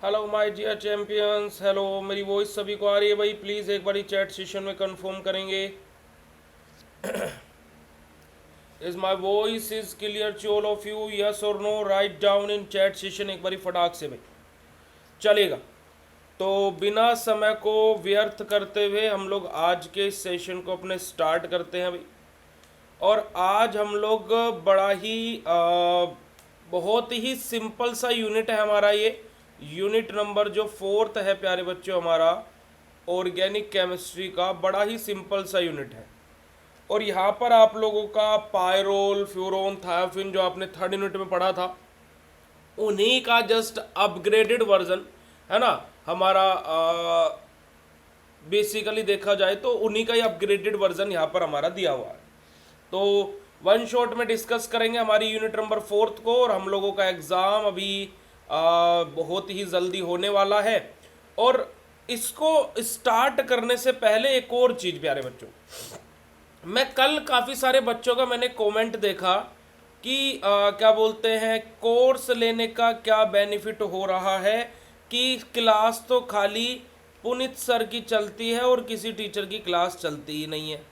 Hello my dear champions, hello. मेरी voice सभी को आ रही है भाई? प्लीज़ एक बारी चैट सेशन में कंफर्म करेंगे। Is my voice is clear to all of you? Yes और no? Write down in chat session एक बारी फटाक से भाई, चलेगा। तो बिना समय को व्यर्थ करते हुए हम लोग आज के इस सेशन को अपने स्टार्ट करते हैं भाई। और आज हम लोग बड़ा ही बहुत ही सिंपल सा यूनिट है हमारा। ये यूनिट नंबर जो फोर्थ है प्यारे बच्चों हमारा, ऑर्गेनिक केमिस्ट्री का बड़ा ही सिंपल सा यूनिट है। और यहाँ पर आप लोगों का पायरोल, फ्यूरोन, थायोफिन जो आपने थर्ड यूनिट में पढ़ा था, उन्हीं का जस्ट अपग्रेडेड वर्जन है ना हमारा। बेसिकली देखा जाए तो उन्हीं का ही अपग्रेडेड वर्जन यहाँ पर हमारा दिया हुआ है। तो वन शॉट में डिस्कस करेंगे हमारी यूनिट नंबर फोर्थ को। और हम लोगों का एग्ज़ाम अभी बहुत ही जल्दी होने वाला है। और इसको स्टार्ट करने से पहले एक और चीज़ प्यारे बच्चों, मैं कल काफ़ी सारे बच्चों का मैंने कमेंट देखा कि क्या बोलते हैं, कोर्स लेने का क्या बेनिफिट हो रहा है कि क्लास तो खाली पुनीत सर की चलती है और किसी टीचर की क्लास चलती ही नहीं है।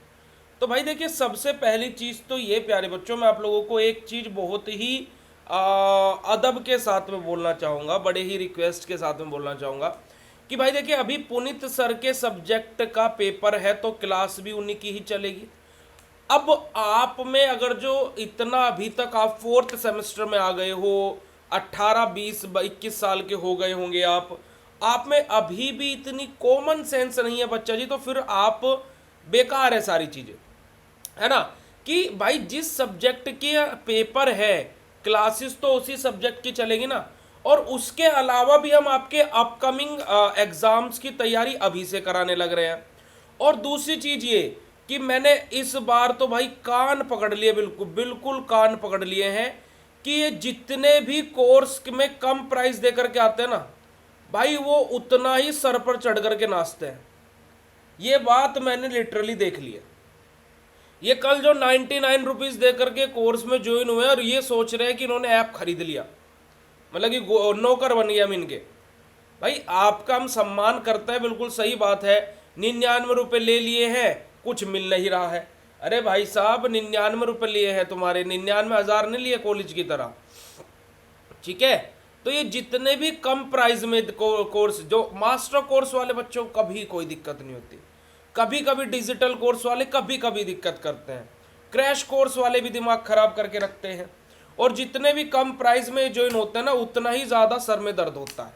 तो भाई देखिए, सबसे पहली चीज़ तो ये प्यारे बच्चों, मैं आप लोगों को एक चीज़ बहुत ही अदब के साथ में बोलना चाहूँगा, बड़े ही रिक्वेस्ट के साथ में बोलना चाहूँगा कि भाई देखिए, अभी पुनीत सर के सब्जेक्ट का पेपर है तो क्लास भी उन्हीं की ही चलेगी। अब आप में अगर जो इतना अभी तक आप फोर्थ सेमेस्टर में आ गए हो, 18, 20, 21 साल के हो गए होंगे आप में अभी भी इतनी कॉमन सेंस नहीं है बच्चा जी, तो फिर आप बेकार है सारी चीज़ें, है ना। कि भाई जिस सब्जेक्ट के पेपर है, क्लासेस तो उसी सब्जेक्ट की चलेगी ना। और उसके अलावा भी हम आपके अपकमिंग एग्जाम्स की तैयारी अभी से कराने लग रहे हैं। और दूसरी चीज़ ये कि मैंने इस बार तो भाई कान पकड़ लिए, बिल्कुल बिल्कुल कान पकड़ लिए हैं कि ये जितने भी कोर्स में कम प्राइस दे करके आते हैं ना भाई, वो उतना ही सर पर चढ़ करके नाचते हैं। ये बात मैंने लिटरली देख ली है। ये कल जो 99 रुपीज़ दे करके कोर्स में ज्वाइन हुए और ये सोच रहे हैं कि इन्होंने ऐप खरीद लिया, मतलब कि नौकर बन गया हम इनके। भाई आपका हम सम्मान करते हैं, बिल्कुल सही बात है। 99 रुपये ले लिए हैं, कुछ मिल नहीं रहा है। अरे भाई साहब, 99 रुपये लिए हैं तुम्हारे, 99,000 नहीं लिए कॉलेज की तरह, ठीक है। तो ये जितने भी कम प्राइस में कोर्स, जो मास्टर कोर्स वाले बच्चों को कभी कोई दिक्कत नहीं होती। कभी कभी डिजिटल कोर्स वाले कभी कभी दिक्कत करते हैं, क्रैश कोर्स वाले भी दिमाग खराब करके रखते हैं। और जितने भी कम प्राइस में ज्वाइन होते हैं ना, उतना ही ज़्यादा सर में दर्द होता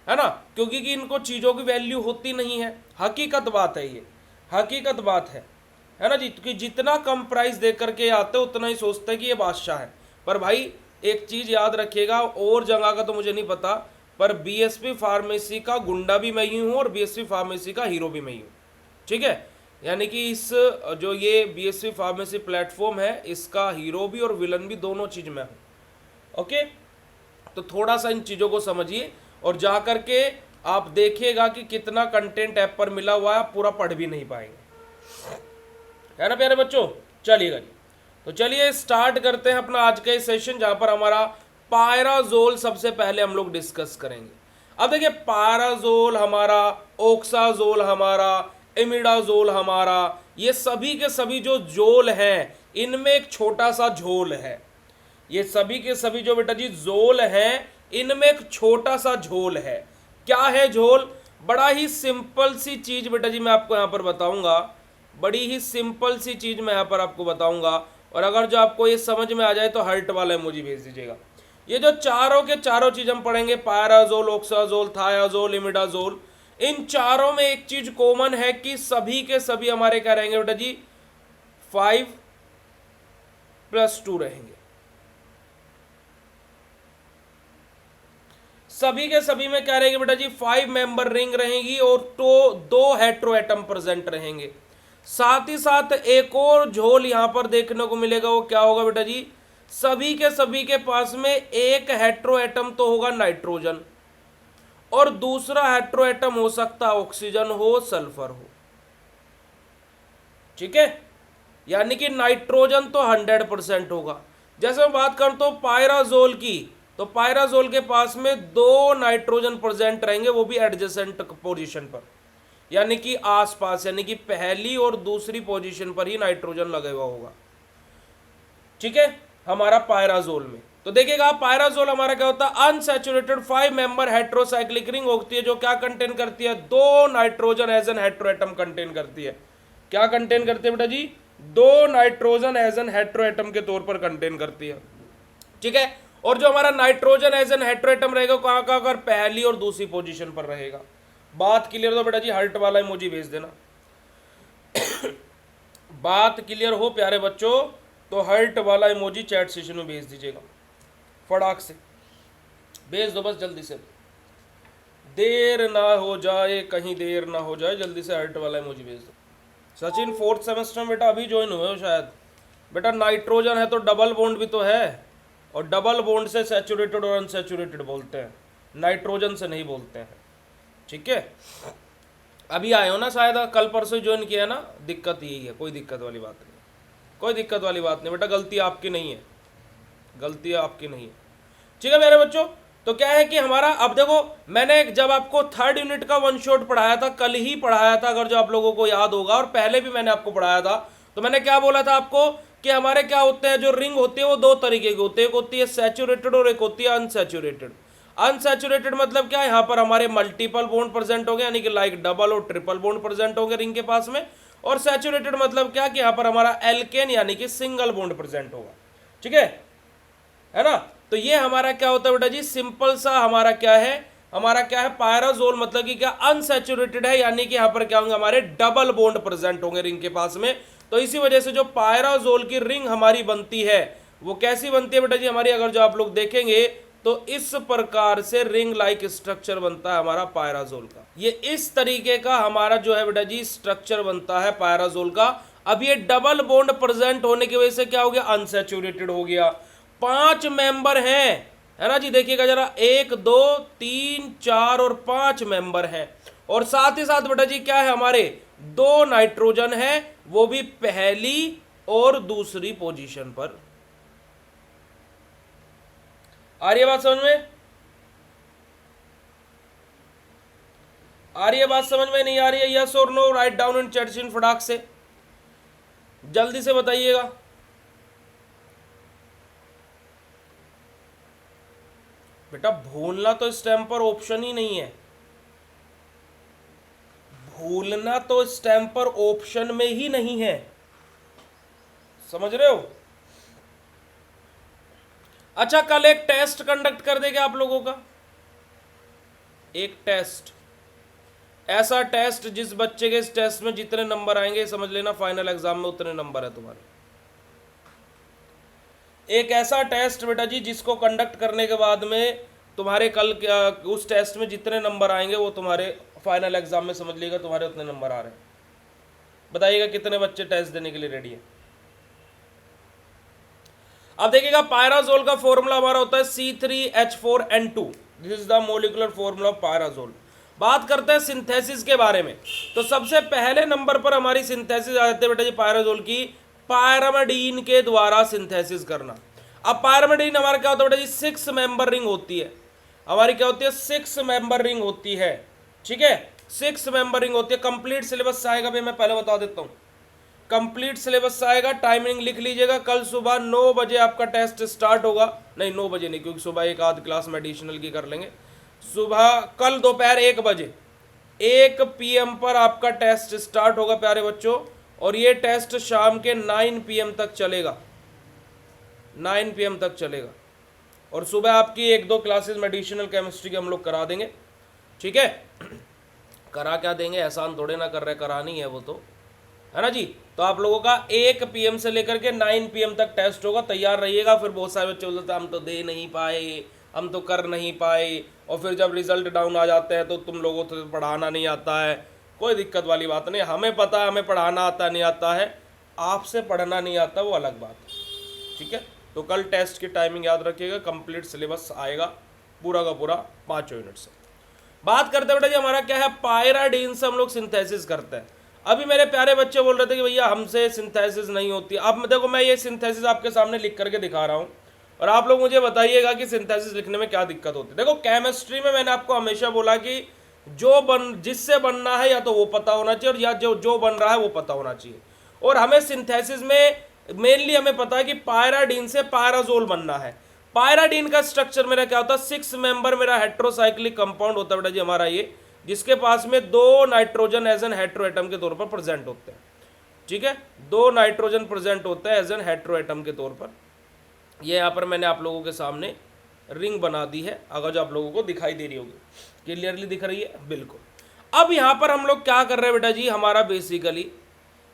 है ना। क्योंकि कि इनको चीज़ों की वैल्यू होती नहीं है। हकीकत बात है, ये हकीकत बात है ना जी। कि जितना कम प्राइस दे करके आते उतना ही सोचते हैं कि ये बादशाह है। पर भाई एक चीज़ याद रखिएगा, और जगह का तो मुझे नहीं पता, पर बीएसपी फार्मेसी का गुंडा भी मैं ही हूँ और बीएसपी फार्मेसी का हीरो भी मैं ही हूँ, ठीक है। यानी कि इस जो ये बीएसपी फार्मेसी प्लेटफॉर्म है, इसका हीरो भी और विलन भी दोनों चीज़ में हूँ, ओके। तो थोड़ा सा इन चीज़ों को समझिए और जा करके आप देखिएगा कि कितना कंटेंट ऐप पर मिला हुआ है, आप पूरा पढ़ भी नहीं पाएंगे, है ना प्यारे बच्चों। चलिएगा जी, तो चलिए स्टार्ट करते हैं अपना आज का सेशन, जहाँ पर हमारा पायराजोल सबसे पहले हम लोग डिस्कस करेंगे। अब देखिए, पायराजोल हमारा, ओक्साजोल हमारा, इमिडाजोल हमारा, ये सभी के सभी जो जोल हैं, इनमें एक छोटा सा झोल है। ये सभी के सभी जो बेटा जी जोल हैं, इनमें एक छोटा सा झोल है। क्या है झोल? बड़ा ही सिंपल सी चीज बेटा जी मैं आपको यहाँ पर बताऊंगा, बड़ी ही सिंपल सी चीज मैं यहाँ पर आपको बताऊंगा। और अगर जो आपको ये समझ में आ जाए तो हार्ट वाला इमोजी भेज दीजिएगा। ये जो चारों के चारों चीज हम पढ़ेंगे, पायराजोल, ओक्साजोल, थायाजोल, इमिडाजोल, इन चारों में एक चीज कॉमन है कि सभी के सभी हमारे क्या रहेंगे बेटा जी, 5+2 रहेंगे। सभी के सभी में क्या रहेंगे बेटा जी, 5 मेंबर रिंग रहेंगी और तो 2 हेट्रो एटम प्रेजेंट रहेंगे। साथ ही साथ एक और झोल यहां पर देखने को मिलेगा, वो क्या होगा बेटा जी, सभी के पास में एक हेट्रो एटम तो होगा नाइट्रोजन, और दूसरा हेट्रो एटम हो सकता है ऑक्सीजन हो, सल्फर हो, ठीक है। यानी कि नाइट्रोजन तो 100% होगा। जैसे मैं बात करता हूं पायराजोल की, तो पायराजोल के पास में 2 नाइट्रोजन प्रेजेंट रहेंगे, वो भी एडजेसेंट पोजीशन पर, यानी कि आसपास, यानी कि पहली और दूसरी पोजीशन पर ही नाइट्रोजन लगा हुआ होगा। ठीक है, हमारा पायराजोल में तो देखिएगा पायराजोल हमारा क्या होता है, अनसैचुरेटेड 5 मेंबर हेट्रोसाइक्लिक रिंग होती है, जो क्या कंटेन करती है, 2 nitrogen as an heteroatom contain करती है। क्या कंटेन करती है बेटा जी, 2 नाइट्रोजन एज एन हेट्रोएटम के तौर पर कंटेन करती है। ठीक है, और जो हमारा नाइट्रोजन एज एन हेट्रोएटम रहेगा कहां कहां पर, पहली और दूसरी पोजीशन पर रहेगा। बात क्लियर हो बेटा जी, हार्ट वाला इमोजी भेज देना। बात क्लियर हो प्यारे बच्चों तो हार्ट वाला इमोजी चैट सेशन में भेज दीजिएगा, फटाक से भेज दो, बस जल्दी से, देर ना हो जाए, कहीं देर ना हो जाए, जल्दी से हार्ट वाला इमोजी भेज दो। सचिन 4th सेमेस्टर में बेटा अभी ज्वाइन हुए हो शायद। बेटा नाइट्रोजन है तो डबल बॉन्ड भी तो है, और डबल बॉन्ड से सैचुरेटेड और अनसैचुरेटेड बोलते हैं, नाइट्रोजन से नहीं बोलते हैं। ठीक है, अभी आए हो ना शायद, कल परसों ज्वाइन किया ना, दिक्कत यही है, कोई दिक्कत वाली बात नहीं, कोई दिक्कत वाली बात नहीं बेटा, गलती आपकी नहीं है, गलती आपकी नहीं है। ठीक है मेरे बच्चों, तो क्या है कि हमारा, अब देखो मैंने जब आपको 3rd यूनिट का 1 शॉट पढ़ाया था, कल ही पढ़ाया था अगर जो आप लोगों को याद होगा, और पहले भी मैंने आपको पढ़ाया था, तो मैंने क्या बोला था आपको कि हमारे क्या होते हैं, जो रिंग होती है वो 2 तरीके की होती है, एक होती है सैचुरेटेड और एक होती है अनसैचुरेटेड। अनसैचुरेटेड मतलब क्या, यहाँ पर हमारे मल्टीपल बॉन्ड प्रेजेंट होंगे, यानी कि लाइक डबल और ट्रिपल बॉन्ड प्रेजेंट होंगे रिंग के पास में, और सैचुरेटेड मतलब क्या कि यहाँ पर हमारा एल्केन यानी कि सिंगल बॉन्ड प्रेजेंट होगा। ठीक है ना, तो ये हमारा क्या होता है बेटा जी, सिंपल सा हमारा क्या है, हमारा क्या है पायराजोल, मतलब कि क्या अनसैचुरेटेड है, यानी कि यहाँ पर क्या होंगे, हमारे डबल बॉन्ड प्रेजेंट होंगे रिंग के पास में। तो इसी वजह से जो पायराजोल की रिंग हमारी बनती है वो कैसी बनती है बेटा जी हमारी, अगर जो आप लोग देखेंगे तो इस प्रकार से रिंग लाइक स्ट्रक्चर बनता है हमारा पायराजोल का। ये इस तरीके का हमारा जो है बेटा जी स्ट्रक्चर बनता है पायराजोल का। अब ये डबल बॉन्ड प्रेजेंट होने की वजह से क्या हो गया, अनसैचुरेटेड हो गया। 5 मेंबर हैं, है ना जी, देखिएगा जरा, 1 2 3 4 और 5 मेंबर हैं, और साथ ही साथ बेटा जी क्या है, हमारे 2 नाइट्रोजन है, वो भी पहली और दूसरी पोजीशन पर। आ रही है बात समझ में, आ रही है बात समझ में, नहीं आ रही है, यस और no, write down in chat session फटाक से, जल्दी से बताइएगा। बेटा भूलना तो इस टाइम पर ऑप्शन ही नहीं है, भूलना तो इस टाइम पर ऑप्शन में ही नहीं है, समझ रहे हो। अच्छा कल एक टेस्ट कंडक्ट कर देगा आप लोगों का, एक टेस्ट, ऐसा टेस्ट जिस बच्चे के इस टेस्ट में जितने नंबर आएंगे समझ लेना फाइनल एग्जाम में उतने नंबर है तुम्हारे। एक ऐसा टेस्ट बेटा जी जिसको कंडक्ट करने के बाद में तुम्हारे कल उस टेस्ट में जितने नंबर आएंगे वो तुम्हारे फाइनल एग्जाम में समझ लीजिएगा तुम्हारे उतने नंबर आ रहे हैं। बताइएगा कितने बच्चे टेस्ट देने के लिए रेडी है। अब देखिएगा पायराजोल का फॉर्मूला हमारा होता है C3H4N2, this is the molecular formula of pyrazole. बात करते हैं सिंथेसिस के बारे में, तो सबसे पहले नंबर पर हमारी सिंथेसिस आ जाती है बेटा जी पायराजोल की, पायरामिडीन के द्वारा सिंथेसिस करना। अब पायरामिडीन हमारा क्या होता है बेटा जी, 6 मेंबर रिंग होती है हमारी, क्या होती है 6 मेंबर रिंग होती है। ठीक है, 6 मेंबर रिंग होती है। कंप्लीट सिलेबस आएगा भी, मैं पहले बता देता हूँ, कंप्लीट सिलेबस आएगा, टाइमिंग लिख लीजिएगा। कल सुबह 9 बजे आपका टेस्ट स्टार्ट होगा, नहीं 9 बजे नहीं, क्योंकि सुबह एक आध क्लास में एडिशनल की कर लेंगे। सुबह कल दोपहर 1 बजे 1 PM पर आपका टेस्ट स्टार्ट होगा प्यारे बच्चों, और ये टेस्ट शाम के 9 PM तक चलेगा, 9 PM तक चलेगा। और सुबह आपकी 1-2 क्लासेस में एडिशनल केमिस्ट्री के हम लोग करा देंगे। ठीक है, करा क्या देंगे, एहसान थोड़े ना कर रहे, करानी है वो तो, है ना जी। तो आप लोगों का 1 PM से लेकर के 9 PM तक टेस्ट होगा, तैयार रहिएगा। फिर बहुत सारे बच्चे बोलते हैं हम तो दे नहीं पाए, हम तो कर नहीं पाए, और फिर जब रिजल्ट डाउन आ जाते हैं तो तुम लोगों को पढ़ाना नहीं आता है। कोई दिक्कत वाली बात नहीं, हमें पता है हमें पढ़ाना आता नहीं आता है, आपसे पढ़ना नहीं आता वो अलग बात है। ठीक है, तो कल टेस्ट की टाइमिंग याद रखिएगा, कंप्लीट सिलेबस आएगा पूरा का पूरा 5 यूनिट से। बात करते बेटा जी हमारा क्या है, पायराडीन से हम लोग सिंथेसिस करते हैं। अभी मेरे प्यारे बच्चे बोल रहे थे कि भैया हमसे सिंथेसिस नहीं होती। अब देखो मैं ये सिंथेसिस आपके सामने लिख करके दिखा रहा हूँ, और आप लोग मुझे बताइएगा कि सिंथेसिस लिखने में क्या दिक्कत होती है। देखो केमिस्ट्री में मैंने आपको हमेशा बोला कि जिससे बनना है या तो वो पता होना चाहिए और या जो बन रहा है वो पता होना चाहिए। और हमें सिंथेसिस में मेनली हमें पता है कि पायराडीन से पायराजोल बनना है। पायराडीन का स्ट्रक्चर मेरा क्या होता है, 6 मेंबर मेरा हेट्रोसाइक्लिक कंपाउंड होता है बेटा जी हमारा ये, जिसके पास में 2 nitrogen as an hetero atom के तौर पर प्रेजेंट होते हैं। ठीक है, 2 नाइट्रोजन प्रेजेंट होते हैं एज एन हेट्रो एटम के तौर पर। ये यहाँ पर मैंने आप लोगों के सामने रिंग बना दी है, अगर जो आप लोगों को दिखाई दे रही होगी, क्लियरली दिख रही है बिल्कुल। अब यहाँ पर हम लोग क्या कर रहे हैं बेटा जी, हमारा बेसिकली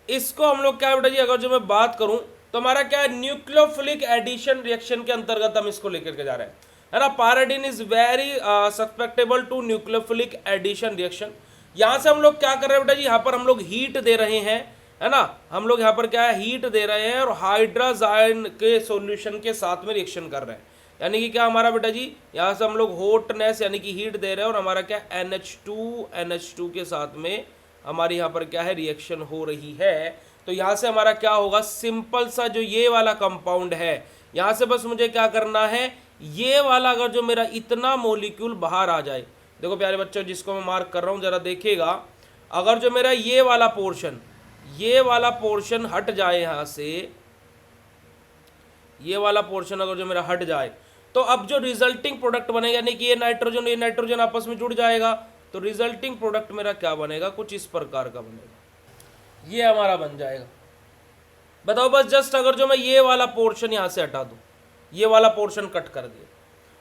इसको हम लोग क्या है बेटा जी, अगर जो मैं बात करूं तो हमारा क्या है, न्यूक्लियोफिलिक एडिशन रिएक्शन के अंतर्गत हम इसको लेकर के जा रहे हैं, है ना। Pyridine is very susceptible to nucleophilic addition reaction. यहां से हम लोग क्या कर रहे हैं बेटा जी, यहाँ पर हम लोग हीट दे रहे हैं, है ना। हम लोग यहाँ पर क्या है, हीट दे रहे हैं और हाइड्राजाइन के सॉल्यूशन के साथ में रिएक्शन कर रहे हैं। यानी कि क्या हमारा बेटा जी, यहाँ से हम लोग हॉटनेस यानी कि हीट दे रहे हैं और हमारा क्या NH2 के साथ में हमारी यहाँ पर क्या है, रिएक्शन हो रही है। तो यहाँ से हमारा क्या होगा, सिंपल सा जो ये वाला कंपाउंड है, यहाँ से बस मुझे क्या करना है, ये वाला अगर जो मेरा इतना मॉलिक्यूल बाहर आ जाए, देखो प्यारे बच्चों जिसको मैं मार्क कर रहा हूँ जरा देखिएगा, अगर जो मेरा ये वाला पोर्शन हट जाए, यहाँ से ये वाला पोर्शन अगर जो मेरा हट जाए, तो अब जो रिजल्टिंग प्रोडक्ट बनेगा, यानी कि ये नाइट्रोजन आपस में जुड़ जाएगा, तो रिजल्टिंग प्रोडक्ट मेरा क्या बनेगा, कुछ इस प्रकार का बनेगा, ये हमारा बन जाएगा। बताओ बस जस्ट अगर जो मैं ये वाला पोर्शन यहां से हटा दूं, ये वाला पोर्शन कट कर दिया,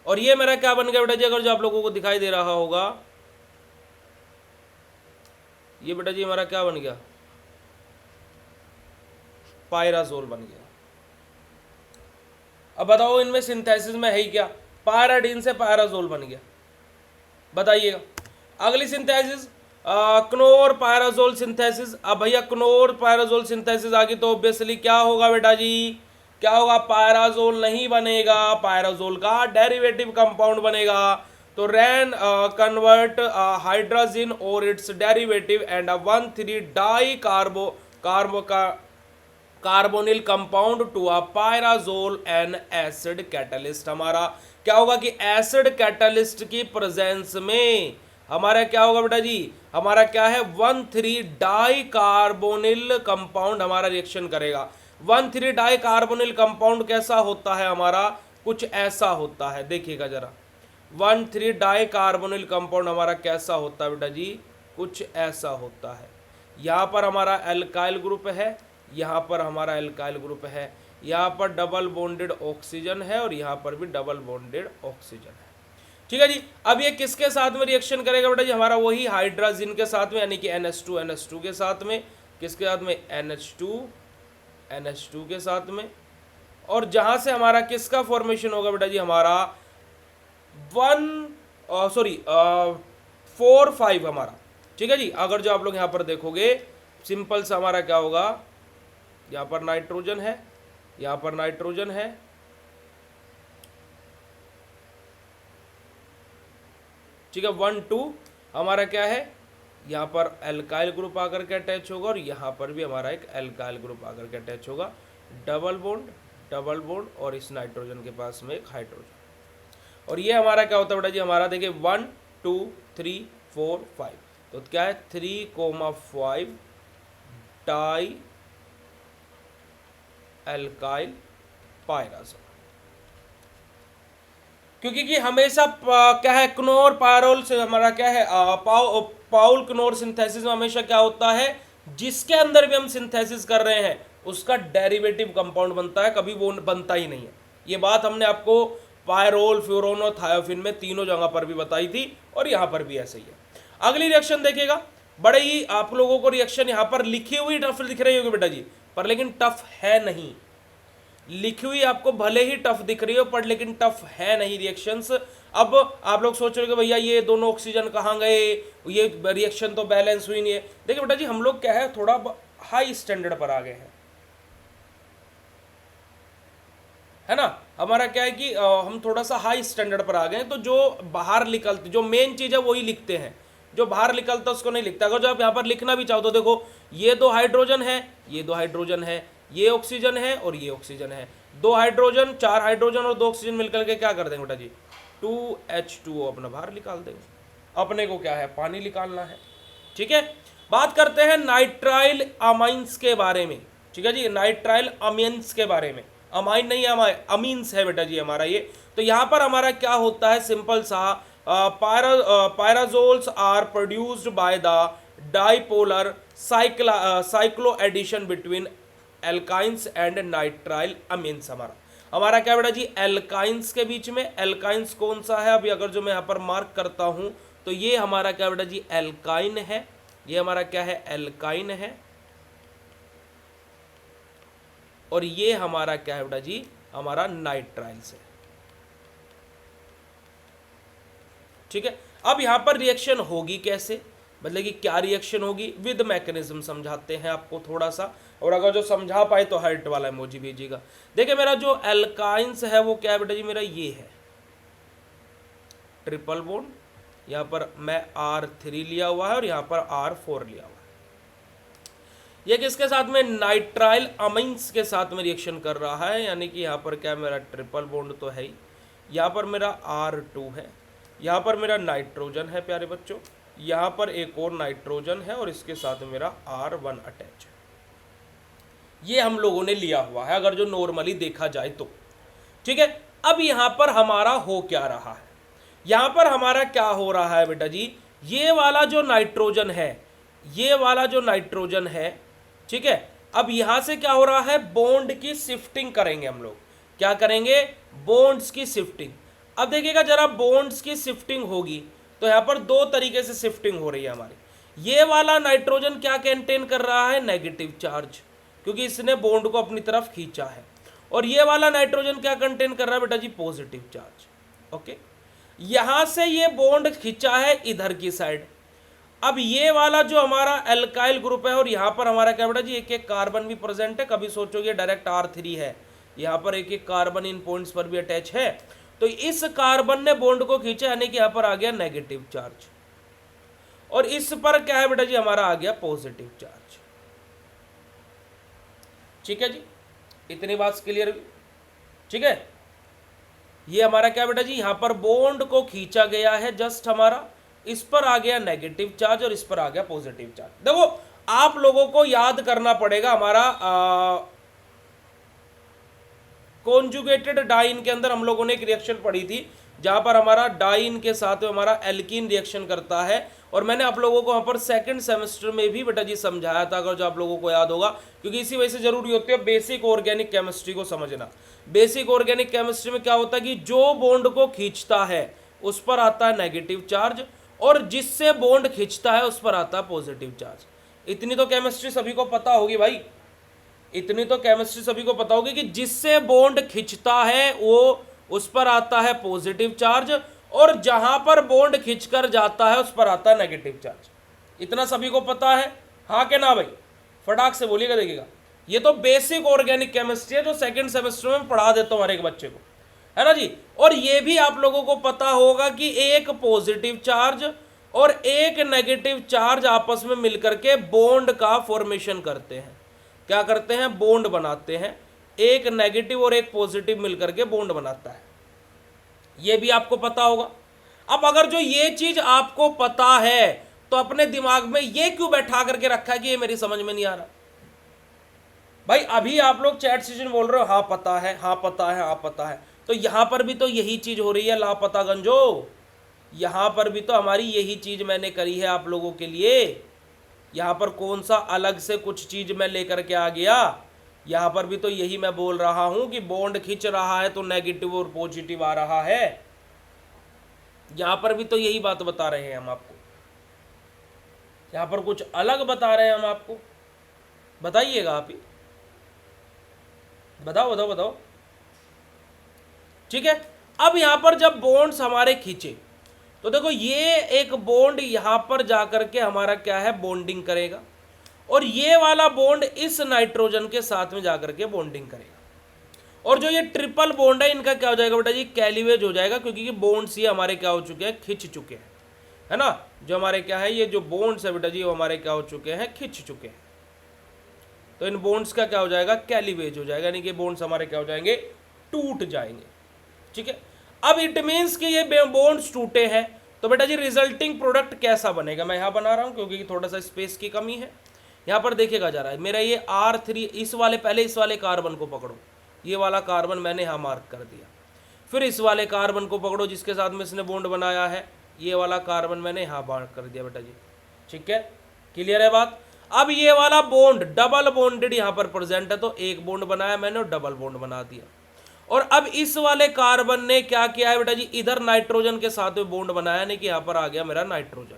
और ये मेरा क्या बन गया बेटा जी, अगर जो आप लोगों को दिखाई दे रहा होगा, ये बेटा जी हमारा क्या बन गया, पायराजोल बन गया। अब बताओ इनमें सिंथेसिस में है ही क्या, पायराडीन से पायराजोल बन गया, बताइएगा। अगली सिंथेसिस क्नोर पायराजोल सिंथेसिस। अब भैया क्नोर पायराजोल सिंथेसिस आ गई तो ऑब्वियसली क्या होगा बेटा जी, क्या होगा, पायराजोल नहीं बनेगा, पायराजोल का डेरिवेटिव कंपाउंड बनेगा। तो रेन कन्वर्ट हाइड्रोजन और it's derivative and 1,3 di carbonyl compound to a pyrazole an acid catalyst. हमारा क्या होगा कि एसिड कैटलिस्ट की प्रेजेंस में हमारा क्या होगा बेटा जी, हमारा क्या है, 1,3 डाई कार्बोनिल कंपाउंड हमारा रिएक्शन करेगा। 1,3 डाई कार्बोनिल कंपाउंड कैसा होता है हमारा, कुछ ऐसा होता है, देखिएगा जरा। 1,3 डाई कार्बोनिल कंपाउंड हमारा कैसा होता है बेटा जी, कुछ ऐसा होता है। यहाँ पर हमारा एल्काइल ग्रुप है, यहाँ पर हमारा एल्काइल ग्रुप है, यहाँ पर डबल बॉन्डेड ऑक्सीजन है और यहाँ पर भी डबल बॉन्डेड ऑक्सीजन है। ठीक है जी। अब ये किसके साथ में रिएक्शन करेगा बेटा जी, हमारा वही हाइड्रोजन के साथ में, यानी कि NH2 के साथ में, किसके साथ में, NH2 के साथ में। और जहां से हमारा किसका फॉर्मेशन होगा बेटा जी, हमारा 4,5 हमारा। ठीक है जी। अगर जो आप लोग यहाँ पर देखोगे सिंपल सा हमारा क्या होगा, यहाँ पर नाइट्रोजन है, यहाँ पर नाइट्रोजन है, ठीक है। 1 2 हमारा क्या है, यहाँ पर एल्काइल ग्रुप आकर के अटैच होगा और यहाँ पर भी हमारा एक एल्काइल ग्रुप आकर के अटैच होगा, डबल बॉन्ड और इस नाइट्रोजन के पास में एक हाइड्रोजन। और ये हमारा क्या होता है बेटा जी, हमारा देखिए 1 2 3 4 5, तो क्या है 3,5 डाई एल्काइल पायराजोल। क्योंकि कि हमेशा क्या है, क्नोर पायरोल से हमारा क्या है, पाउल क्नोर सिंथेसिस में हमेशा क्या होता है, जिसके अंदर भी हम सिंथेसिस कर रहे हैं उसका डेरिवेटिव कंपाउंड बनता है, कभी वो बनता ही नहीं है। ये बात हमने आपको पायरोल, फ्यूरोन और थायोफिन में तीनों जगह पर भी बताई थी और यहाँ पर भी ऐसे ही है। अगली रिएक्शन देखिएगा, बड़े ही आप लोगों को रिएक्शन यहाँ पर लिखी हुई टफ दिख रही होगी बेटा जी, पर लेकिन टफ है नहीं। लिखी हुई आपको भले ही टफ दिख रही हो पर लेकिन टफ है नहीं रिएक्शंस। अब आप लोग सोच रहे हो कि भैया ये दोनों ऑक्सीजन कहाँ गए, ये रिएक्शन तो बैलेंस हुई नहीं है। देखिए बेटा जी हम लोग क्या है, थोड़ा हाई स्टैंडर्ड पर आ गए हैं, है ना। हमारा क्या है कि हम थोड़ा सा हाई स्टैंडर्ड पर आ गए हैं, तो जो बाहर निकलती, जो मेन चीज़ है वही लिखते हैं, जो बाहर निकलता उसको नहीं लिखता। अगर जो आप यहाँ पर लिखना भी चाहो तो देखो, ये 2 हाइड्रोजन है, ये 2 हाइड्रोजन है, ये ऑक्सीजन है और ये ऑक्सीजन है, 2 हाइड्रोजन, 4 हाइड्रोजन और 2 ऑक्सीजन मिलकर के क्या कर देंगे बेटा जी, 2H2O अपना बाहर निकाल देंगे। अपने को क्या है, पानी निकालना है। ठीक है, बात करते हैं नाइट्राइल अमाइंस के बारे में। ठीक है जी, नाइट्राइल अमीन्स के बारे में, अमाइन नहीं अमीन्स है बेटा जी हमारा ये। तो यहाँ पर हमारा क्या होता है, सिंपल सा, pyrazoles are produced by the dipolar cycloaddition between alkynes and nitrile amines. हमारा क्या बेटा जी, एल्काइंस के बीच में। एल्काइंस कौन सा है, अभी अगर जो मैं यहाँ पर मार्क करता हूँ तो ये हमारा क्या बेटा जी, एल्काइन है। ये हमारा क्या है, एल्काइन है। और ये हमारा क्या है बेटा जी, हमारा नाइट्राइल्स है। ठीक है, अब यहां पर रिएक्शन होगी कैसे, मतलब कि क्या रिएक्शन होगी, विद मैकेनिज्म समझाते हैं आपको थोड़ा सा, और अगर जो समझा पाए तो हार्ट वाला इमोजी भेजिएगा। देखिए मेरा जो एल्काइंस है वो क्या है बेटा जी, मेरा ये है ट्रिपल बॉन्ड, यहाँ पर मैं R3 लिया हुआ है और यहाँ पर R4 लिया हुआ है। ये किसके साथ में, नाइट्राइल अमीन्स के साथ में रिएक्शन कर रहा है, यानी कि यहाँ पर क्या मेरा ट्रिपल बॉन्ड तो है ही, यहाँ पर मेरा R2 है, यहाँ पर मेरा नाइट्रोजन है प्यारे बच्चों, यहाँ पर एक और नाइट्रोजन है और इसके साथ मेरा R1 अटैच है। ये हम लोगों ने लिया हुआ है अगर जो नॉर्मली देखा जाए तो। ठीक है, अब यहाँ पर हमारा हो क्या रहा है, यहाँ पर हमारा क्या हो रहा है बेटा जी, ये वाला जो नाइट्रोजन है, ये वाला जो नाइट्रोजन है, ठीक है, अब यहाँ से क्या हो रहा है, बॉन्ड की शिफ्टिंग करेंगे हम लोग। क्या करेंगे, बॉन्ड्स की शिफ्टिंग। अब देखिएगा जरा, बॉन्ड्स की शिफ्टिंग होगी तो यहाँ पर 2 तरीके से शिफ्टिंग हो रही है हमारी। ये वाला नाइट्रोजन क्या कंटेन कर रहा है, नेगेटिव चार्ज, क्योंकि इसने बॉन्ड को अपनी तरफ खींचा है। और ये वाला नाइट्रोजन क्या कंटेन कर रहा है बेटा जी, पॉजिटिव चार्ज। ओके, यहां से ये बॉन्ड खींचा है इधर की साइड। अब ये वाला जो हमारा एल्काइल ग्रुप है और यहाँ पर हमारा क्या बेटा जी, एक एक कार्बन भी प्रेजेंट है। कभी सोचोगे डायरेक्ट R3 है, यहाँ पर एक एक कार्बन इन पॉइंट्स पर भी अटैच है, तो इस कार्बन ने बॉन्ड को खींचा, यानी कि यहाँ पर आ गया नेगेटिव चार्ज, और इस पर क्या है बेटा जी, हमारा आ गया पॉजिटिव चार्ज। ठीक है जी, इतनी बात क्लियर हुई। ठीक है, ये हमारा क्या बेटा जी, यहां पर बॉन्ड को खींचा गया है जस्ट हमारा, इस पर आ गया नेगेटिव चार्ज और इस पर आ गया पॉजिटिव चार्ज। देखो आप लोगों को याद करना पड़ेगा, हमारा कॉन्जुगेटेड डाइन के अंदर हम लोगों ने एक रिएक्शन पढ़ी थी जहां पर हमारा डाइन के साथ में हमारा एल्कीन रिएक्शन करता है, और मैंने आप लोगों को वहां पर सेकंड सेमेस्टर में भी बेटा जी समझाया था, अगर जो आप लोगों को याद होगा, क्योंकि इसी वजह से जरूरी होती है बेसिक ऑर्गेनिक केमिस्ट्री को समझना। बेसिक ऑर्गेनिक केमिस्ट्री में क्या होता है कि जो बॉन्ड को खींचता है उस पर आता है नेगेटिव चार्ज, और जिससे बॉन्ड खींचता है उस पर आता है पॉजिटिव चार्ज। इतनी तो केमिस्ट्री सभी को पता होगी भाई, इतनी तो केमिस्ट्री सभी को पता होगी कि जिससे बॉन्ड खींचता है वो उस पर आता है पॉजिटिव चार्ज, और जहां पर बॉन्ड खींचकर जाता है उस पर आता है नेगेटिव चार्ज। इतना सभी को पता है, हाँ के ना भाई, फटाक से बोलिएगा। देखिएगा ये तो बेसिक ऑर्गेनिक केमिस्ट्री है जो सेकंड सेमेस्टर में पढ़ा देता हूं हर एक बच्चे को, है ना जी। और ये भी आप लोगों को पता होगा कि एक पॉजिटिव चार्ज और एक नेगेटिव चार्ज आपस में मिलकर के बॉन्ड का फॉर्मेशन करते हैं। क्या करते हैं, बॉन्ड बनाते हैं। एक नेगेटिव और एक पॉजिटिव मिलकर के बॉन्ड बनाता है, ये भी आपको पता होगा। अब अगर जो ये चीज आपको पता है तो अपने दिमाग में ये क्यों बैठा करके रखा है कि ये मेरी समझ में नहीं आ रहा। भाई अभी आप लोग चैट सेशन बोल रहे हो हाँ पता है, हाँ पता है, हाँ पता है, तो यहां पर भी तो यही चीज हो रही है लापता गंजो। यहां पर भी तो हमारी यही चीज मैंने करी है आप लोगों के लिए। यहां पर कौन सा अलग से कुछ चीज मैं लेकर के आ गया, यहां पर भी तो यही मैं बोल रहा हूं कि बॉन्ड खींच रहा है तो नेगेटिव और पॉजिटिव आ रहा है। यहां पर भी तो यही बात बता रहे हैं हम आपको, यहां पर कुछ अलग बता रहे हैं हम आपको। बताइएगा आप ही, बताओ बताओ बताओ। ठीक है, अब यहां पर जब बॉन्ड्स हमारे खींचे तो देखो ये एक बॉन्ड यहां पर जाकर के हमारा क्या है, बॉन्डिंग करेगा, और ये वाला बॉन्ड इस नाइट्रोजन के साथ में जाकर के बॉन्डिंग करेगा। और जो ये ट्रिपल बॉन्ड है इनका क्या हो जाएगा बेटा जी, कैलिवेज हो जाएगा, क्योंकि बॉन्ड्स ये हमारे क्या हो चुके हैं, खिंच चुके हैं, है ना। जो हमारे क्या है, ये जो बॉन्ड्स है बेटा जी वो हमारे क्या हो चुके हैं, खिंच चुके हैं। तो इन बॉन्ड्स का क्या हो जाएगा, कैलीवेज हो जाएगा, यानी कि बॉन्ड्स हमारे क्या हो जाएंगे, टूट जाएंगे। ठीक है, अब इट मीन्स कि ये बॉन्ड्स टूटे हैं, तो बेटा जी रिजल्टिंग प्रोडक्ट कैसा बनेगा, मैं यहाँ बना रहा हूँ क्योंकि थोड़ा सा स्पेस की कमी है। यहाँ पर देखिएगा जा रहा है मेरा ये R3, इस वाले पहले इस वाले कार्बन को पकड़ो, ये वाला कार्बन मैंने यहाँ मार्क कर दिया, फिर इस वाले कार्बन को पकड़ो जिसके साथ में इसने बॉन्ड बनाया है, ये वाला कार्बन मैंने यहाँ मार्क कर दिया बेटा जी। ठीक है, क्लियर है बात। अब ये वाला बॉन्ड डबल बॉन्डेड यहाँ पर प्रेजेंट है, तो एक बॉन्ड बनाया मैंने और डबल बॉन्ड बना दिया। और अब इस वाले कार्बन ने क्या किया है बेटा जी, इधर नाइट्रोजन के साथ में बॉन्ड बनाया, नहीं कि यहाँ पर आ गया मेरा नाइट्रोजन।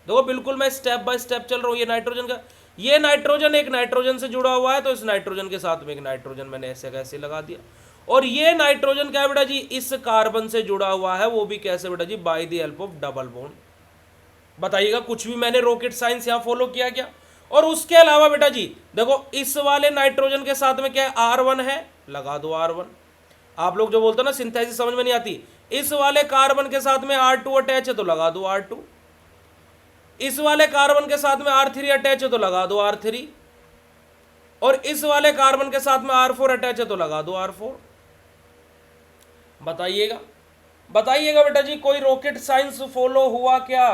देखो बिल्कुल मैं स्टेप बाय स्टेप चल रहा हूँ। ये नाइट्रोजन का, ये नाइट्रोजन एक नाइट्रोजन से जुड़ा हुआ है, तो इस नाइट्रोजन के साथ में एक नाइट्रोजन मैंने ऐसे कैसे लगा दिया। और ये नाइट्रोजन क्या है बेटा जी, इस कार्बन से जुड़ा हुआ है, वो भी कैसे बेटा जी, by the help of double bond. बताइएगा कुछ भी मैंने रॉकेट साइंस यहाँ फॉलो किया क्या। और उसके अलावा बेटा जी देखो इस वाले नाइट्रोजन के साथ में क्या है, R1 है, लगा दो R1। आप लोग जो बोलते हो ना सिंथेसिस समझ में नहीं आती, इस वाले कार्बन के साथ में R2 अटैच है तो लगा दो R2, इस वाले कार्बन के साथ में R3 अटैच है तो लगा दो R3, और इस वाले कार्बन के साथ में R4 अटैच है तो लगा दो R4। बताइएगा बताइएगा बेटा जी कोई रॉकेट साइंस फॉलो हुआ क्या।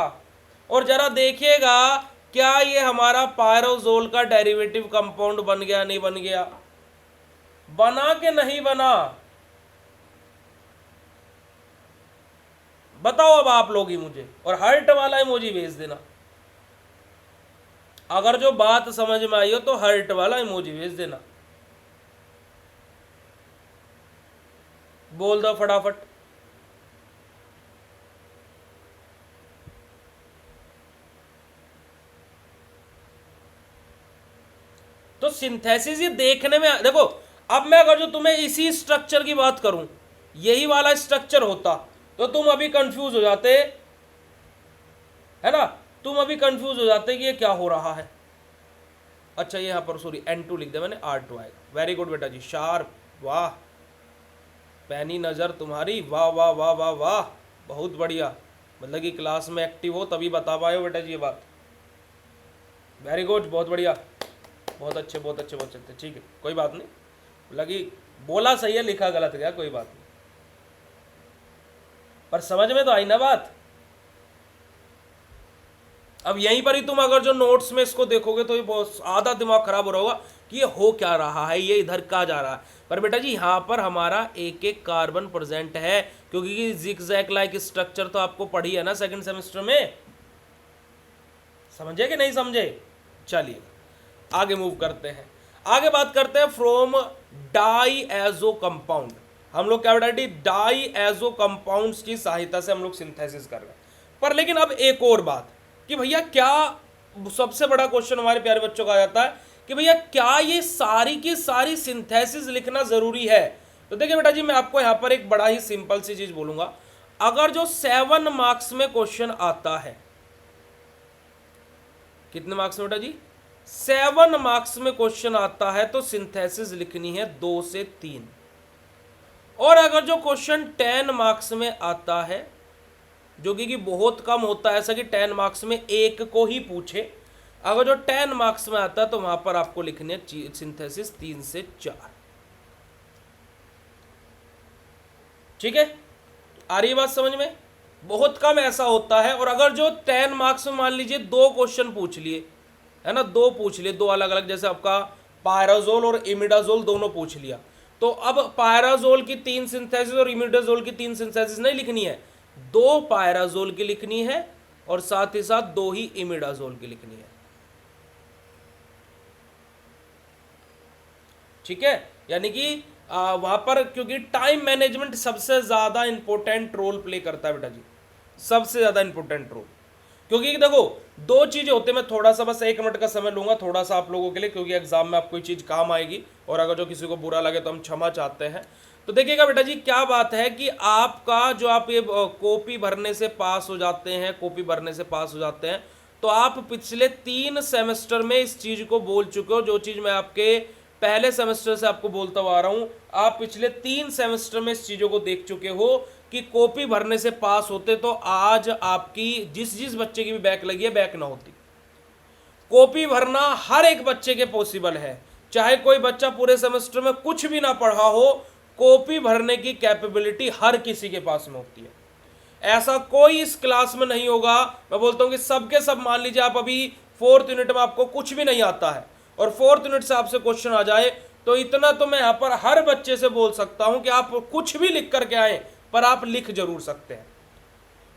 और जरा देखिएगा क्या ये हमारा पायरोजोल का डेरिवेटिव कंपाउंड बन गया, नहीं बन गया, बना के नहीं बना, बताओ अब आप लोग ही मुझे। और हार्ट वाला इमोजी भेज देना, अगर जो बात समझ में आई हो तो हार्ट वाला इमोजी भेज देना, बोल दो फटाफट। तो सिंथेसिस ये देखने में देखो, अब मैं अगर जो तुम्हें इसी स्ट्रक्चर की बात करूं, यही वाला स्ट्रक्चर होता तो तुम अभी कंफ्यूज हो जाते, है ना, तुम अभी कंफ्यूज हो जाते कि ये क्या हो रहा है। अच्छा यहाँ पर सॉरी N2 लिख दिया मैंने, R2 आएगा। वेरी गुड बेटा जी, शार्प, वाह, पैनी नज़र तुम्हारी, वाह वाह वाह वाह वाह, बहुत बढ़िया। मतलब कि क्लास में एक्टिव हो तभी बता पाए हो बेटा जी ये बात। वेरी गुड, बहुत बढ़िया, बहुत अच्छे बहुत अच्छे बहुत अच्छे। ठीक है कोई बात नहीं, मतलब कि बोला सही है लिखा गलत गया, कोई बात नहीं, पर समझ में तो आई ना बात। अब यहीं पर ही तुम अगर जो नोट्स में इसको देखोगे तो ये बहुत आधा दिमाग खराब हो रहा होगा कि ये हो क्या रहा है, ये इधर कहाँ जा रहा है। पर बेटा जी यहाँ पर हमारा एक एक कार्बन प्रेजेंट है, क्योंकि जिगजैग लाइक स्ट्रक्चर तो आपको पढ़ी है ना सेकंड सेमेस्टर में, समझे कि नहीं समझे। चलिए आगे मूव करते हैं, आगे बात करते हैं फ्रॉम डाईएजो कंपाउंड। हम लोग क्या बेटा डाईएजो कंपाउंड्स की सहायता से हम लोग सिंथेसिस कर रहे हैं। पर लेकिन अब एक और बात कि भैया क्या, सबसे बड़ा क्वेश्चन हमारे प्यारे बच्चों का आ जाता है कि भैया क्या ये सारी की सारी सिंथेसिस लिखना जरूरी है। तो देखिए बेटा जी मैं आपको यहाँ पर एक बड़ा ही सिंपल सी चीज बोलूंगा, अगर जो 7 मार्क्स में क्वेश्चन आता है, कितने मार्क्स में बेटा जी, 7 मार्क्स में क्वेश्चन आता है तो सिंथेसिस लिखनी है 2 से 3। और अगर जो क्वेश्चन 10 मार्क्स में आता है, जो कि बहुत कम होता है ऐसा कि 10 मार्क्स में एक को ही पूछे, अगर जो 10 मार्क्स में आता है तो वहां पर आपको लिखनी है सिंथेसिस 3 से 4। ठीक है, आ रही है बात समझ में। बहुत कम ऐसा होता है। और अगर जो 10 मार्क्स में मान लीजिए 2 क्वेश्चन पूछ लिए, है ना, 2 पूछ लिए, 2 अलग अलग, जैसे आपका पायराजोल और इमिडाजोल दोनों पूछ लिया, तो अब पायराजोल की 3 सिंथेसिस और इमिडाजोल की 3 सिंथेसिस नहीं लिखनी है, 2 पायराजोल की लिखनी है और साथ ही साथ 2 ही इमिडाजोल की लिखनी है। ठीक है, यानी कि वहां पर क्योंकि टाइम मैनेजमेंट सबसे ज्यादा इंपॉर्टेंट रोल प्ले करता है बेटा जी, सबसे ज्यादा इंपॉर्टेंट रोल। क्योंकि देखो 2 चीजें होते हैं, मैं थोड़ा सा बस 1 मिनट का समय लूंगा थोड़ा सा आप लोगों के लिए, क्योंकि एग्जाम में आपको कोई चीज काम आएगी और अगर जो किसी को बुरा लगे तो हम क्षमा चाहते हैं। तो देखिएगा बेटा जी क्या बात है कि आपका जो आप ये कॉपी भरने से पास हो जाते हैं, कॉपी भरने से पास हो जाते हैं, तो आप पिछले 3 सेमेस्टर में इस चीज को बोल चुके हो, जो चीज मैं आपके पहले सेमेस्टर से आपको बोलता हुआ आ रहा हूं, आप पिछले 3 सेमेस्टर में इस चीजों को देख चुके हो कि कॉपी भरने से पास होते तो आज आपकी जिस जिस बच्चे की भी बैक लगी है बैक ना होती। कॉपी भरना हर एक बच्चे के पॉसिबल है, चाहे कोई बच्चा पूरे सेमेस्टर में कुछ भी ना पढ़ा हो, कॉपी भरने की कैपेबिलिटी हर किसी के पास में होती है। ऐसा कोई इस क्लास में नहीं होगा, मैं बोलता हूं कि सबके सब, मान लीजिए आप अभी 4th यूनिट में आपको कुछ भी नहीं आता है और 4th यूनिट से आपसे क्वेश्चन आ जाए, तो इतना तो मैं यहां पर हर बच्चे से बोल सकता हूं कि आप कुछ भी लिख करके आए, पर आप लिख जरूर सकते हैं।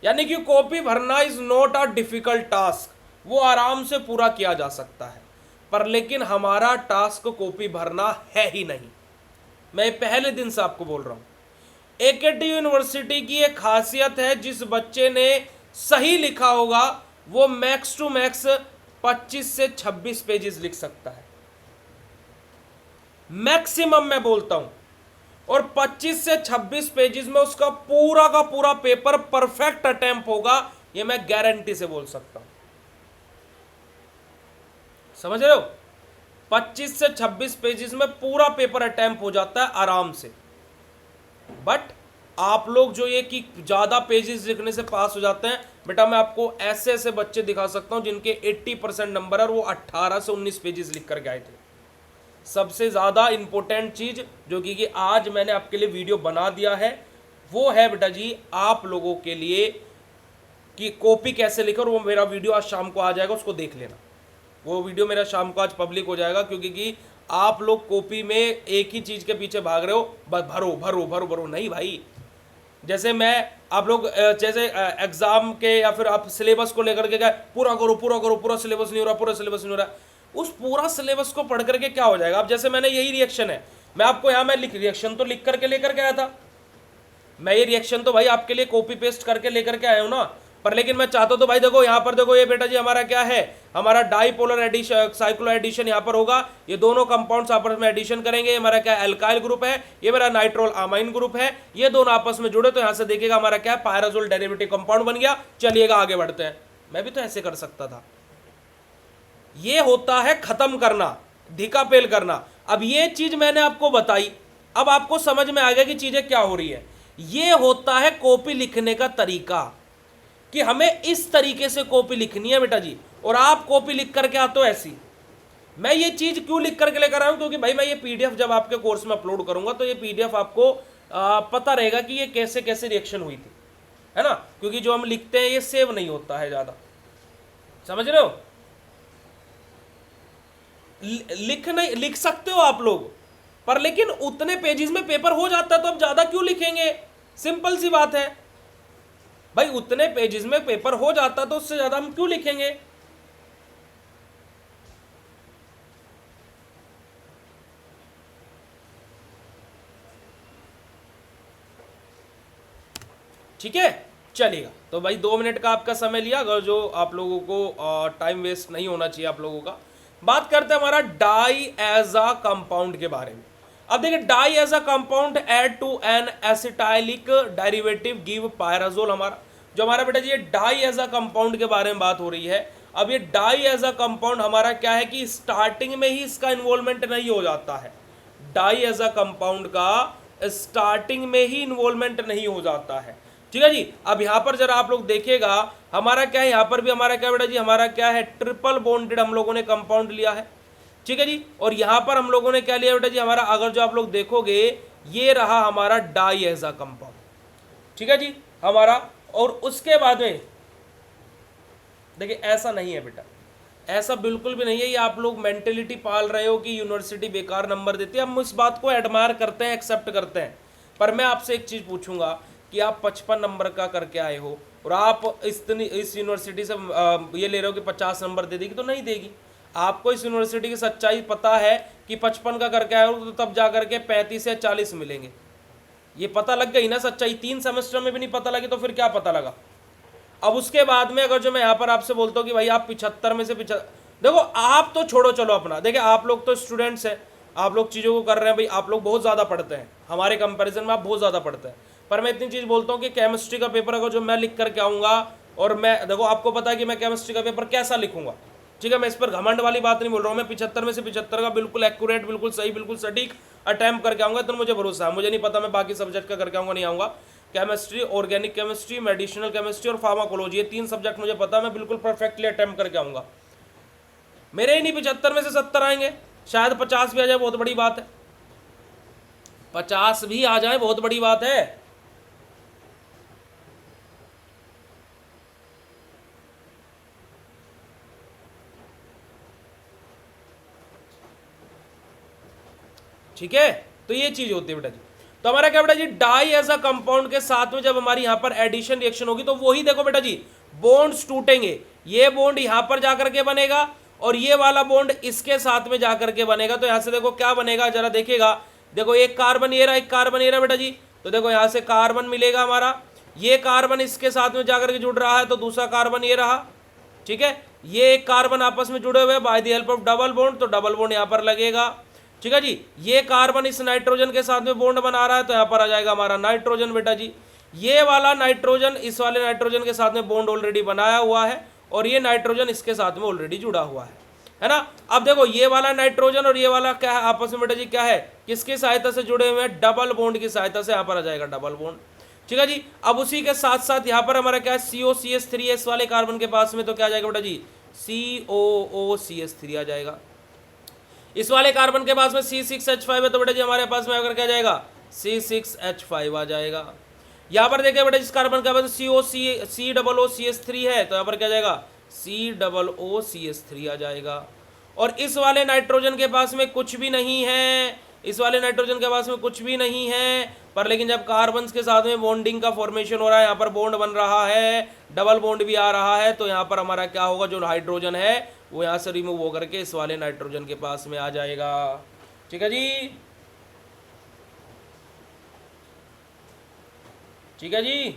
यानी कि कॉपी भरना is not a difficult task, वो आराम से पूरा किया जा सकता है, पर लेकिन हमारा टास्क कॉपी भरना है ही नहीं। मैं पहले दिन से आपको बोल रहा हूं, एकेटी यूनिवर्सिटी की एक खासियत है, जिस बच्चे ने सही लिखा होगा वो मैक्स टू मैक्स 25 से 26 पेजेस लिख सकता है, मैक्सिमम मैं बोलता हूं। और 25 से 26 पेजेस में उसका पूरा का पूरा पेपर परफेक्ट अटेम्प्ट होगा, ये मैं गारंटी से बोल सकता हूं। समझ रहे हो? 25 से 26 पेजेस में पूरा पेपर अटेम्प्ट हो जाता है आराम से। बट आप लोग जो ये कि ज्यादा पेजेस लिखने से पास हो जाते हैं, बेटा मैं आपको ऐसे ऐसे बच्चे दिखा सकता हूं जिनके 80% नंबर है और वो 18 से 19 पेजेस लिख करके आए थे। सबसे ज्यादा इंपॉर्टेंट चीज जो कि आज मैंने आपके लिए वीडियो बना दिया है, वो है बेटा जी आप लोगों के लिए कि कॉपी कैसे लिखो, और वो मेरा वीडियो आज शाम को आ जाएगा, उसको देख लेना। वो वीडियो मेरा शाम को आज पब्लिक हो जाएगा, क्योंकि आप लोग कॉपी में एक ही चीज के पीछे भाग रहे हो, बस भरो भरो भरो भरो। नहीं भाई, जैसे मैं आप लोग जैसे एग्जाम के या फिर आप सिलेबस को लेकर के गए, पूरा करो पूरा करो, पूरा सिलेबस नहीं हो रहा, पूरा सिलेबस नहीं हो रहा, उस पूरा सिलेबस को पढ़ करके क्या हो जाएगा। अब जैसे मैंने यही रिएक्शन है, मैं आपको यहाँ मैं रिएक्शन तो लिख करके लेकर के आया था, मैं ये रिएक्शन तो भाई आपके लिए कॉपी पेस्ट करके लेकर के आया हूँ ना, पर लेकिन मैं चाहता तो भाई देखो यहाँ पर देखो, ये बेटा जी हमारा क्या है, हमारा डाईपोलर एडिशन साइक्लो एडिशन यहाँ पर होगा, ये दोनों कंपाउंड्स आपस में एडिशन करेंगे, ये हमारा क्या एल्काइल ग्रुप है, ये मेरा नाइट्रोल अमाइन ग्रुप है, ये दोनों आपस में जुड़े तो यहाँ से देखिएगा हमारा क्या पायराजोल डेरिवेटिव कंपाउंड बन गया। चलिएगा आगे बढ़ते हैं, मैं भी तो ऐसे कर सकता था। ये होता है खत्म करना, धिका पेल करना। अब ये चीज मैंने आपको बताई, अब आपको समझ में आ गया कि चीजें क्या हो रही है। ये होता है कॉपी लिखने का तरीका, कि हमें इस तरीके से कॉपी लिखनी है बेटा जी, और आप कॉपी लिख करके आते हो ऐसी। मैं ये चीज क्यों लिख करके लेकर आया हूं, क्योंकि भाई मैं ये पीडीएफ जब आपके कोर्स में अपलोड करूंगा तो ये पीडीएफ आपको पता रहेगा कि ये कैसे कैसे रिएक्शन हुई थी, है ना, क्योंकि जो हम लिखते हैं ये सेव नहीं होता है ज्यादा। समझ रहे हो? लिख सकते हो आप लोग, पर लेकिन उतने पेजेस में पेपर हो जाता है, तो अब ज्यादा क्यों लिखेंगे? सिंपल सी बात है भाई, उतने पेजेस में पेपर हो जाता तो उससे ज्यादा हम क्यों लिखेंगे? ठीक है, चलेगा। तो भाई 2 मिनट का आपका समय लिया, अगर जो आप लोगों को टाइम वेस्ट नहीं होना चाहिए आप लोगों का। बात करते हैं हमारा डाई एज अ कंपाउंड के बारे में। अब देखिए, diazo a compound add to an acetylenic derivative give pyrazole. हमारा जो हमारा बेटा जी ये डाई एज अ कंपाउंड के बारे में बात हो रही है। अब ये डाई एज अ कंपाउंड हमारा क्या है कि स्टार्टिंग में ही इसका इन्वॉल्वमेंट नहीं हो जाता है। डाई एज अ कंपाउंड का स्टार्टिंग में ही इन्वॉल्वमेंट नहीं हो जाता है। ठीक है जी। अब यहां पर जरा आप लोग देखिएगा, हमारा क्या है, यहां पर भी हमारा क्या बेटा जी, हमारा क्या है, ट्रिपल बॉन्डेड हम लोगों ने कंपाउंड लिया है। ठीक है जी। और यहां पर हम लोगों ने क्या लिया बेटा जी, हमारा अगर जो आप लोग देखोगे ये रहा हमारा डाई एज अ कंपाउंड। ठीक है जी हमारा। और उसके बाद में देखिए ऐसा नहीं है बेटा, ऐसा बिल्कुल भी नहीं है। ये आप लोग मेंटेलिटी पाल रहे हो कि यूनिवर्सिटी बेकार नंबर देती है। हम इस बात को एडमायर करते हैं, एक्सेप्ट करते हैं, पर मैं आपसे एक चीज पूछूंगा कि आप 55 नंबर का करके आए हो और आप इस यूनिवर्सिटी से ये ले रहे हो कि 50 नंबर दे देगी, तो नहीं देगी। आपको इस यूनिवर्सिटी की सच्चाई पता है कि 55 का करके आए हो तो तब जा करके 35 या 40 मिलेंगे। ये पता लग गई ना सच्चाई। 3 सेमेस्टर में भी नहीं पता लगी तो फिर क्या पता लगा। अब उसके बाद में अगर जो मैं यहाँ पर आपसे बोलता हूँ कि भाई आप 75 में से 75, देखो आप तो छोड़ो चलो अपना, देखिए आप लोग तो स्टूडेंट्स हैं, आप लोग चीज़ों को कर रहे हैं, भाई आप लोग बहुत ज़्यादा पढ़ते हैं, हमारे कंपैरिजन में आप बहुत ज़्यादा पढ़ते हैं। पर मैं इतनी चीज़ बोलता हूँ कि केमिस्ट्री का पेपर अगर जो मैं लिख करके आऊँगा, और मैं देखो आपको पता है कि मैं केमिस्ट्री का पेपर कैसा लिखूंगा। ठीक है, मैं इस पर घमंड वाली बात नहीं बोल रहा हूँ। मैं 75 में से 75 का बिल्कुल एक्यूरेट, बिल्कुल सही, बिल्कुल सटीक अटैम्प्ट करके आऊँगा, तो मुझे भरोसा है। मुझे नहीं पता मैं बाकी सब्जेक्ट का करके आऊँगा नहीं आऊँगा। Chemistry, organic chemistry, medicinal chemistry और फार्माकोलॉजी, ये 3 सब्जेक्ट मुझे पता है, मैं बिल्कुल परफेक्टली अटैम्प्ट करके आऊँगा। मेरे ही नहीं 75 में से 70 आएंगे, शायद 50 भी आ जाए, बहुत बड़ी बात है। 50 भी आ जाए बहुत बड़ी बात है। ठीक है, तो ये चीज होती है बेटा जी। तो हमारा क्या बेटा जी, डाई एज अ कंपाउंड के साथ में जब हमारी यहां पर एडिशन रिएक्शन होगी तो वही देखो बेटा जी बॉन्ड्स टूटेंगे। ये बॉन्ड यहां पर जाकर के बनेगा और ये वाला बॉन्ड इसके साथ में जाकर के बनेगा। तो यहां से देखो क्या बनेगा, जरा देखिएगा। देखो एक कार्बन ये रहा, एक कार्बन ये रहा बेटा जी। तो देखो यहां से कार्बन मिलेगा हमारा, ये कार्बन इसके साथ में जाकर के जुड़ रहा है, तो दूसरा कार्बन ये रहा। ठीक है, ये एक कार्बन आपस में जुड़े हुए bye the help of double bond, तो डबल बॉन्ड यहां पर लगेगा। ठीक है जी, ये कार्बन इस नाइट्रोजन के साथ में बॉन्ड बना रहा है, तो यहां पर आ जाएगा हमारा नाइट्रोजन बेटा जी। ये वाला नाइट्रोजन इस वाले नाइट्रोजन के साथ में बॉन्ड ऑलरेडी बनाया हुआ है और ये नाइट्रोजन इसके साथ में ऑलरेडी जुड़ा हुआ है ना। अब देखो ये वाला नाइट्रोजन और ये वाला क्या है आपस में बेटा जी, क्या है, किसकी सहायता से जुड़े हुए हैं, डबल बॉन्ड की सहायता से। यहां पर आ जाएगा डबल बॉन्ड। ठीक है जी, अब उसी के साथ साथ यहां पर हमारा क्या है, COCH3 वाले कार्बन के पास में, तो क्या आ जाएगा बेटा जी, COOCH3 आ जाएगा। इस वाले कार्बन के पास में C6H5 है, तो बेटा जी हमारे पास में अगर क्या जाएगा, C6H5 आ जाएगा। यहां पर देखिए बेटा जिस कार्बन का COOCH3 है, तो यहां पर क्या जाएगा, COOCH3 आ जाएगा। और इस वाले नाइट्रोजन के पास में कुछ भी नहीं है, इस वाले नाइट्रोजन के पास में कुछ भी नहीं है, पर लेकिन जब कार्बन के साथ में बॉन्डिंग का फॉर्मेशन हो रहा है, यहाँ पर बॉन्ड बन रहा है, डबल बॉन्ड भी आ रहा है, तो यहाँ पर हमारा क्या होगा, जो हाइड्रोजन है वो यहाँ से रिमूव होकर के इस वाले नाइट्रोजन के पास में आ जाएगा। ठीक है जी, ठीक है जी,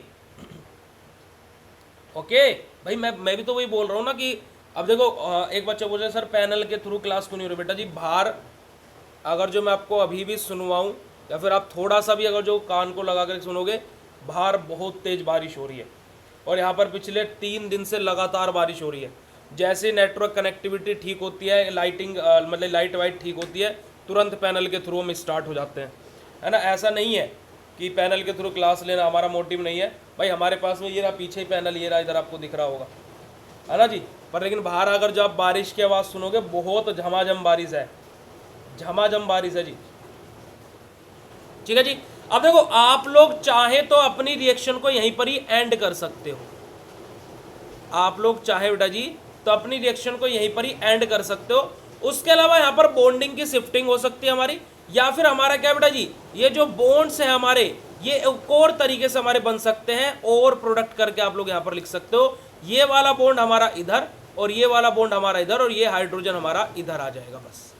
ओके भाई। मैं भी तो वही बोल रहा हूँ ना कि अब देखो एक बच्चा बोल रहा है सर पैनल के थ्रू क्लास क्यों नहीं हो रही। बेटा जी बाहर अगर जो मैं आपको अभी भी सुनवाऊं या फिर आप थोड़ा सा भी अगर जो कान को लगा कर सुनोगे, बाहर बहुत तेज बारिश हो रही है और यहाँ पर पिछले 3 दिन से लगातार बारिश हो रही है। जैसे नेटवर्क कनेक्टिविटी ठीक होती है, लाइटिंग मतलब लाइट वाइट ठीक होती है, तुरंत पैनल के थ्रू हम स्टार्ट हो जाते हैं, है ना। ऐसा नहीं है कि पैनल के थ्रू क्लास लेना हमारा मोटिव नहीं है भाई। हमारे पास में ये रहा पीछे ही पैनल, ये रहा इधर आपको दिख रहा होगा, है ना जी। पर लेकिन बाहर अगर जो आप बारिश की आवाज़ सुनोगे, बहुत झमाझम बारिश है, झमाझम बारिश है जी। ठीक है जी, अब देखो आप लोग चाहे तो अपनी रिएक्शन को यहीं पर ही एंड कर सकते हो। आप लोग चाहे बेटा जी तो अपनी रिएक्शन को यहीं पर ही एंड कर सकते हो। उसके अलावा यहाँ पर बॉन्डिंग की शिफ्टिंग हो सकती है हमारी, या फिर हमारा क्या बेटा जी, ये जो बॉन्ड्स हैं हमारे, ये एक और तरीके से हमारे बन सकते हैं और प्रोडक्ट करके आप लोग यहाँ पर लिख सकते हो। ये वाला बॉन्ड हमारा इधर और ये वाला बॉन्ड हमारा इधर और ये हाइड्रोजन हमारा इधर आ जाएगा बस।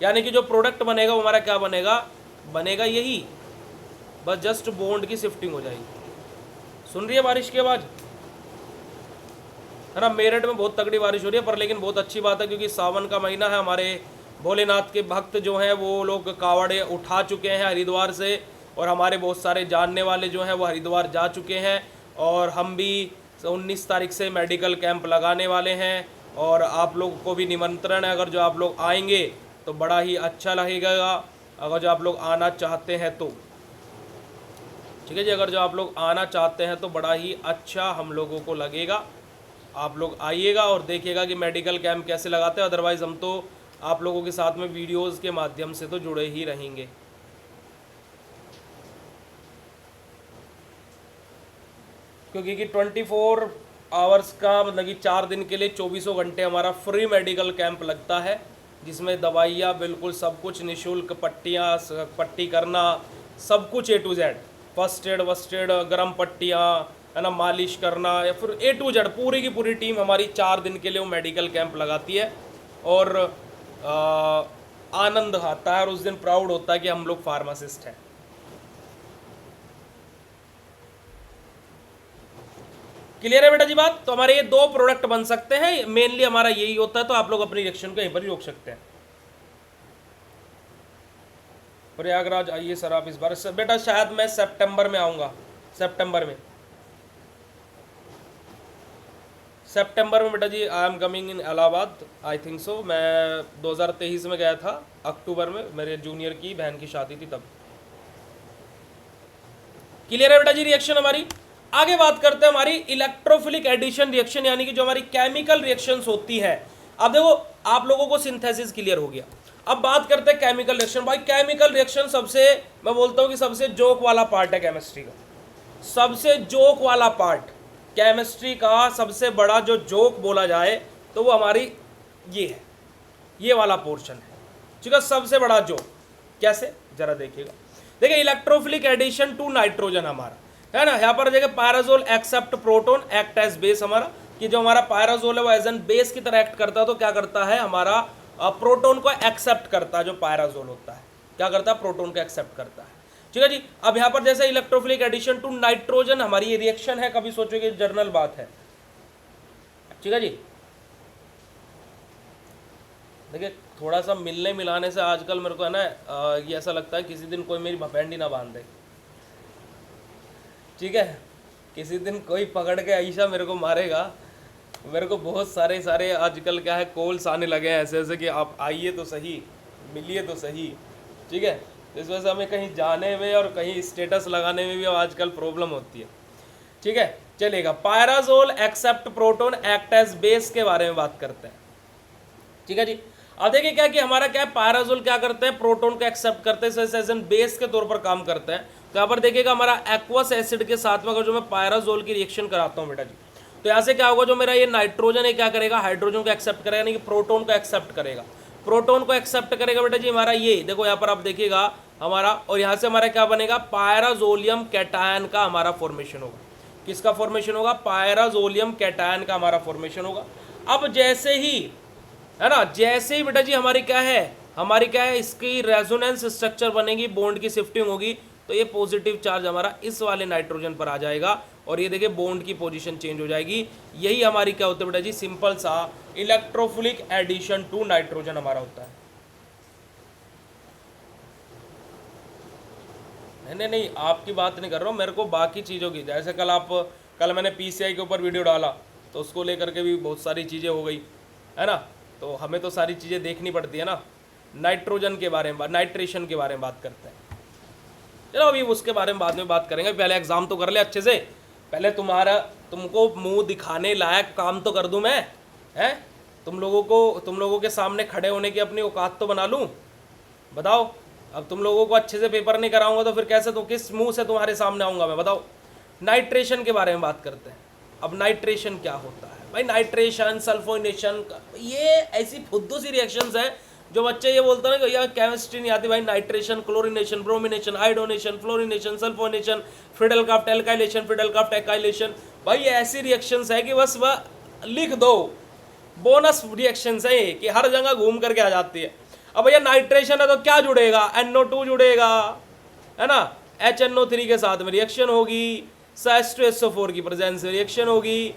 यानी कि जो प्रोडक्ट बनेगा वो हमारा क्या बनेगा, बनेगा यही, बस जस्ट बॉन्ड की शिफ्टिंग हो जाएगी। सुन रही है बारिश की आवाज़, है ना। मेरठ में बहुत तगड़ी बारिश हो रही है, पर लेकिन बहुत अच्छी बात है क्योंकि सावन का महीना है। हमारे भोलेनाथ के भक्त जो हैं वो लोग कावड़े उठा चुके हैं हरिद्वार से, और हमारे बहुत सारे जानने वाले जो हैं वो हरिद्वार जा चुके हैं। और हम भी 19 तारीख से मेडिकल कैंप लगाने वाले हैं और आप लोगों को भी निमंत्रण है। अगर जो आप लोग आएंगे तो बड़ा ही अच्छा लगेगा, अगर जो आप लोग आना चाहते हैं तो। ठीक है जी, अगर जो आप लोग आना चाहते हैं तो बड़ा ही अच्छा हम लोगों को लगेगा। आप लोग आइएगा और देखिएगा कि मेडिकल कैंप कैसे लगाते हैं। अदरवाइज़ हम तो आप लोगों के साथ में वीडियोस के माध्यम से तो जुड़े ही रहेंगे। क्योंकि कि 24 आवर्स का मतलब कि 4 दिन के लिए 24 घंटे हमारा फ्री मेडिकल कैंप लगता है, जिसमें दवाइयाँ बिल्कुल सब कुछ निःशुल्क, पट्टियाँ, पट्टी करना सब कुछ A to Z, first aid worst aid, गर्म पट्टियाँ, है ना, मालिश करना, या फिर A to Z पूरी की पूरी टीम हमारी 4 दिन के लिए वो मेडिकल कैंप लगाती है। और आनंद आता है और उस दिन प्राउड होता है कि हम लोग फार्मासिस्ट हैं। क्लियर है बेटा जी बात। तो हमारे ये 2 प्रोडक्ट बन सकते हैं, मेनली हमारा यही होता है। तो आप लोग अपनी रिएक्शन को यहीं पर ही रोक सकते हैं। प्रयागराज आइए सर आप इस बार। बेटा शायद मैं सितंबर में आऊँगा, सितंबर में बेटा जी I am coming in Allahabad, I think so. मैं 2023 में गया था अक्टूबर में, मेरे जूनियर की बहन की शादी थी तब। क्लियर है बेटा जी रिएक्शन हमारी। आगे बात करते हैं हमारी इलेक्ट्रोफिलिक एडिशन रिएक्शन, यानी कि जो हमारी केमिकल रिएक्शंस होती है। अब देखो आप लोगों को सिंथेसिस क्लियर हो गया। अब बात करते हैं केमिकल रिएक्शन। भाई केमिकल रिएक्शन सबसे, मैं बोलता हूँ कि सबसे जोक वाला पार्ट है केमिस्ट्री का, सबसे जोक वाला पार्ट केमिस्ट्री का, सबसे बड़ा जो जोक बोला जाए तो वो हमारी ये है, ये वाला पोर्शन है, ठीक है, सबसे बड़ा जोक। कैसे, जरा देखिएगा। देखिए इलेक्ट्रोफिलिक एडिशन टू नाइट्रोजन हमारा है ना, यहाँ पर देखिए pyrazole accept proton act as base, हमारा कि जो हमारा पायराजोल है वो एज एन बेस की तरह एक्ट करता है, तो क्या करता है हमारा प्रोटोन को एक्सेप्ट करता है, जो पायराजोल होता है क्या करता है, प्रोटोन को एक्सेप्ट करता है, ठीक है जी। अब यहाँ पर जैसे इलेक्ट्रोफिलिक एडिशन टू नाइट्रोजन हमारी ये रिएक्शन है, कभी सोचोगे जर्नल बात है, ठीक है जी। देखिए थोड़ा सा मिलने मिलाने से आजकल मेरे को है ना ये ऐसा लगता है किसी दिन कोई मेरी भपेंडी ना बांध दे, ठीक है, किसी दिन कोई पकड़ के ऐसा मेरे को मारेगा। मेरे को बहुत सारे आजकल क्या है कॉल्स आने लगे हैं ऐसे ऐसे कि आप आइए तो सही, मिलिए तो सही, ठीक है। इस वजह से हमें कहीं जाने में और कहीं स्टेटस लगाने में भी आजकल प्रॉब्लम होती है, ठीक है। चलेगा, pyrazole accept proton act as base के बारे में बात करते हैं, ठीक है जी। अब देखिए क्या कि हमारा क्या है, पायराजोल क्या करते हैं, प्रोटोन को एक्सेप्ट करते हैं, एज एन बेस के तौर पर काम करते हैं। तो यहाँ पर देखिएगा हमारा एक्वस एसिड के साथ में अगर जो मैं पायराजोल की रिएक्शन कराता हूँ बेटा जी, तो यहाँ से क्या होगा, जो मेरा ये नाइट्रोजन है क्या करेगा, हाइड्रोजन को एक्सेप्ट करेगा, यानी कि प्रोटोन को एक्सेप्ट करेगा, प्रोटोन को एक्सेप्ट करेगा बेटा जी हमारा ये देखो यहाँ पर आप देखिएगा हमारा, और यहाँ से हमारा क्या बनेगा, पायराजोलियम कैटायन का हमारा फॉर्मेशन होगा। किसका फॉर्मेशन होगा, पायराजोलियम कैटायन का हमारा फॉर्मेशन होगा। अब जैसे ही है ना, जैसे ही बेटा जी हमारी क्या है, इसकी रेजोनेंस स्ट्रक्चर बनेगी, बॉन्ड की शिफ्टिंग होगी, तो ये पॉजिटिव चार्ज हमारा इस वाले नाइट्रोजन पर आ जाएगा और ये देखिए बॉन्ड की पोजीशन चेंज हो जाएगी। यही हमारी क्या होता है बेटा जी, सिंपल सा इलेक्ट्रोफिलिक एडिशन टू नाइट्रोजन हमारा होता है। नहीं आपकी बात नहीं कर रहा हूँ, मेरे को बाकी चीज़ों की, जैसे कल मैंने पीसीआई के ऊपर वीडियो डाला तो उसको लेकर के भी बहुत सारी चीज़ें हो गई है ना, तो हमें तो सारी चीज़ें देखनी पड़ती है ना। नाइट्रोजन के बारे में, नाइट्रेशन के बारे में बात करते हैं, चलो अभी उसके बारे में बाद में बात करेंगे, पहले एग्जाम तो कर ले अच्छे से, पहले तुमको मुंह दिखाने लायक काम तो कर दूं मैं, हैं, तुम लोगों के सामने खड़े होने की अपनी औकात तो बना लूं। बताओ, अब तुम लोगों को अच्छे से पेपर नहीं कराऊंगा तो फिर कैसे, किस मुंह से तुम्हारे सामने आऊँगा मैं, बताओ। नाइट्रेशन के बारे में बात करते हैं। अब नाइट्रेशन क्या होता है भाई, नाइट्रेशन, सल्फोनेशन, ये ऐसी फुद्दू सी रिएक्शंस है जो बच्चे ये बोलते हैं ना कि यार केमिस्ट्री नहीं आती भाई, nitration, chlorination, bromination, iodination, fluorination, sulphonation, Friedel Crafts alkylation, Friedel Crafts acylation, भाई ऐसी रिएक्शंस है कि बस वह लिख दो, बोनस रिएक्शंस है कि हर जगह घूम करके आ जाती है। अब भैया नाइट्रेशन है तो क्या जुड़ेगा, NO2 जुड़ेगा है ना, HNO3 के साथ में रिएक्शन होगी, H2SO4 की प्रेजेंस में रिएक्शन होगी।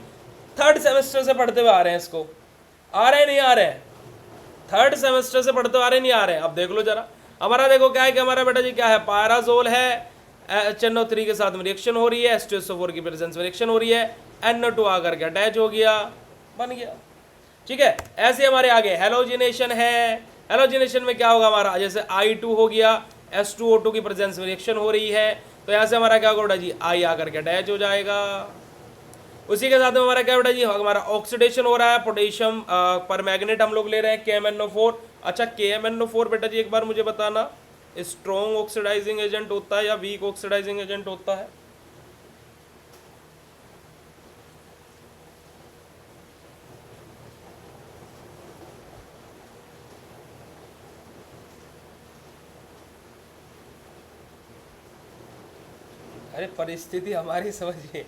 थर्ड सेमेस्टर से पढ़ते हुए आ रहे हैं इसको, आ रहे नहीं आ रहे हैं, थर्ड सेमेस्टर से पढ़ते आ रहे नहीं आ रहे हैं। अब देख लो जरा, हमारा देखो क्या है कि हमारा बेटा जी क्या है, पायराजोल है, HNO3 के साथ में रिएक्शन हो रही है, H2SO4 की प्रेजेंस में रिएक्शन हो रही है, NO2 आकर के अटैच हो गया, बन गया, ठीक है। ऐसे हमारे आगे हेलोजिनेशन है, हेलोजिनेशन में क्या होगा हमारा, जैसे I2 हो गया, H2O2 की प्रेजेंस में रिएक्शन हो रही है, तो यहाँ से हमारा क्या होगा बेटा जी, I आकर के अटैच हो जाएगा। उसी के साथ में हमारा क्या बेटा जी, हमारा ऑक्सीडेशन हो रहा है, पोटेशियम पर मैग्नेट हम लोग ले रहे हैं, KMnO4। अच्छा KMnO4 बेटा जी एक बार मुझे बताना, स्ट्रॉन्ग ऑक्सीडाइजिंग एजेंट होता है या वीक ऑक्सीडाइजिंग एजेंट होता है? अरे परिस्थिति हमारी समझिए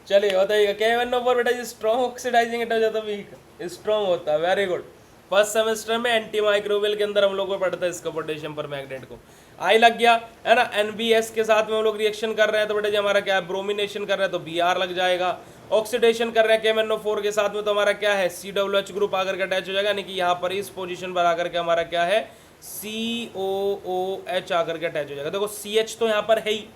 चलिए बताइएगा, KMnO4 बेटा जी स्ट्रॉन्ग ऑक्सीडाइजिंग एजेंट हो जाता है, वीक स्ट्रॉन्ग होता है, वेरी गुड। फर्स्ट सेमेस्टर में एंटी माइक्रोबियल के अंदर हम लोग को पढ़ता है इसका, पोटेशियम पर मैग्नेट को आई लग गया है ना। NBS के साथ में हम लोग रिएक्शन कर रहे हैं तो बेटा जी हमारा क्या है, ब्रोमिनेशन कर रहे हैं तो Br लग जाएगा। ऑक्सीडेशन कर रहे हैं KMnO4 के साथ में तो हमारा क्या है, COOH ग्रुप आकर के अटैच हो जाएगा, यानी कि यहाँ पर इस पोजीशन पर आकर के हमारा क्या है, COOH आकर के अटैच हो जाएगा। देखो CH तो यहाँ पर है ही,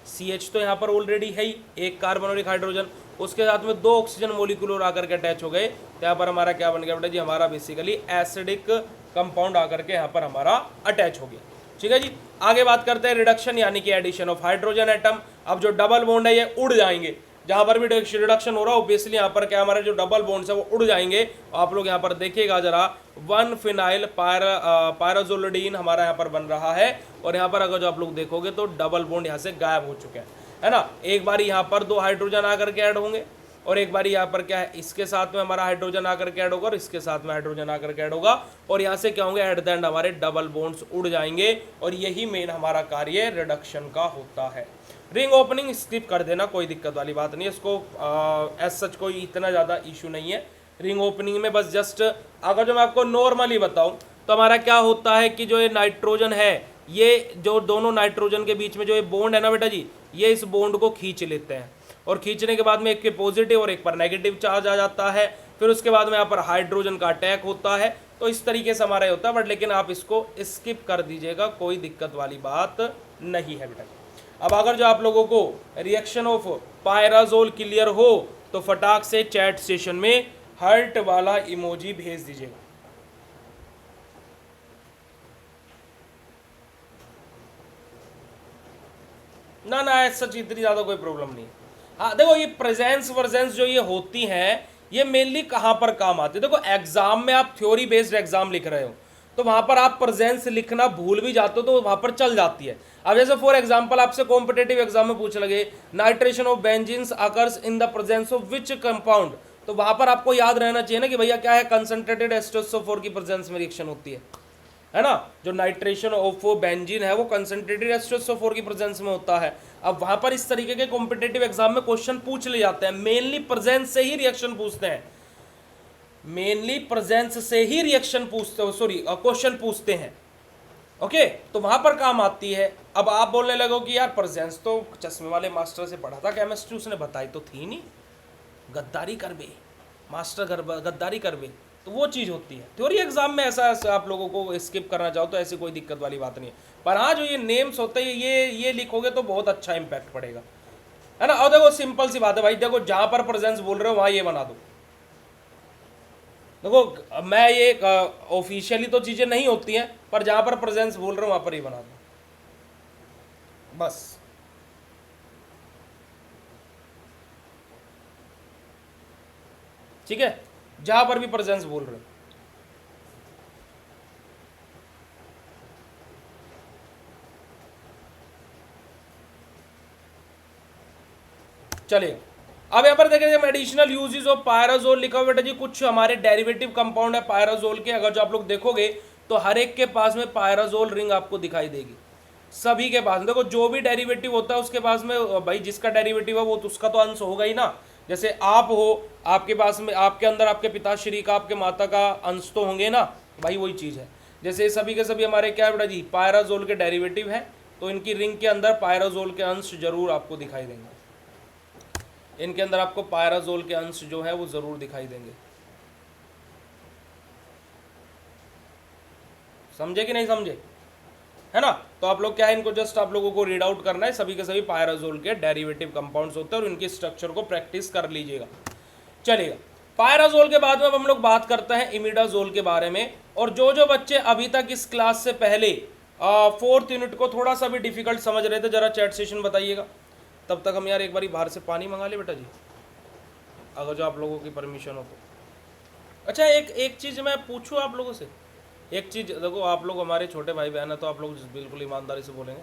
CH तो यहाँ पर ऑलरेडी है ही, एक कार्बन और एक हाइड्रोजन, उसके साथ में 2 ऑक्सीजन मोलिकुलर आकर के अटैच हो गए, तो यहाँ पर हमारा क्या बन गया बेटा जी, हमारा बेसिकली एसिडिक कंपाउंड आकर के यहाँ पर हमारा अटैच हो गया। ठीक है जी। आगे बात करते हैं रिडक्शन यानी कि एडिशन ऑफ हाइड्रोजन एटम। अब जो डबल बॉन्ड है ये उड़ जाएंगे, जहां पर भी रिडक्शन हो रहा है ऑब्वियसली यहाँ पर क्या हमारे जो डबल बॉन्ड्स है वो उड़ जाएंगे। आप लोग यहाँ पर देखिएगा जरा, 1 फिनाइल पायराजोलिडीन हमारा यहाँ पर बन रहा है, और यहाँ पर अगर जो आप लोग देखोगे तो डबल बॉन्ड यहाँ से गायब हो चुके हैं, है ना। एक बार यहाँ पर 2 हाइड्रोजन आकर के ऐड होंगे, और एक बार यहाँ पर क्या है, इसके साथ में हमारा हाइड्रोजन आकर के ऐड होगा, और इसके साथ में हाइड्रोजन आकर के ऐड होगा, और यहाँ से क्या होंगे, एट द एंड हमारे डबल बॉन्ड्स उड़ जाएंगे, और यही मेन हमारा कार्य रिडक्शन का होता है। रिंग ओपनिंग स्किप कर देना, कोई दिक्कत वाली बात नहीं है, इसको एज सच कोई इतना ज़्यादा इशू नहीं है। रिंग ओपनिंग में बस जस्ट अगर जो मैं आपको नॉर्मली बताऊं तो हमारा क्या होता है कि जो ये नाइट्रोजन है, ये जो दोनों नाइट्रोजन के बीच में जो ये बॉन्ड है ना बेटा जी, ये इस बॉन्ड को खींच लेते हैं, और खींचने के बाद में एक के पॉजिटिव और एक पर नेगेटिव चार्ज आ जाता है, फिर उसके बाद में यहाँ पर हाइड्रोजन का अटैक होता है। तो इस तरीके से हमारा होता है, बट लेकिन आप इसको स्किप कर दीजिएगा, कोई दिक्कत वाली बात नहीं है बेटा। अब अगर जो आप लोगों को रिएक्शन ऑफ पायराजोल क्लियर हो तो फटाक से चैट सेशन में हर्ट वाला इमोजी भेज दीजिएगा। ना ना ऐसा इतनी ज़्यादा कोई प्रॉब्लम नहीं। हाँ देखो, ये प्रेजेंस वर्जेंस जो ये होती हैं ये मेनली कहाँ पर काम आती है। देखो एग्जाम में आप थ्योरी बेस्ड एग्जाम लिख रहे हो तो वहां पर आप प्रेजेंस लिखना भूल भी जाते हो तो वहां पर चल जाती है। अब जैसे फॉर एग्जांपल आपसे कॉम्पिटेटिव एग्जाम में पूछ लगे nitration of benzenes occurs in the presence of which compound, तो वहां पर आपको याद रहना चाहिए ना कि भैया क्या है, कंसंट्रेटेड H2SO4 की प्रेजेंस में रिएक्शन होती है ना। जो नाइट्रेशन ऑफ बेंजीन है वो कंसंट्रेटेड H2SO4 की प्रेजेंस में होता है। अब वहां पर इस तरीके के कॉम्पिटेटिव एग्जाम में क्वेश्चन पूछ ले जाते हैं, मेनली प्रेजेंस से ही रिएक्शन पूछते हैं, मेनली प्रेजेंस से ही रिएक्शन पूछते हो, सॉरी क्वेश्चन पूछते हैं। ओके तो वहां पर काम आती है। अब आप बोलने लगो कि यार प्रेजेंस तो चश्मे वाले मास्टर से पढ़ा था केमिस्ट्री, उसने बताई तो थी नहीं, गद्दारी कर बे मास्टर, गद्दारी कर बे, तो वो चीज़ होती है। थ्योरी एग्जाम में ऐसा आप लोगों को स्किप करना चाहो तो ऐसी कोई दिक्कत वाली बात नहीं है। पर हाँ जो ये नेम्स होते हैं ये लिखोगे तो बहुत अच्छा इंपैक्ट पड़ेगा, है ना। और देखो सिंपल सी बात है भाई, देखो जहां पर प्रेजेंस बोल रहे हो वहां ये बना दो। देखो मैं ये ऑफिशियली तो चीज़ें नहीं होती हैं, पर जहां पर प्रेजेंस बोल रहे हो वहां पर ही बना दो बस। ठीक है, जहां पर भी प्रेजेंस बोल रहे हो। चलिए अब यहाँ पर देखेंगे एडिशनल यूजेस ऑफ पायराजोल लिखा हुआ बेटा जी, कुछ हमारे डेरिवेटिव कंपाउंड है पायराजोल के। अगर जो आप लोग देखोगे तो हर एक के पास में पायराजोल रिंग आपको दिखाई देगी, सभी के पास। देखो जो भी डेरिवेटिव होता है उसके पास में भाई जिसका डेरिवेटिव है वो तो उसका तो अंश होगा ही ना। जैसे आप हो, आपके पास में आपके अंदर आपके पिताश्री का आपके माता का अंश तो होंगे ना भाई, वही चीज़ है। जैसे सभी के सभी हमारे क्या है बेटा जी, पायराजोल के डेरिवेटिव है, तो इनकी रिंग के अंदर पायराजोल के अंश जरूर आपको दिखाई देंगे, इनके अंदर आपको पायराजोल के अंश जो है वो जरूर दिखाई देंगे। समझे कि नहीं समझे, है ना। तो आप लोग क्या है, इनको जस्ट आप लोगों को रीड आउट करना है, सभी के सभी पायराजोल के डेरिवेटिव कंपाउंड्स होते हैं और इनके स्ट्रक्चर को प्रैक्टिस कर लीजिएगा। चलिएगा, पायराजोल के बाद में अब हम लोग बात करते हैं इमिडाजोल के बारे में। और जो जो बच्चे अभी तक इस क्लास से पहले 4th यूनिट को थोड़ा सा भी डिफिकल्ट समझ रहे थे जरा चैट सेशन बताइएगा, तब तक हम यार एक बारी बाहर से पानी मंगा ले बेटा जी, अगर जो आप लोगों की परमिशन हो तो। अच्छा एक चीज़ मैं पूछूं आप लोगों से, एक चीज़ देखो, आप लोग हमारे छोटे भाई बहन है तो आप लोग बिल्कुल ईमानदारी से बोलेंगे,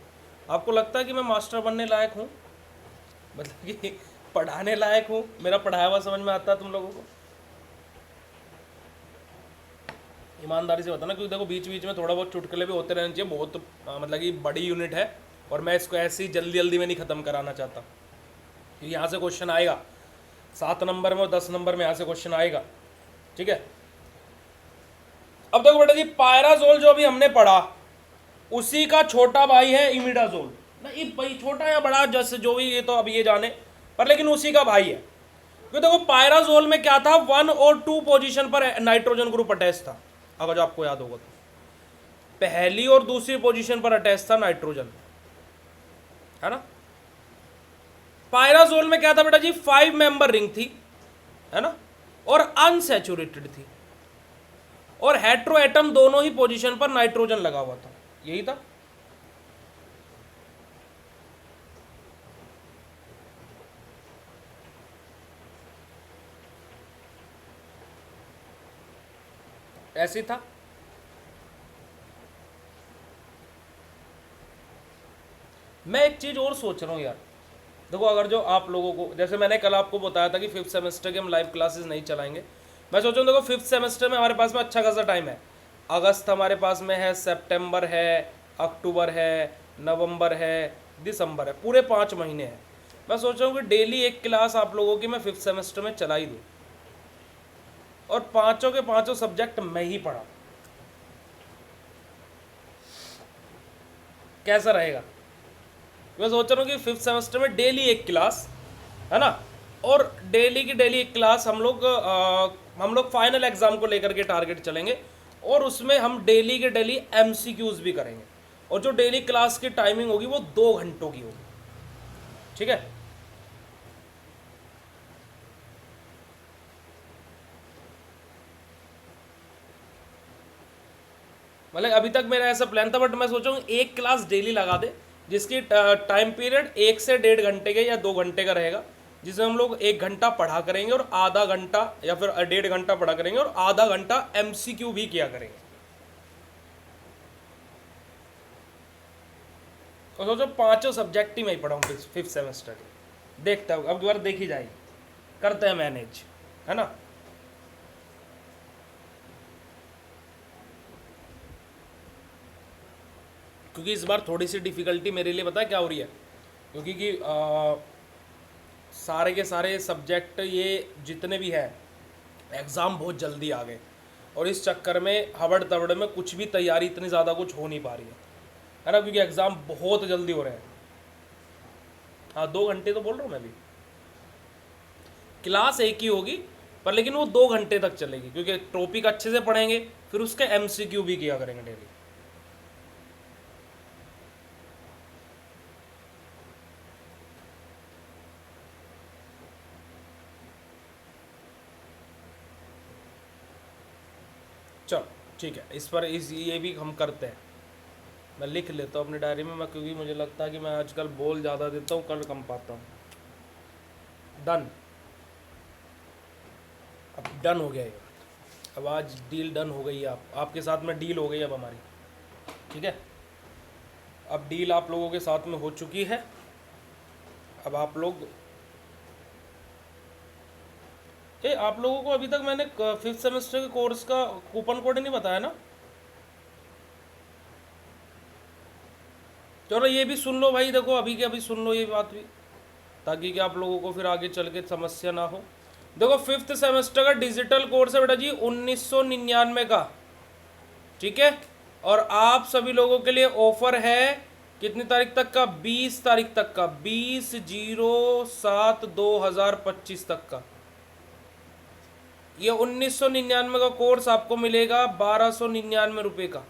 आपको लगता है कि मैं मास्टर बनने लायक हूँ, मतलब कि पढ़ाने लायक हूँ, मेरा पढ़ाया हुआ समझ में आता है तुम लोगों को? ईमानदारी से बताना, क्योंकि देखो बीच बीच में थोड़ा बहुत चुटकुले भी होते रहने चाहिए, बहुत मतलब कि बड़ी यूनिट है और मैं इसको ऐसे ही जल्दी जल्दी में नहीं ख़त्म कराना चाहता, क्योंकि यहाँ से क्वेश्चन आएगा 7 नंबर में और 10 नंबर में यहाँ से क्वेश्चन आएगा। ठीक है, अब देखो बेटा जी, पायराजोल जो अभी हमने पढ़ा उसी का छोटा भाई है इमिडाजोल। नहीं भाई छोटा या बड़ा जैसे जो भी, ये तो अब ये जाने, पर लेकिन उसी का भाई है। क्योंकि देखो पायराजोल में क्या था, 1 और 2 पोजीशन पर नाइट्रोजन ग्रुप अटैच था, अगर जो आपको याद होगा तो पहली और दूसरी पोजीशन पर अटैच था नाइट्रोजन, है ना। पायराजोल में क्या था बेटा जी, 5 मेंबर रिंग थी, है ना, और अनसैचुरेटेड थी, और हेट्रो एटम दोनों ही पोजीशन पर नाइट्रोजन लगा हुआ था, यही था। ऐसे ही था। मैं एक चीज़ और सोच रहा हूँ यार, देखो अगर जो आप लोगों को, जैसे मैंने कल आपको बताया था कि फिफ्थ सेमेस्टर के हम लाइव क्लासेस नहीं चलाएंगे, मैं सोच रहा हूँ देखो फिफ्थ सेमेस्टर में हमारे पास में अच्छा खासा टाइम है। अगस्त हमारे पास में है, सितंबर है, अक्टूबर है, नवंबर है, दिसंबर है, पूरे 5 महीने हैं। मैं सोच रहा हूँ कि डेली एक क्लास आप लोगों की मैं फिफ्थ सेमेस्टर में चला ही दूँ, और पाँचों के पाँचों सब्जेक्ट मैं ही पढ़ा, कैसा रहेगा? मैं सोच रहा हूँ कि फिफ्थ सेमेस्टर में डेली एक क्लास, है ना, और डेली की डेली एक क्लास हम लोग फाइनल एग्जाम को लेकर के टारगेट चलेंगे, और उसमें हम डेली के डेली एमसीक्यूज भी करेंगे, और जो डेली क्लास की टाइमिंग होगी वो 2 घंटों की होगी, ठीक है? मतलब अभी तक मेरा ऐसा प्लान था, बट मैं सोचा हूँ एक क्लास डेली लगा दे, जिसकी टाइम पीरियड 1 से 1.5 घंटे के या 2 घंटे का रहेगा, जिसमें हम लोग 1 घंटा पढ़ा करेंगे और आधा घंटा या फिर 1.5 घंटा पढ़ा करेंगे और आधा घंटा एमसीक्यू भी किया करेंगे। और सोचो पांचों सब्जेक्ट ही मैं ही पढ़ाऊँ फिफ्थ सेमेस्टर के, देखता हूँ अब की बार देखी जाएगी, करते हैं मैनेज, है ना? क्योंकि इस बार थोड़ी सी डिफ़िकल्टी मेरे लिए पता है क्या हो रही है, क्योंकि सारे के सारे सब्जेक्ट ये जितने भी हैं, एग्ज़ाम बहुत जल्दी आ गए, और इस चक्कर में हबड़ तबड़ में कुछ भी तैयारी इतनी ज़्यादा कुछ हो नहीं पा रही है ना, क्योंकि एग्ज़ाम बहुत जल्दी हो रहे हैं। हाँ 2 घंटे तो बोल रहा हूँ मैं भी, क्लास एक ही होगी, पर लेकिन वो 2 घंटे तक चलेगी, क्योंकि टॉपिक अच्छे से पढ़ेंगे, फिर उसके एमसीक्यू भी किया करेंगे डेली। चलो ठीक है, इस पर ये भी हम करते हैं, मैं लिख लेता हूँ अपनी डायरी में, मैं क्योंकि मुझे लगता है कि मैं आजकल बोल ज़्यादा देता हूँ, कर कम पाता हूँ। डन, अब डन हो गया ये, अब आज डील डन हो गई है, आपके साथ में डील हो गई अब हमारी, ठीक है? अब डील आप लोगों के साथ में हो चुकी है। अब आप लोग, आप लोगों को अभी तक मैंने फिफ्थ सेमेस्टर के कोर्स का कूपन कोड नहीं बताया ना? चलो ये भी सुन लो भाई, देखो अभी के अभी सुन लो ये बात भी, ताकि कि आप लोगों को फिर आगे चल के समस्या ना हो। देखो फिफ्थ सेमेस्टर का डिजिटल कोर्स है बेटा जी 1999 का, ठीक है? और आप सभी लोगों के लिए ऑफर है कितनी तारीख तक का? 20 तारीख तक का, 20/07/2025 तक का। ये 1999 का कोर्स आपको मिलेगा 1299 रुपये का,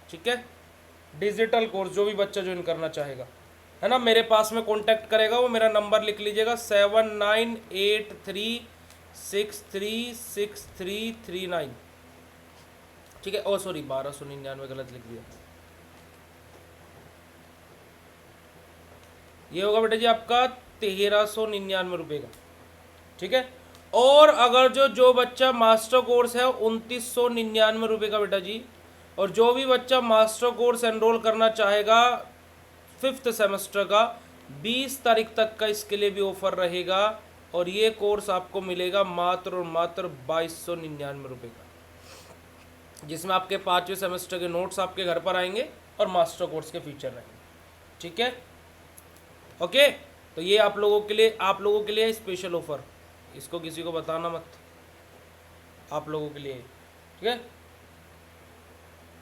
ठीक है? डिजिटल कोर्स जो भी बच्चा ज्वाइन करना चाहेगा, है ना, मेरे पास में कांटेक्ट करेगा, वो मेरा नंबर लिख लीजिएगा 7983636339, ठीक है? ओ सॉरी 1299 गलत लिख दिया, ये होगा बेटा जी आपका 1399 रुपये का, ठीक है? और अगर जो बच्चा मास्टर कोर्स है 2999 रुपये का बेटा जी, और जो भी बच्चा मास्टर कोर्स एनरोल करना चाहेगा फिफ्थ सेमेस्टर का, 20 तारीख तक का इसके लिए भी ऑफर रहेगा, और ये कोर्स आपको मिलेगा मात्र और मात्र 2299 रुपये का, जिसमें आपके 5वें सेमेस्टर के नोट्स आपके घर पर आएंगे और मास्टर कोर्स के फीचर रहेंगे, ठीक है? ओके, तो ये आप लोगों के लिए स्पेशल ऑफर, इसको किसी को बताना मत, आप लोगों के लिए, ठीक है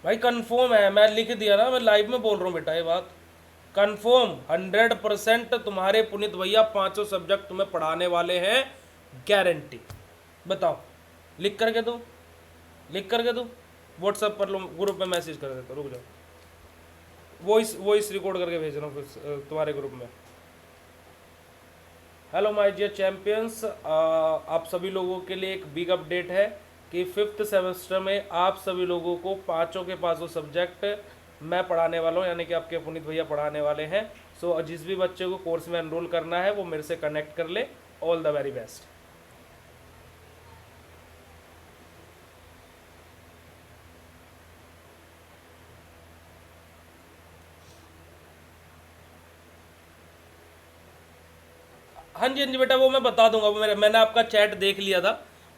भाई? कंफर्म है, मैं लिख दिया ना, मैं लाइव में बोल रहा हूँ बेटा, ये बात कंफर्म 100% तुम्हारे पुनीत भैया पांचों सब्जेक्ट तुम्हें पढ़ाने वाले हैं, गारंटी। बताओ, लिख करके दो, लिख करके दो, व्हाट्सएप पर ग्रुप में मैसेज कर देता, रुक जाओ, वॉइस रिकॉर्ड करके भेज रहा हूँ तुम्हारे ग्रुप में। हेलो माय डियर चैम्पियंस, आप सभी लोगों के लिए एक बिग अपडेट है कि फिफ्थ सेमेस्टर में आप सभी लोगों को पाँचों के पाँचों सब्जेक्ट मैं पढ़ाने वाला हूँ, यानी कि आपके पुनीत भैया पढ़ाने वाले हैं। सो जिस भी बच्चे को कोर्स में एनरोल करना है वो मेरे से कनेक्ट कर ले। All the very best. हाँ जी हाँ जी बेटा, वो मैं बता दूंगा। वो मैंने आपका चैट देख लिया था,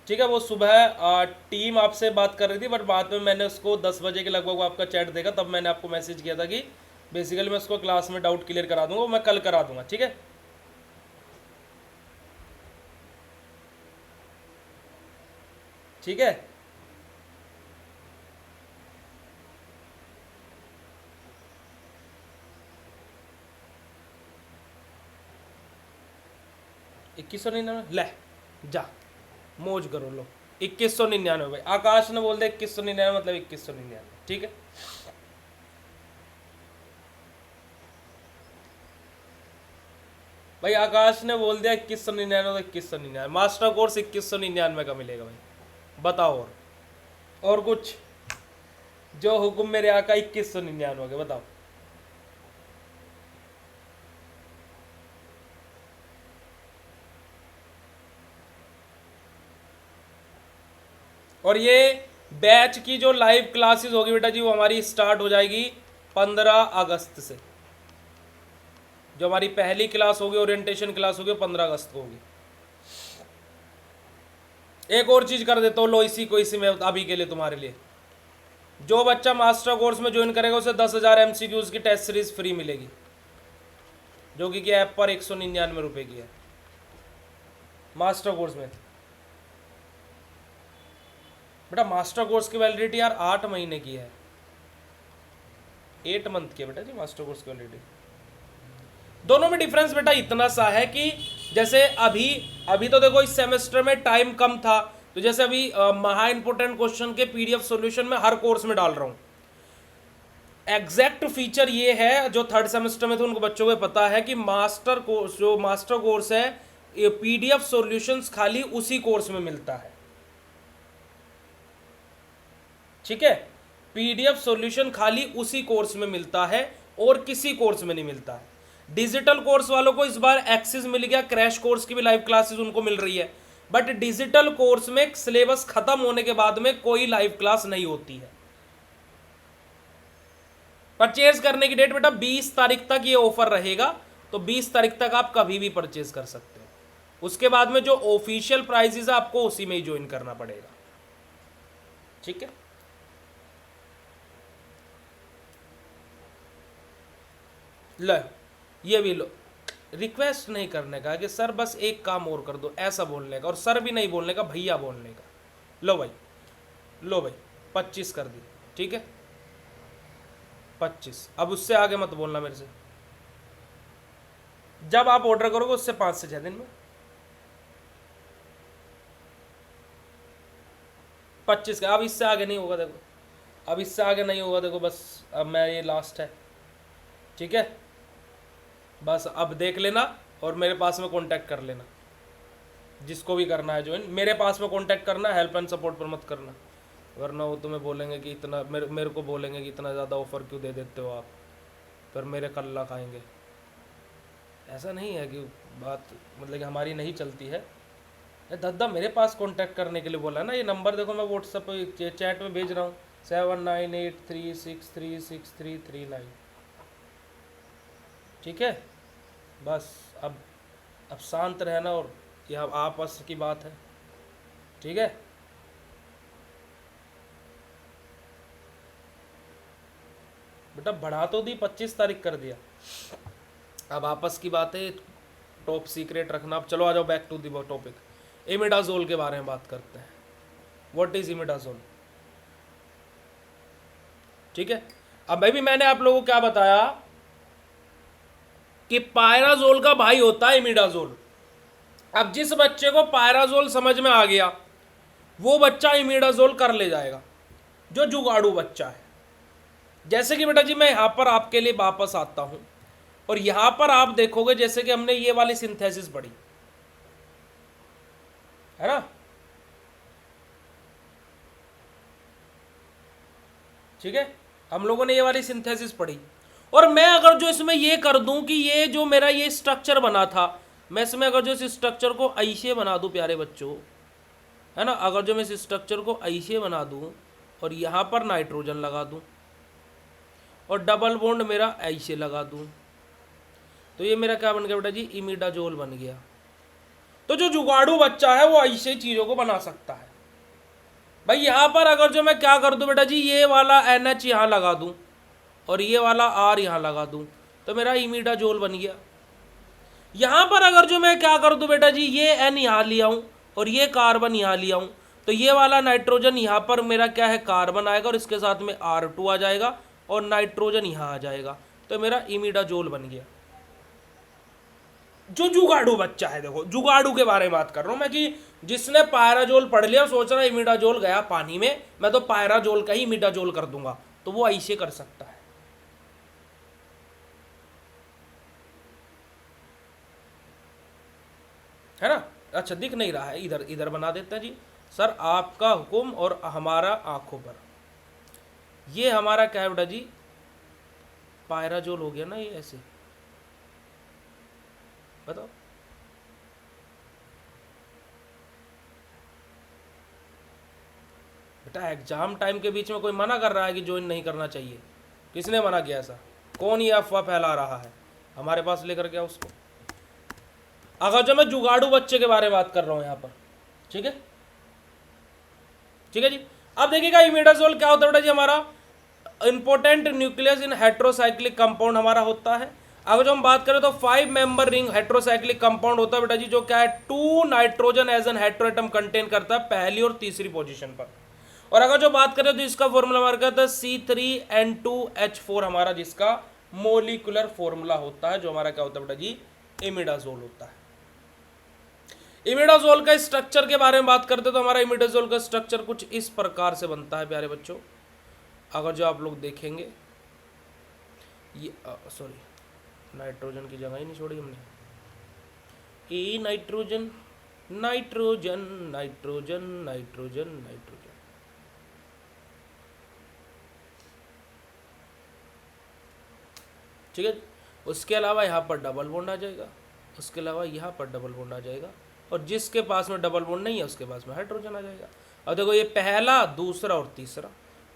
ठीक है। वो सुबह टीम आपसे बात कर रही थी, बट बाद में मैंने उसको 10 बजे के लगभग आपका चैट देखा, तब मैंने आपको मैसेज किया था कि बेसिकली मैं उसको क्लास में डाउट क्लियर करा दूंगा। वो मैं कल करा दूंगा, ठीक है। ठीक है, 2199 ले जा, मौज करो लो। 2199 भाई, आकाश ने बोल दिया 2199 मतलब 2199, ठीक है। भाई आकाश ने बोल दिया 2199 तो 2199, मास्टर कोर्स 2199 का मिलेगा भाई। बताओ और कुछ, जो हुक्म मेरे आका 2199 के, बताओ। और ये बैच की जो लाइव क्लासेस होगी बेटा जी, वो हमारी स्टार्ट हो जाएगी 15 अगस्त से। जो हमारी पहली क्लास होगी, ओरिएंटेशन क्लास होगी, 15 अगस्त को होगी। एक और चीज कर देता हूँ, लो इसी में अभी के लिए तुम्हारे लिए, जो बच्चा मास्टर कोर्स में ज्वाइन करेगा उसे 10,000 MCQs की टेस्ट सीरीज फ्री मिलेगी, जो कि ऐप पर 199 रुपये की है मास्टर कोर्स में। बेटा मास्टर कोर्स की वैलिडिटी यार 8 महीने की है, 8 मंथ की है बेटा जी मास्टर कोर्स की वैलिडिटी। दोनों में डिफरेंस बेटा इतना सा है कि जैसे अभी अभी तो देखो इस सेमेस्टर में टाइम कम था, तो जैसे अभी महा इंपोर्टेंट क्वेश्चन के PDF सॉल्यूशन में हर कोर्स में डाल रहा हूँ। एग्जैक्ट फीचर ये है, जो थर्ड सेमेस्टर में थे उनको बच्चों को पता है कि मास्टर कोर्स, जो मास्टर कोर्स है, ये PDF सॉल्यूशंस खाली उसी कोर्स में मिलता है, ठीक है। PDF सॉल्यूशन खाली उसी कोर्स में मिलता है और किसी कोर्स में नहीं मिलता है। डिजिटल कोर्स वालों को इस बार एक्सेस मिल गया, क्रैश कोर्स की भी लाइव क्लासेस उनको मिल रही है, बट डिजिटल कोर्स में सिलेबस खत्म होने के बाद में कोई लाइव क्लास नहीं होती है। परचेज करने की डेट बेटा 20 तारीख तक ये ऑफर रहेगा, तो 20 तारीख तक आप कभी भी परचेज कर सकते हो। उसके बाद में जो ऑफिशियल प्राइसेस है आपको उसी में ही ज्वाइन करना पड़ेगा, ठीक है। लो ये भी लो, रिक्वेस्ट नहीं करने का कि सर बस एक काम और कर दो, ऐसा बोलने का, और सर भी नहीं बोलने का, भैया बोलने का। लो भाई, लो भाई 25 कर दी, ठीक है 25। अब उससे आगे मत बोलना मेरे से। जब आप ऑर्डर करोगे उससे 5 से 6 दिन में 25 का। अब इससे आगे नहीं होगा, देखो अब इससे आगे नहीं होगा, देखो बस अब मैं, ये लास्ट है, ठीक है। बस अब देख लेना और मेरे पास में कांटेक्ट कर लेना, जिसको भी करना है ज्वाइन मेरे पास में कांटेक्ट करना, हेल्प एंड सपोर्ट पर मत करना, वरना वो तुम्हें बोलेंगे कि इतना, मेरे को बोलेंगे कि इतना ज़्यादा ऑफर क्यों दे देते हो आप, फिर मेरे कल्ला खाएंगे। ऐसा नहीं है कि बात मतलब कि हमारी नहीं चलती है। दादा मेरे पास कांटेक्ट करने के लिए बोला ना, ये नंबर देखो मैं व्हाट्सएप पे चैट में भेज रहा हूँ, 7983636339, ठीक है। बस अब शांत रहना, और यह आपस की बात है, ठीक है। बेटा बढ़ा तो दी, 25 तारीख कर दिया, अब आपस की बात है, टॉप सीक्रेट रखना। अब चलो आ जाओ back to the topic, imidazole के बारे में बात करते हैं। व्हाट इज इमिडाजोल, ठीक है। अब भाई भी मैंने आप लोगों को क्या बताया कि पायराजोल का भाई होता है इमिडाजोल। अब जिस बच्चे को पायराजोल समझ में आ गया वो बच्चा इमिडाजोल कर ले जाएगा, जो जुगाड़ू बच्चा है। जैसे कि बेटा जी मैं यहां पर आपके लिए वापस आता हूं, और यहां पर आप देखोगे जैसे कि हमने ये वाली सिंथेसिस पढ़ी है ना, ठीक है। हम लोगों ने ये वाली सिंथेसिस पढ़ी, और मैं अगर जो इसमें ये कर दूं कि ये जो मेरा ये स्ट्रक्चर बना था, मैं इसमें अगर जो इस स्ट्रक्चर को ऐसे बना दूं प्यारे बच्चों, है ना, अगर जो मैं इस स्ट्रक्चर को ऐसे बना दूं और यहाँ पर नाइट्रोजन लगा दूं और डबल बॉन्ड मेरा ऐसे लगा दूं, तो ये मेरा क्या बन गया बेटा जी, इमिडाजोल बन गया। तो जो जुगाड़ू बच्चा है वो ऐसे चीज़ों को बना सकता है। भाई यहाँ पर अगर जो मैं क्या कर दूँ बेटा जी, ये वाला NH यहाँ लगा दूँ और ये वाला R यहाँ लगा दूँ तो मेरा इमिडाजोल बन गया। यहाँ पर अगर जो मैं क्या कर दूँ बेटा जी, ये N यहाँ ले आऊँ और ये कार्बन यहाँ ले आऊँ तो ये वाला नाइट्रोजन यहाँ पर मेरा क्या है, कार्बन आएगा और इसके साथ में R2 आ जाएगा और नाइट्रोजन यहाँ आ जाएगा तो मेरा इमिडाजोल बन गया। जो जुगाड़ू बच्चा है, देखो जुगाड़ू के बारे में बात कर रहा हूं मैं कि जिसने पायराजोल पढ़ लिया सोच रहा है इमिडाजोल गया पानी में, मैं तो पायराजोल का ही इमिडाजोल कर दूंगा, तो वो ऐसे कर सकता है ना। अच्छा दिख नहीं रहा है, इधर इधर बना देते हैं जी सर, आपका हुक्म और हमारा आंखों पर। ये हमारा क्या है बेटा जी, पायराजोल हो गया ना, ये ऐसे बताओ। बेटा एग्जाम टाइम के बीच में कोई मना कर रहा है कि ज्वाइन नहीं करना चाहिए? किसने मना किया ऐसा? कौन ये अफवाह फैला रहा है? हमारे पास लेकर के उसको। अगर जो मैं जुगाड़ू बच्चे के बारे में बात कर रहा हूं यहां पर, ठीक है ठीक है जी। अब देखिएगा इमिडाजोल क्या होता है बेटा जी, हमारा important nucleus in heterocyclic compound हमारा होता है। अगर जो हम बात करें तो 5 मेंबर रिंग हेट्रोसाइक्लिक कंपाउंड होता है बेटा जी, जो क्या है 2 nitrogen as an heteroatom contain करता है पहली और तीसरी पोजीशन पर। और अगर जो बात करें तो इसका फॉर्मूला हमारा क्या था, C3N2H4 हमारा जिसका मोलिकुलर फॉर्मूला होता है, जो हमारा क्या होता है बेटा जी, इमिडाजोल होता है। इमिडाजोल का स्ट्रक्चर के बारे में बात करते तो हमारा इमिडाजोल का स्ट्रक्चर कुछ इस प्रकार से बनता है प्यारे बच्चों। अगर जो आप लोग देखेंगे ये सॉरी नाइट्रोजन की जगह ही नहीं छोड़ी हमने, a nitrogen nitrogen nitrogen nitrogen nitrogen, ठीक है। उसके अलावा यहाँ पर डबल बॉन्ड आ जाएगा, उसके अलावा यहाँ पर डबल बॉन्ड आ जाएगा, और जिसके पास में डबल बॉन्ड नहीं है उसके पास में हाइड्रोजन आ जाएगा। अब देखो ये पहला, दूसरा और तीसरा,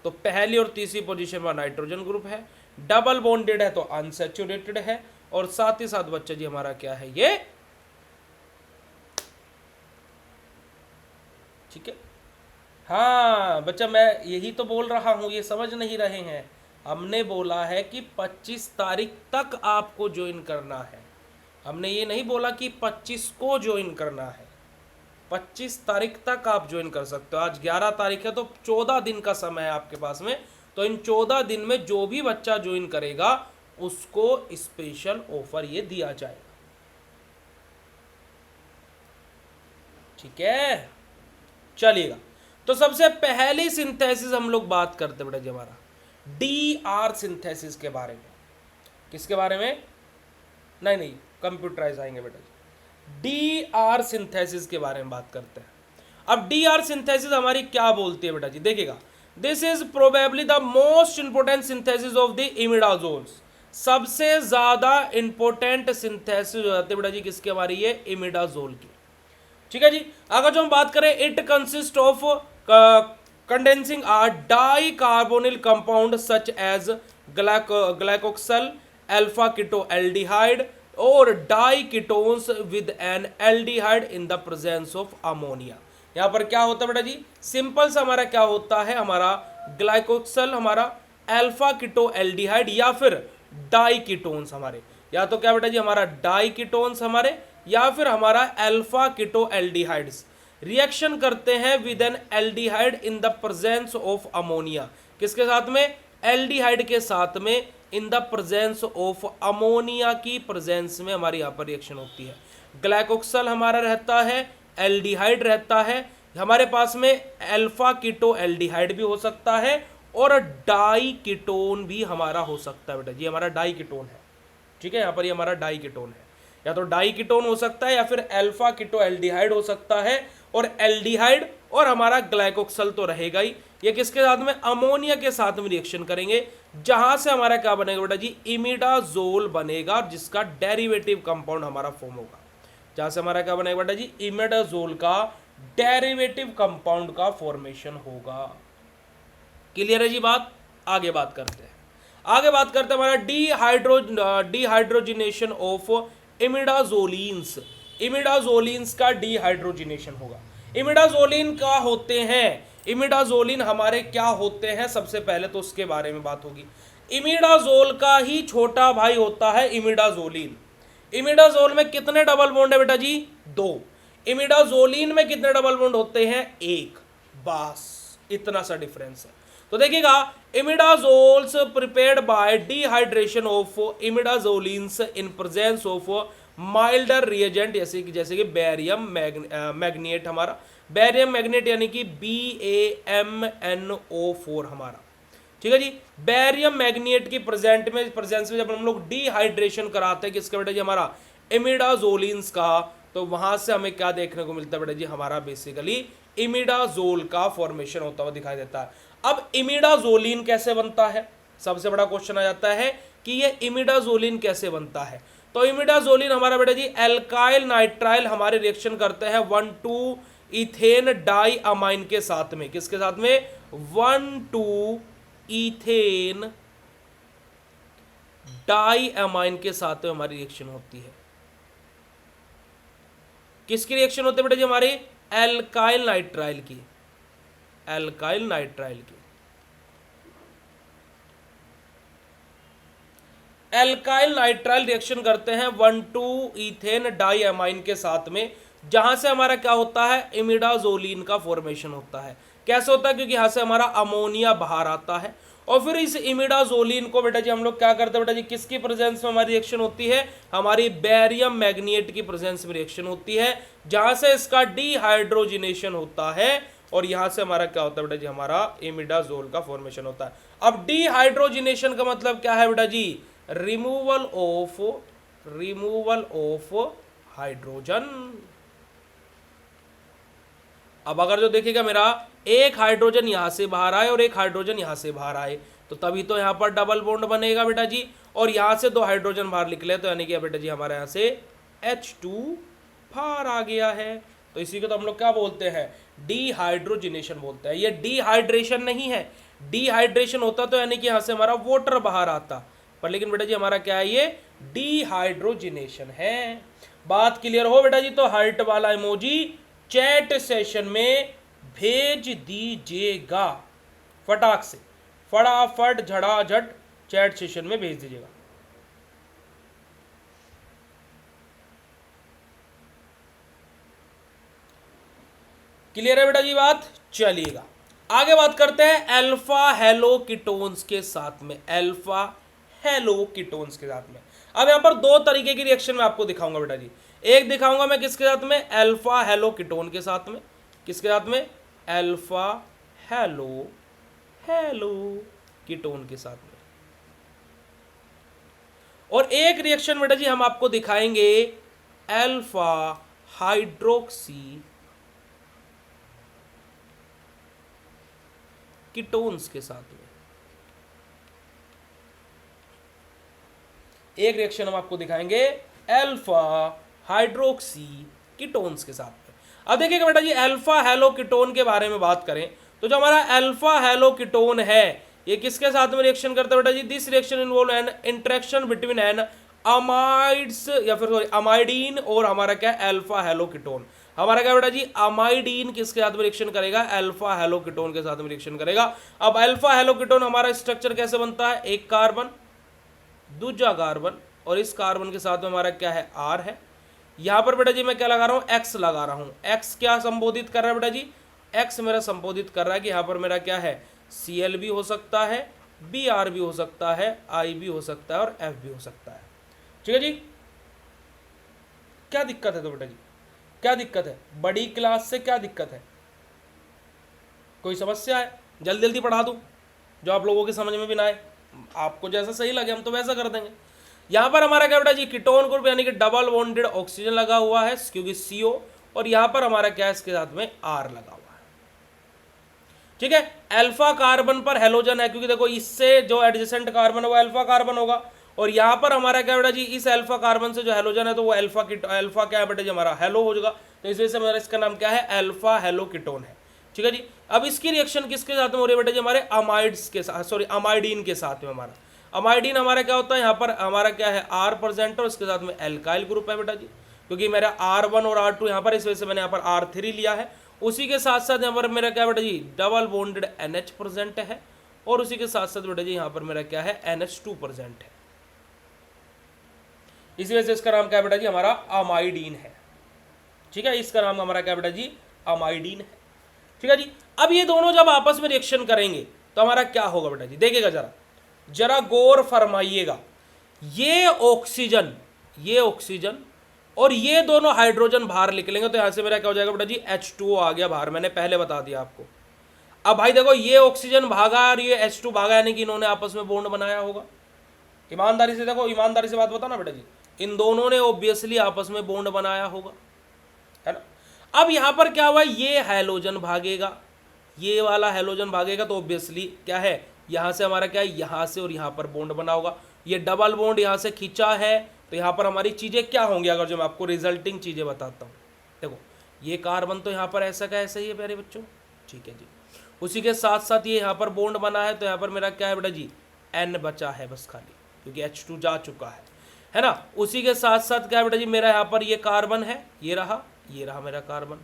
तो पहली और तीसरी पोजीशन में नाइट्रोजन ग्रुप है, डबल बॉन्डेड है तो अनसैचुरेटेड है, और साथ ही साथ बच्चा जी हमारा क्या है ये, ठीक है। हाँ बच्चा मैं यही तो बोल रहा हूं, ये समझ नहीं रहे हैं। हमने बोला है कि 25 तारीख तक आपको ज्वाइन करना है, हमने ये नहीं बोला कि 25 को ज्वाइन करना है। 25 तारीख तक आप ज्वाइन कर सकते हो। आज 11 तारीख है तो 14 दिन का समय है आपके पास में, तो इन 14 दिन में जो भी बच्चा ज्वाइन करेगा उसको स्पेशल ऑफर ये दिया जाएगा, ठीक है। चलिएगा, तो सबसे पहली सिंथेसिस हम लोग बात करते बेटा जी हमारा DR सिंथेसिस के बारे में। किसके बारे में? नहीं कंप्यूटराइज आएंगे बेटा जी, DR सिंथेसिस के बारे में बात करते हैं। अब DR सिंथेसिस हमारी क्या बोलती है बेटा जी, देखिएगा, this is probably the most important synthesis of the imidazoles. सबसे ज्यादा इंपोर्टेंट सिंथेसिस हो जाती है बेटा जी किसकी, हमारी ये इमिडाजोल की, ठीक है जी। अगर जो हम बात करें, it consist of condensing a die carbonyl compound such as glyoxal, alpha keto aldehyde और diketones with an aldehyde in the presence of ammonia. यहाँ पर क्या होता है बेटा जी, सिंपल सा हमारा क्या होता है, हमारा ग्लाइकोक्सल, हमारा अल्फा कीटो एल्डिहाइड या फिर डाई कीटोन्स हमारे, या तो क्या बेटा जी हमारा डाई कीटोन्स हमारे, या फिर हमारा अल्फा कीटो एल्डिहाइड्स रिएक्शन करते हैं with an aldehyde in the presence of ammonia. किसके साथ में? एल्डिहाइड के साथ में, इन द प्रेजेंस ऑफ अमोनिया की प्रेजेंस में हमारी यहाँ पर रिएक्शन होती है। ग्लाइकोक्सल हमारा रहता है, एल्डिहाइड रहता है, हमारे पास में अल्फा कीटो एल्डिहाइड भी हो सकता है और डाई कीटोन भी हमारा हो सकता है बेटा जी, हमारा डाई कीटोन है, ठीक है। यहाँ पर ये हमारा डाई कीटोन है, या तो डाई कीटोन हो सकता है या फिर अल्फा कीटो एल्डिहाइड हो सकता है, और एल्डिहाइड और हमारा ग्लाइकोक्सल तो रहेगा ही। ये किसके साथ में? अमोनिया के साथ में रिएक्शन करेंगे, जहां से हमारा क्या बनेगा बेटा जी, इमिडाजोल बनेगा, जिसका डेरिवेटिव कंपाउंड हमारा फॉर्म होगा। जहां से हमारा क्या बनेगा बेटा जी, इमिडाजोल का डेरिवेटिव कंपाउंड का फॉर्मेशन होगा। क्लियर है जी बात? आगे बात करते हैं, आगे बात करते हैं हमारा डिहाइड्रोजिनेशन ऑफ इमिडाजोलिन्स। इमिडाजोलिन्स का डिहाइड्रोजिनेशन होगा। इमिडाजोलिन क्या होते हैं, इमिडाजोलिन हमारे क्या होते हैं, सबसे पहले तो उसके बारे में बात होगी। इमिडाजोल का ही छोटा भाई होता है इमिडाजोलिन। इमिडाजोल में कितने डबल बॉन्ड है बेटा जी, 2। इमिडाजोलिन में कितने डबल बॉन्ड होते हैं, 1। बस इतना सा डिफरेंस है। तो देखिएगा, imidazoles prepared by dehydration of imidazolines in presence of milder reagent, जैसे कि बेरियम मैग्नेट, हमारा बेरियम मैग्नेट यानी कि BaMnO4 हमारा, ठीक है जी। बेरियम मैग्नेट की प्रेजेंस में जब हम लोग डिहाइड्रेशन कराते हैं किसका बेटा जी, हमारा इमिडाजोलिन्स का, तो वहां से हमें क्या देखने को मिलता है बेटा जी, हमारा बेसिकली इमिडाजोल का फॉर्मेशन होता हुआ दिखाई देता है। अब इमिडाजोलिन कैसे बनता है, सबसे बड़ा क्वेश्चन आ जाता है कि ये इमिडाजोलिन कैसे बनता है। तो इमिडाजोलिन हमारा बेटा जी एल्काइल नाइट्राइल हमारे रिएक्शन करते हैं 1,2 इथेन डाई अमाइन के साथ में, किसके साथ में, 1,2 इथेन डाई अमाइन के साथ में हमारी रिएक्शन होती है। किसकी रिएक्शन होती है बेटा जी, हमारी एल्काइल नाइट्राइल की, एल्काइल नाइट्राइल की। एल्काइल नाइट्राइल रिएक्शन करते हैं 1,2 इथेन डाई अमाइन के साथ में, जहां से हमारा क्या होता है, इमिडाजोलिन का फॉर्मेशन होता है। कैसे होता है, क्योंकि यहां से हमारा अमोनिया बाहर आता है, और फिर इस इमिडाजोलिन को बेटा जी हम लोग क्या करते हैं बेटा जी, किसकी प्रेजेंस में हमारी रिएक्शन होती है, हमारी बेरियम मैग्नेट की प्रेजेंस में रिएक्शन होती है, जहां से इसका डिहाइड्रोजिनेशन होता है, और यहां से हमारा क्या होता है बेटा जी, हमारा इमिडाजोल का फॉर्मेशन होता है। अब डिहाइड्रोजिनेशन का मतलब क्या है बेटा जी, रिमूवल ऑफ हाइड्रोजन। अब अगर जो देखिएगा मेरा एक हाइड्रोजन यहां से बाहर आए और एक हाइड्रोजन यहां से बाहर आए, तो तभी तो यहां पर डबल बॉन्ड बनेगा बेटा जी, और यहां से 2 हाइड्रोजन बाहर निकले, तो यानी कि बेटा जी हमारे यहां से H2 बाहर आ गया है। तो इसी को तो हम लोग क्या बोलते हैं, डिहाइड्रोजिनेशन बोलते हैं। ये डिहाइड्रेशन नहीं है, डिहाइड्रेशन होता तो यानी कि यहां से हमारा वाटर बाहर आता, पर लेकिन बेटा जी हमारा क्या है, ये डिहाइड्रोजिनेशन है। बात क्लियर हो बेटा जी, तो हार्ट वाला इमोजी चैट सेशन में भेज दीजिएगा, फटाक से, फटाफट झटाझट चैट सेशन में भेज दीजिएगा। क्लियर है बेटा जी बात, चलिएगा आगे बात करते हैं अल्फा हेलो कीटोन्स के साथ में, अल्फा हेलो कीटोन्स के साथ में। अब यहां पर 2 तरीके की रिएक्शन मैं आपको दिखाऊंगा बेटा जी, एक दिखाऊंगा मैं किसके साथ में, अल्फा हेलो कीटोन के साथ में, किसके साथ में, अल्फा हेलो कीटोन के साथ में, और एक रिएक्शन बेटा जी हम आपको दिखाएंगे अल्फा हाइड्रोक्सी कीटोन्स के साथ में। एक रिएक्शन हम आपको दिखाएंगे अल्फा हाइड्रोक्सी कीटोन्स के साथ में। अब देखिएगा बेटा जी, अल्फा हेलो कीटोन के बारे में बात करें तो जो हमारा अल्फा हेलो कीटोन है ये किसके साथ में रिएक्शन करता है बेटा जी, this reaction involve an interaction between an amides या फिर सॉरी अमाइडीन और हमारा क्या अल्फा हेलो कीटोन। हमारा क्या बेटा जी, अमाइडीन किसके साथ में रिएक्शन करेगा, अल्फा हेलो कीटोन के साथ में रिएक्शन करेगा। अब अल्फा हेलो कीटोन हमारा स्ट्रक्चर कैसे बनता है, एक कार्बन, दूसरा कार्बन, और इस कार्बन के साथ में हमारा क्या है, R है। यहां पर बेटा जी मैं क्या लगा रहा हूं, X लगा रहा हूं। X क्या संबोधित कर रहा है बेटा जी, X मेरा संबोधित कर रहा है कि यहां पर मेरा क्या है, Cl भी हो सकता है, Br भी हो सकता है, I भी हो सकता है और F भी हो सकता है। ठीक है जी, क्या दिक्कत है तो बेटा जी, क्या दिक्कत है, बड़ी क्लास से क्या दिक्कत है, कोई समस्या है, जल्दी जल्दी पढ़ा दूं जो आप लोगों के समझ में भी ना आए, आपको जैसा सही लगे हम तो वैसा कर देंगे। यहां पर हमारा क्या बेटा जी, कीटोन ग्रुप यानी कि डबल बॉन्डेड ऑक्सीजन लगा हुआ है क्योंकि CO, और यहां पर हमारा क्या है, इसके साथ में R लगा हुआ है। ठीक है, अल्फा कार्बन पर हेलोजन है क्योंकि देखो इससे जो एडजेसेंट कार्बन है वो अल्फा कार्बन होगा, और यहां पर हमारा क्या बेटा जी, इस अल्फा कार्बन से जो हेलोजन है तो वो अल्फा क्या है बेटा जी, हमारा हेलो हो जाएगा, तो इस वजह से हमारा इसका नाम क्या है, अल्फा हेलो कीटोन है। ठीक है जी, अब इसकी रिएक्शन किसके साथ में हो रही है बेटा जी, हमारे अमाइड्स के साथ, सॉरी अमाइडीन के साथ में। हमारा अमाइडीन हमारा क्या होता है, यहाँ पर हमारा क्या है, R प्रेजेंट और इसके साथ में एल्काइल ग्रुप है बेटा जी। क्योंकि मेरा R1 और R2 यहाँ पर, इस वजह से मैंने यहाँ पर R3 लिया है। उसी के साथ साथ यहाँ पर मेरा क्या बेटा जी डबल बॉन्डेड NH प्रेजेंट है, और उसी के साथ साथ बेटा जी यहाँ पर मेरा क्या है NH2 प्रेजेंट है। इसी वजह से इसका नाम क्या बेटा जी हमारा अमाइडीन है। ठीक है, इसका नाम हमारा क्या बेटा जी अमाइडीन है। ठीक है जी। अब ये दोनों जब आपस में रिएक्शन करेंगे तो हमारा क्या होगा बेटा जी, देखिएगा जरा, जरा गौर फरमाइएगा। ये ऑक्सीजन और ये दोनों हाइड्रोजन बाहर निकलेंगे, तो यहां से मेरा क्या हो जाएगा बेटा जी H2O आ गया बाहर, मैंने पहले बता दिया आपको। अब भाई देखो, ये ऑक्सीजन भागा और ये H2 भागा, यानी कि इन्होंने आपस में बॉन्ड बनाया होगा। ईमानदारी से देखो, ईमानदारी से बात बताओ ना बेटा जी, इन दोनों ने ऑब्वियसली आपस में बॉन्ड बनाया होगा, है ना। अब यहां पर क्या हुआ, ये हैलोजन भागेगा, ये वाला हैलोजन भागेगा, तो ऑब्वियसली क्या है, यहां से हमारा क्या है, यहां से और यहां पर बॉन्ड बना होगा। ये डबल बॉन्ड यहां से खींचा है, तो यहां पर हमारी चीजें क्या होंगी, अगर जो मैं आपको रिजल्टिंग चीजें बताता हूं। देखो, ये कार्बन तो यहां पर ऐसा का ऐसा ही है प्यारे बच्चों, ठीक है जी। उसी के साथ साथ ये यहां पर बॉन्ड बना है, तो यहां पर मेरा क्या है बेटा जी N बचा है बस खाली, क्योंकि H2 जा चुका है ना। उसी के साथ साथ क्या है बेटा जी, मेरा यहाँ पर ये कार्बन है, ये रहा मेरा कार्बन,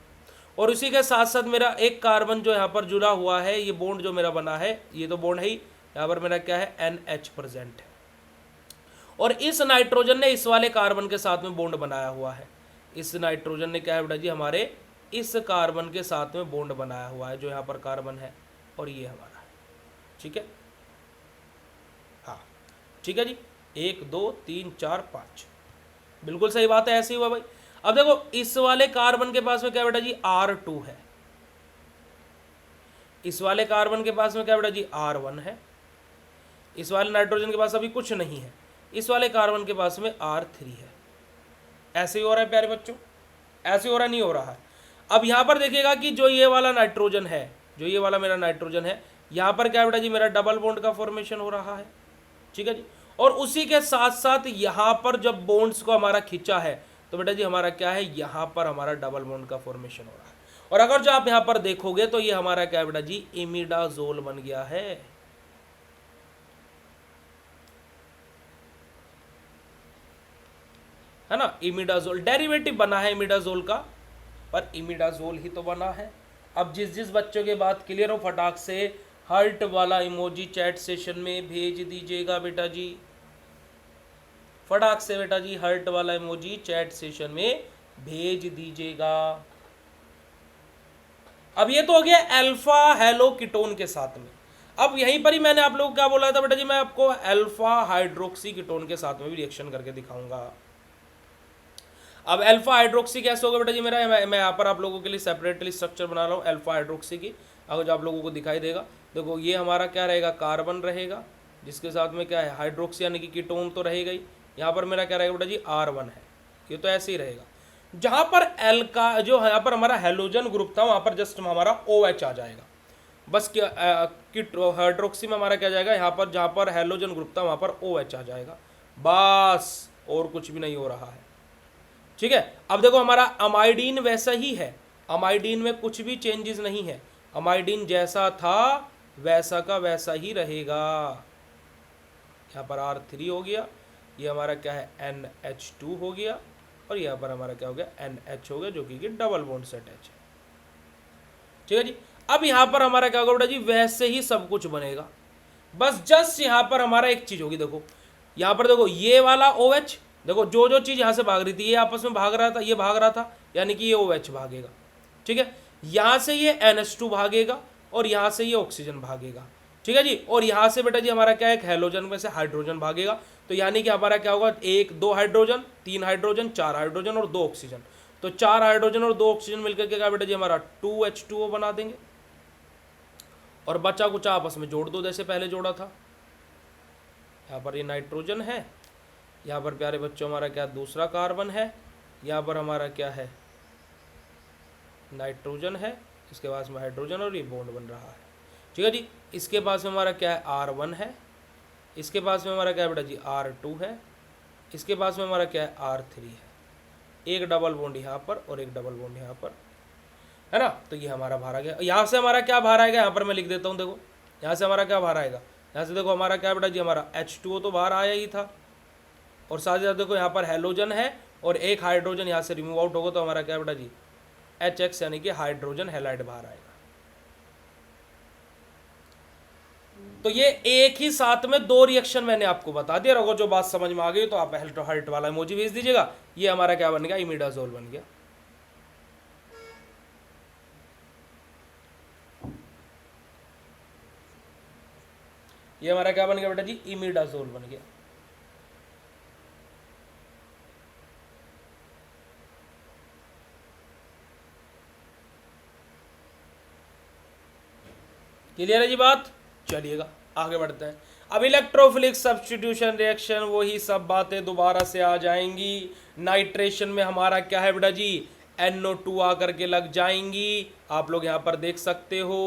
और उसी के साथ साथ मेरा एक कार्बन जो यहाँ पर जुड़ा हुआ है, ये बॉन्ड जो मेरा बना है, ये तो बॉन्ड है ही, यहाँ पर मेरा क्या है NH प्रेजेंट है, और इस नाइट्रोजन ने इस वाले कार्बन के साथ में बॉन्ड बनाया हुआ है। इस नाइट्रोजन ने क्या है बेटा जी हमारे इस कार्बन के साथ में बॉन्ड बनाया हुआ है, जो यहाँ पर कार्बन है, और ये हमारा है। ठीक है, हाँ ठीक है जी, 1 2 3 4 5, बिल्कुल सही बात है, ऐसे ही हुआ भाई। अब देखो, इस वाले कार्बन के पास में क्या बेटा जी R2 है, इस वाले कार्बन के पास में क्या बेटा जी R1 है, इस वाले नाइट्रोजन के पास अभी कुछ नहीं है, इस वाले कार्बन के पास में R3 है। ऐसे ही हो रहा है प्यारे बच्चों, ऐसे हो रहा नहीं हो रहा है। अब यहां पर देखिएगा कि जो ये वाला नाइट्रोजन है, जो ये वाला मेरा नाइट्रोजन है, यहां पर क्या बेटा जी मेरा डबल बॉन्ड का फॉर्मेशन हो रहा है। ठीक है जी, और उसी के साथ साथ यहां पर जब बॉन्ड्स को हमारा खींचा है, तो बेटा जी हमारा क्या है, यहां पर हमारा डबल बॉन्ड का फॉर्मेशन हो रहा है। और अगर जो आप यहां पर देखोगे तो ये हमारा क्या है बेटा जी इमिडाजोल बन गया है ना। इमिडाजोल डेरिवेटिव बना है इमिडाजोल का, पर इमिडाजोल ही तो बना है। अब जिस बच्चों के बात क्लियर हो, फटाक से हार्ट वाला इमोजी चैट सेशन में भेज दीजिएगा बेटा जी, फटाक से बेटा जी हार्ट वाला इमोजी चैट सेशन में भेज दीजिएगा। अब ये तो हो गया अल्फा हेलो कीटोन के साथ में। अब यहीं पर ही मैंने आप लोगों को क्या बोला था बेटा जी, मैं आपको अल्फा हाइड्रोक्सी कीटोन के साथ में भी रिएक्शन करके दिखाऊंगा। अब अल्फा हाइड्रोक्सी कैसे होगा बेटा जी मेरा, मैं यहाँ पर आप लोगों के लिए सेपरेटली स्ट्रक्चर बना रहा हूँ अल्फा हाइड्रोक्सी की, अगर जो आप लोगों को दिखाई देगा। देखो, ये हमारा क्या रहेगा, कार्बन रहेगा, जिसके साथ में क्या है हाइड्रोक्सी यानी कि कीटोन तो रहेगा ही। यहाँ पर मेरा क्या रहेगा बेटा जी R1 है, ये तो ऐसे ही रहेगा। जहाँ पर एल का जो यहाँ पर हमारा हेलोजन ग्रुप था, वहाँ पर जस्ट हमारा OH आ जाएगा बस। क्या हाइड्रोक्सी में हमारा क्या जाएगा, यहाँ पर जहाँ पर हेलोजन ग्रुप था वहाँ पर OH आ जाएगा बस, और कुछ भी नहीं हो रहा है। ठीक है, अब देखो हमारा अमाइडीन वैसा ही है, अमाइडीन में कुछ भी चेंजेस नहीं है, अमाइडीन जैसा था वैसा का वैसा ही रहेगा। यहाँ पर R3 हो गया, ये हमारा क्या है NH2 हो गया, और यहाँ पर हमारा क्या हो गया NH हो गया, जो कि डबल बॉन्ड से अटैच है। ठीक है जी, अब यहाँ पर हमारा क्या होगा बेटा जी, वैसे ही सब कुछ बनेगा, बस जस्ट यहाँ पर हमारा एक चीज होगी। देखो यहाँ पर देखो, ये वाला OH, देखो जो चीज यहाँ से भाग रही थी ये आपस में भाग रहा था, ये भाग रहा था, यानी कि ये OH भागेगा। ठीक है, यहाँ से ये NH2 भागेगा, और यहाँ से ये ऑक्सीजन भागेगा। ठीक है जी, और यहाँ से बेटा जी हमारा क्या है, एक हेलोजन में से हाइड्रोजन भागेगा, तो यानी कि हमारा क्या होगा, 1 2 हाइड्रोजन, 3 हाइड्रोजन, 4 हाइड्रोजन और 2 ऑक्सीजन। तो 4 हाइड्रोजन और 2 ऑक्सीजन मिलकर के क्या बेटा जी हमारा 2H2O बना देंगे, और बचा कुछ आपस में जोड़ दो जैसे पहले जोड़ा था। यहाँ पर ये नाइट्रोजन है, यहाँ पर प्यारे बच्चों हमारा क्या दूसरा कार्बन है, यहाँ पर हमारा क्या है नाइट्रोजन है, इसके पास में हाइड्रोजन और ये बॉन्ड बन रहा है। ठीक है जी, इसके पास में हमारा क्या है R1 है, इसके पास में हमारा क्या है बेटा जी R2 है, इसके पास में हमारा क्या है R3 है, एक डबल बॉन्ड यहाँ पर और एक डबल बॉन्ड यहाँ पर, है ना। तो ये हमारा बाहर आ गया। यहाँ से हमारा क्या बाहर आएगा, यहाँ पर मैं लिख देता हूँ, देखो यहाँ से हमारा क्या बाहर आएगा, यहाँ से देखो हमारा क्या बेटा जी हमारा H2O तो बाहर आया ही था, और साथ ही साथ देखो यहाँ पर हेलोजन है, और एक हाइड्रोजन यहाँ से रिमूव आउट होगा तो हमारा क्या बेटा जी, HX यानी कि हाइड्रोजन हैलाइड बाहर आएगा। तो ये एक ही साथ में दो रिएक्शन मैंने आपको बता दिया। अगर जो बात समझ में आ गई तो आप हार्ट वाला इमोजी भेज दीजिएगा। ये हमारा क्या बन गया, इमिडाजोल बन गया। ये हमारा क्या बन गया बेटा जी, इमिडाजोल बन गया। क्लियर है जी बात? चलिएगा आगे बढ़ते हैं। अब इलेक्ट्रोफिलिक सब्स्टिट्यूशन रिएक्शन, वही सब बातें दोबारा से आ जाएंगी। नाइट्रेशन में हमारा क्या है बेटा जी, NO2 आकर के लग जाएंगी, आप लोग यहाँ पर देख सकते हो।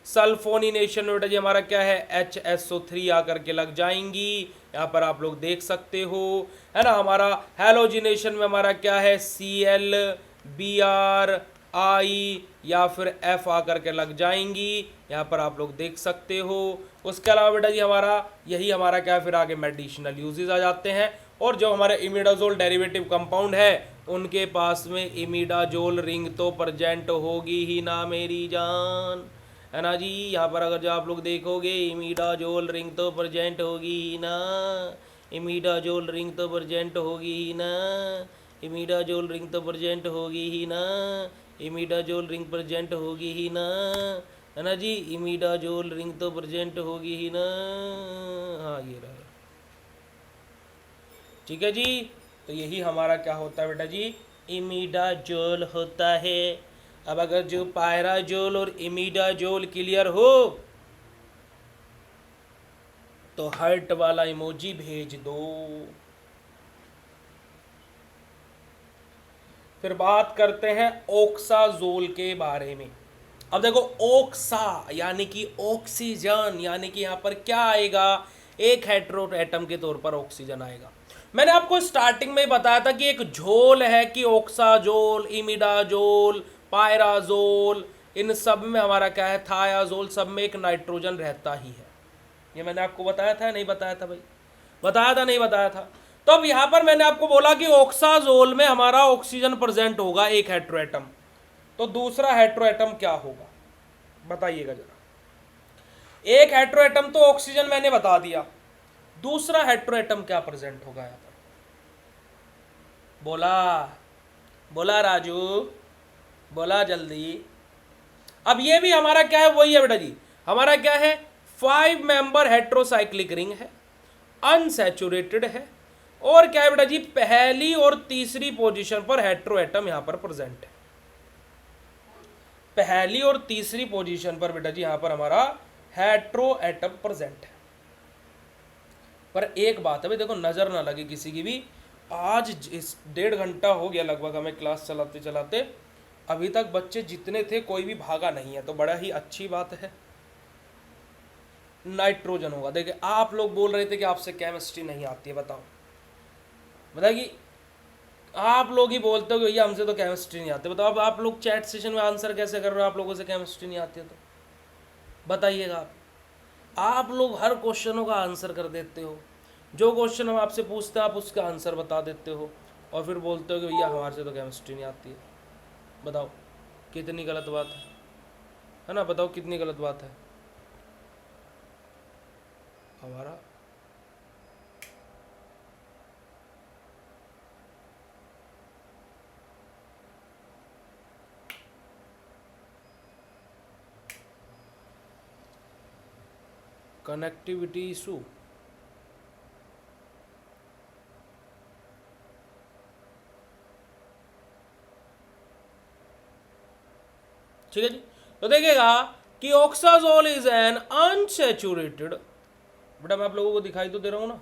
सल्फोनिनेशन में बेटा जी हमारा क्या है, HSO3 आकर के लग जाएंगी, यहाँ पर आप लोग देख सकते हो, है ना। हमारा हैलोजिनेशन में हमारा क्या है, Cl, Br, I या फिर F आकर के लग जाएंगी, यहाँ पर आप लोग देख सकते हो। उसके अलावा बेटा जी हमारा यही हमारा क्या, फिर आगे मेडिसिनल यूजेस आ जाते हैं। और जो हमारे इमिडाजोल डेरिवेटिव कंपाउंड है उनके पास में इमिडाजोल रिंग तो प्रेजेंट होगी ही ना मेरी जान, है ना जी। यहाँ पर अगर जो आप लोग देखोगे इमिडाजोल रिंग तो प्रेजेंट होगी ही ना, इमिडाजोल रिंग तो प्रेजेंट होगी ही ना, इमिडाजोल रिंग तो प्रेजेंट होगी ही ना, इमिडाजोल रिंग प्रेजेंट होगी ही ना, है ना जी। इमिडाजोल रिंग तो प्रेजेंट होगी ही ना, हाँ ये रहा। ठीक है जी। तो यही हमारा क्या होता है बेटा जी, इमिडाजोल होता है। अब अगर जो पायराजोल और इमिडाजोल क्लियर हो तो हार्ट वाला इमोजी भेज दो। फिर बात करते हैं ओक्साजोल के बारे में। अब देखो ओक्सा यानी कि ऑक्सीजन, यानी कि यहाँ पर क्या आएगा, एक हेटेरो एटम के तौर पर ऑक्सीजन आएगा। मैंने आपको स्टार्टिंग में ही बताया था कि एक झोल है कि ओक्साजोल, इमिडाजोल, पायराजोल, इन सब में हमारा क्या है, थायाजोल, सब में एक नाइट्रोजन रहता ही है। ये मैंने आपको बताया था नहीं बताया था भाई, बताया था नहीं बताया था। तो अब यहाँ पर मैंने आपको बोला कि ओक्साजोल में हमारा ऑक्सीजन प्रेजेंट होगा एक हेटेरो एटम, तो दूसरा हेटेरो एटम क्या होगा बताइएगा जरा। एक हेटेरो एटम तो ऑक्सीजन मैंने बता दिया, दूसरा हेटेरो एटम क्या प्रेजेंट होगा यहाँ पर, बोला बोला राजू, बोला जल्दी। अब ये भी हमारा क्या है, वही है बेटा जी, हमारा क्या है, 5 मेंबर हेटेरोसाइक्लिक रिंग है, अनसैचुरेटेड है, और क्या है बेटा जी, पहली और तीसरी पोजीशन पर हेटेरो एटम यहां पर प्रेजेंट है। पहली और तीसरी पोजीशन पर बेटा जी यहां पर हमारा हेटेरो एटम प्रेजेंट है। पर एक बात है भाई, देखो नजर ना लगे किसी की भी, आज इस 1.5 घंटा हो गया लगभग हमें क्लास चलाते चलाते, अभी तक बच्चे जितने थे कोई भी भागा नहीं है, तो बड़ा ही अच्छी बात है। नाइट्रोजन होगा। देखिए आप लोग बोल रहे थे कि आपसे केमिस्ट्री नहीं आती है, बताओ बताइए, आप लोग ही बोलते हो कि भैया हमसे तो केमिस्ट्री नहीं आती। बताओ अब आप लोग चैट सेशन में आंसर कैसे कर रहे हो, आप लोगों से केमिस्ट्री नहीं आती है तो बताइएगा। आप लोग हर क्वेश्चनों का आंसर कर देते हो, जो क्वेश्चन हम आपसे पूछते हैं आप उसका आंसर बता देते हो, और फिर बोलते हो कि भैया हमारे से तो केमिस्ट्री नहीं आती है। बताओ कितनी गलत बात है ना, बताओ कितनी गलत बात है हमारा। कनेक्टिविटी इशू, ठीक है जी। तो देखिएगा कि ऑक्साजोल इज एन अनसैचुरेटेड, बेटा मैं आप लोगों को दिखाई तो दे रहा हूं ना,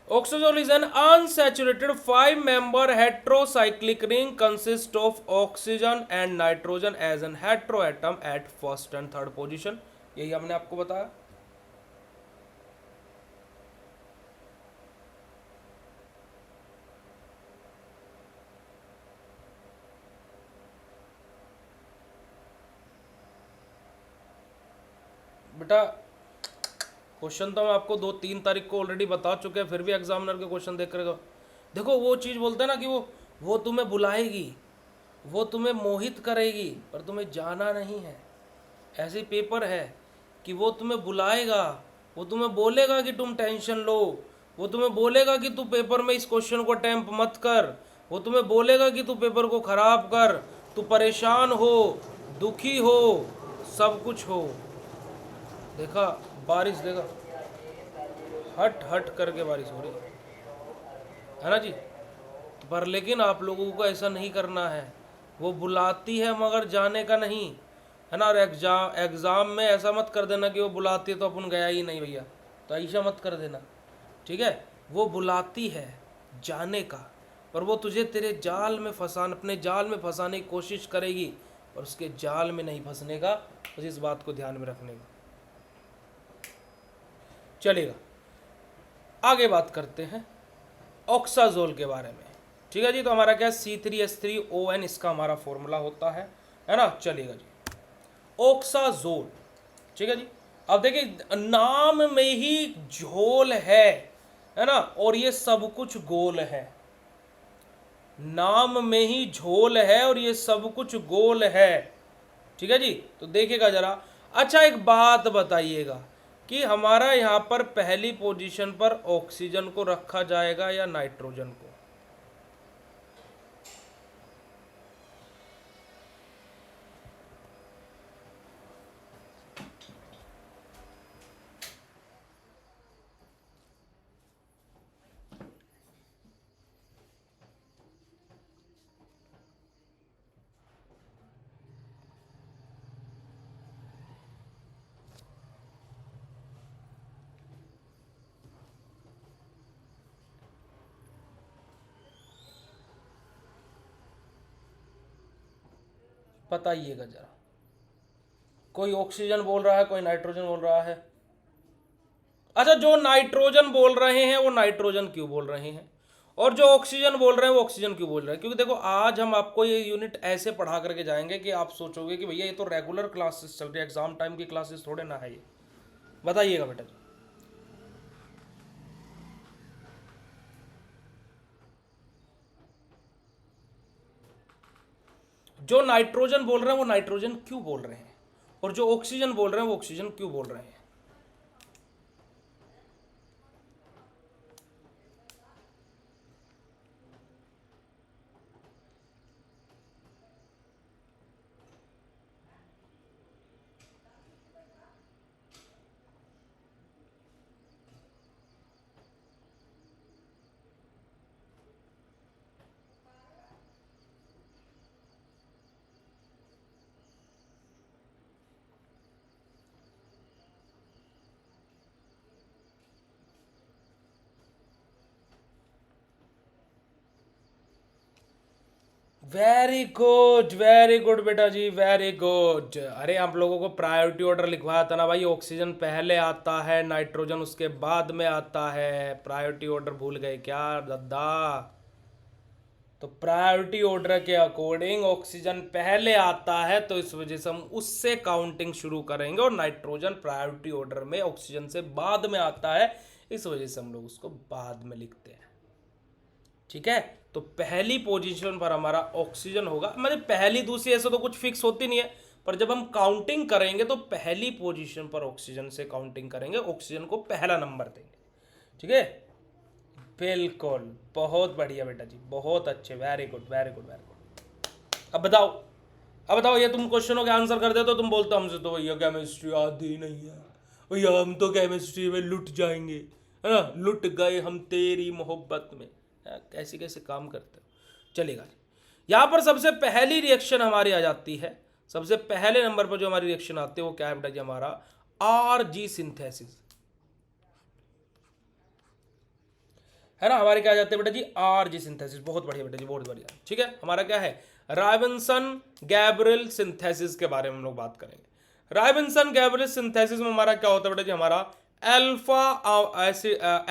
oxazole is an unsaturated 5 member heterocyclic ring consist of oxygen and nitrogen as an heteroatom at first and third position। यही हमने आपको बताया। बेटा क्वेश्चन तो हम आपको 2-3 तारीख को ऑलरेडी बता चुके हैं, फिर भी एग्जामिनर के क्वेश्चन देख कर देखो वो चीज़ बोलते हैं ना कि वो तुम्हें बुलाएगी, वो तुम्हें मोहित करेगी, पर तुम्हें जाना नहीं है। ऐसे पेपर है कि वो तुम्हें बुलाएगा, वो तुम्हें बोलेगा कि तुम टेंशन लो, वो तुम्हें बोलेगा कि तू पेपर में इस क्वेश्चन को अटेम्प्ट मत कर, वो तुम्हें बोलेगा कि तू पेपर को खराब कर, तू परेशान हो, दुखी हो, सब कुछ हो। देखा बारिश, देखा हट हट करके बारिश हो रही है ना जी। पर लेकिन आप लोगों को ऐसा नहीं करना है, वो बुलाती है मगर जाने का नहीं, है ना। और एग्ज़ाम में ऐसा मत कर देना कि वो बुलाती है तो अपन गया ही नहीं भैया, तो ऐसा मत कर देना, ठीक है। वो बुलाती है जाने का, पर वो तुझे तेरे जाल में फंसाने, अपने जाल में फंसाने की कोशिश करेगी, और उसके जाल में नहीं फंसने का, बस इस बात को ध्यान में रखने का। चलेगा, आगे बात करते हैं ऑक्साजोल के बारे में, ठीक है जी। तो हमारा क्या है, C3H3ON इसका हमारा फॉर्मूला होता है ना। चलेगा जी, ऑक्साजोल, ठीक है जी। अब देखिए नाम में ही झोल है ना, और ये सब कुछ गोल है। नाम में ही झोल है और ये सब कुछ गोल है, ठीक है जी। तो देखिएगा जरा। अच्छा एक बात बताइएगा कि हमारा यहाँ पर पहली पोजीशन पर ऑक्सीजन को रखा जाएगा या नाइट्रोजन को? बताइएगा जरा। कोई ऑक्सीजन बोल रहा है, कोई नाइट्रोजन बोल रहा है। अच्छा, जो नाइट्रोजन बोल रहे हैं वो नाइट्रोजन क्यों बोल रहे हैं, और जो ऑक्सीजन बोल रहे हैं वो ऑक्सीजन क्यों बोल रहे हैं? क्योंकि देखो आज हम आपको ये यूनिट ऐसे पढ़ा करके जाएंगे कि आप सोचोगे कि भैया ये तो रेगुलर क्लासेस चल रही है, एग्जाम टाइम की क्लासेस थोड़े ना है ये। बताइएगा बेटा जी। जो नाइट्रोजन बोल रहे हैं वो नाइट्रोजन क्यों बोल रहे हैं, और जो ऑक्सीजन बोल रहे हैं वो ऑक्सीजन क्यों बोल रहे हैं? वेरी गुड बेटा जी, वेरी गुड। अरे आप लोगों को प्रायोरिटी ऑर्डर लिखवाया था ना भाई, ऑक्सीजन पहले आता है, नाइट्रोजन उसके बाद में आता है। प्रायोरिटी ऑर्डर भूल गए क्या दद्दा? तो प्रायोरिटी ऑर्डर के अकॉर्डिंग ऑक्सीजन पहले आता है, तो इस वजह से हम उससे काउंटिंग शुरू करेंगे, और नाइट्रोजन प्रायोरिटी ऑर्डर में ऑक्सीजन से बाद में आता है, इस वजह से हम लोग उसको बाद में लिखते हैं, ठीक है। तो पहली पोजीशन पर हमारा ऑक्सीजन होगा, मतलब पहली दूसरी ऐसे तो कुछ फिक्स होती नहीं है, पर जब हम काउंटिंग करेंगे तो पहली पोजीशन पर ऑक्सीजन से काउंटिंग करेंगे, ऑक्सीजन को पहला नंबर देंगे, ठीक है। बिल्कुल, बहुत बढ़िया बेटा जी, बहुत अच्छे, very good very good very good. अब बताओ ये तुम क्वेश्चनों के आंसर कर दे तो तुम बोलते हो हमसे तो भैया केमिस्ट्री आती नहीं है, भैया हम तो केमिस्ट्री में लुट जाएंगे, है ना, लुट गए हम तेरी मोहब्बत में। कैसे कैसे काम करते हो। चलेगा, यहाँ पर सबसे पहली रिएक्शन हमारी आ जाती है, सबसे पहले नंबर पर जो हमारी रिएक्शन आती है वो क्या है बेटा जी, हमारा RG सिंथेसिस, है ना। हमारे क्या आ जाते हैं बेटा जी, RG सिंथेसिस। बहुत बढ़िया बेटा जी, बहुत बढ़िया, ठीक है। हमारा क्या है, रायबिन्सन गैब्रियल सिंथेसिस के बारे में हम लोग बात करेंगे। रायबिन्सन गैब्रियल सिंथेसिस में हमारा क्या होता है बेटा जी, हमारा अल्फा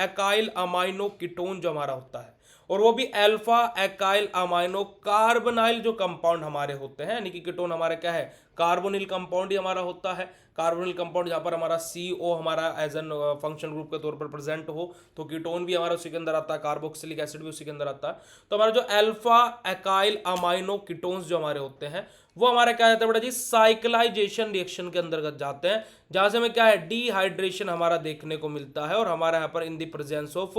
एकाइल अमाइनो कीटोन जो हमारा होता है, और वो भी अल्फा एकाइल अमाइनो कार्बोनाइल जो कंपाउंड हमारे होते हैं, यानी कि कीटोन हमारा क्या है, कार्बोनिल कंपाउंड ही हमारा होता है। कार्बोनिल कंपाउंड जहाँ पर हमारा CO हमारा एज एन फंक्शन ग्रुप के तौर पर प्रेजेंट हो तो कीटोन भी हमारा उसी के अंदर आता है, कार्बोक्सिलिक एसिड भी उसी के अंदर आता है। तो हमारा जो अल्फा एकाइल अमाइनो कीटोन्स जो हमारे होते हैं वो हमारा क्या जाता है बेटा जी, साइक्लाइजेशन रिएक्शन के अंतर्गत जाते हैं, जहां से हमें क्या है, डिहाइड्रेशन हमारा देखने को मिलता है। और हमारा यहाँ पर in the presence of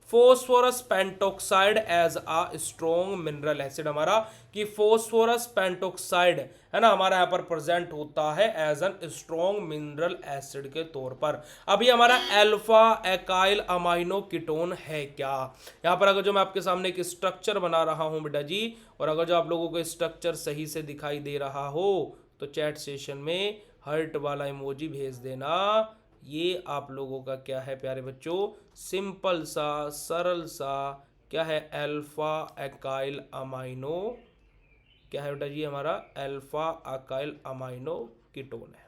phosphorus pentoxide as a strong mineral acid, हमारा कि फोस्फोरस पेंटोक्साइड है ना हमारा यहाँ पर प्रेजेंट होता है as an strong mineral acid के तौर पर। अभी हमारा अल्फा एकाइल अमाइनो कीटोन है क्या, यहाँ पर अगर जो मैं आपके सामने एक स्ट्रक्चर बना रहा हूँ बेटा जी, और अगर जो आप लोगों को स्ट्रक्चर सही से दिखाई दे रहा हो तो चैट सेशन में हर्ट वाला इमोजी भेज देना। ये आप लोगों का क्या है प्यारे बच्चों, सिंपल सा सरल सा क्या है, अल्फा एकाइल अमाइनो क्या है बेटा जी, हमारा अल्फा एकाइल अमाइनो कीटोन है।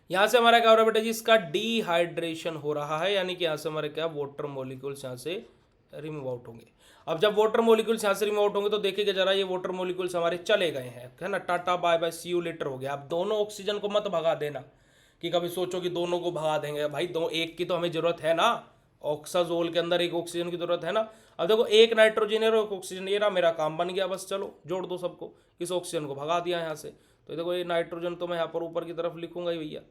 यहां से हमारा क्या हो रहा है बेटा जी, इसका डिहाइड्रेशन हो रहा है, यानी कि यहां से हमारे क्या वाटर मॉलिक्यूल्स यहां से रिमूव आउट होंगे। अब जब वाटर मॉलिक्यूल्स यहाँ से रिमूव आउट होंगे तो देखिएगा जरा, ये वाटर मॉलिक्यूल्स हमारे चले गए हैं, है ना, tata bye bye see you later हो गया। अब दोनों ऑक्सीजन को मत भगा देना कि कभी सोचो कि दोनों को भगा देंगे, भाई दो एक की तो हमें जरूरत है ना, ऑक्साजोल के अंदर एक ऑक्सीजन की जरूरत है ना। अब देखो एक नाइट्रोजन और एक ऑक्सीजन, ये ना मेरा काम बन गया, बस चलो जोड़ दो सबको, इस ऑक्सीजन को भगा दिया यहाँ से। तो देखो ये नाइट्रोजन तो मैं यहाँ पर ऊपर की तरफ लिखूंगा ही भैया,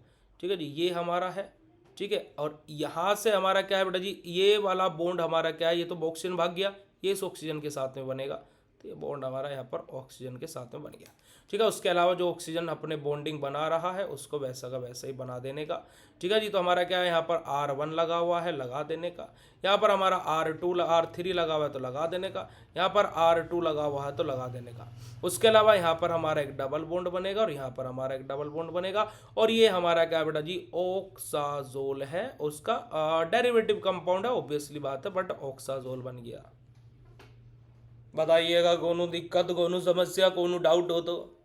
ठीक है जी, ये हमारा है, ठीक है। और यहाँ से हमारा क्या है बेटा जी, ये वाला बॉन्ड हमारा क्या है, ये तो ऑक्सीजन भाग गया, ये इस ऑक्सीजन के साथ में बनेगा, तो ये बॉन्ड हमारा यहाँ पर ऑक्सीजन के साथ में बन गया, ठीक है। उसके अलावा जो ऑक्सीजन अपने बॉन्डिंग बना रहा है उसको वैसा का वैसा ही बना देने का, ठीक है जी। तो हमारा क्या है, यहाँ पर R1 लगा हुआ है, लगा देने का। यहाँ पर हमारा R3 लगा हुआ है तो लगा देने का। यहाँ पर R2 लगा हुआ है तो लगा देने का। उसके अलावा यहाँ पर हमारा एक डबल बॉन्ड बनेगा और यहाँ पर हमारा एक डबल बॉन्ड बनेगा। और ये हमारा क्या बेटा जी, ऑक्साजोल है, उसका डेरिवेटिव कंपाउंड है, ऑब्वियसली बात है, बट ऑक्साजोल बन गया। बताइएगा कोनो दिक्कत, कोनो समस्या, कोनो डाउट हो तो।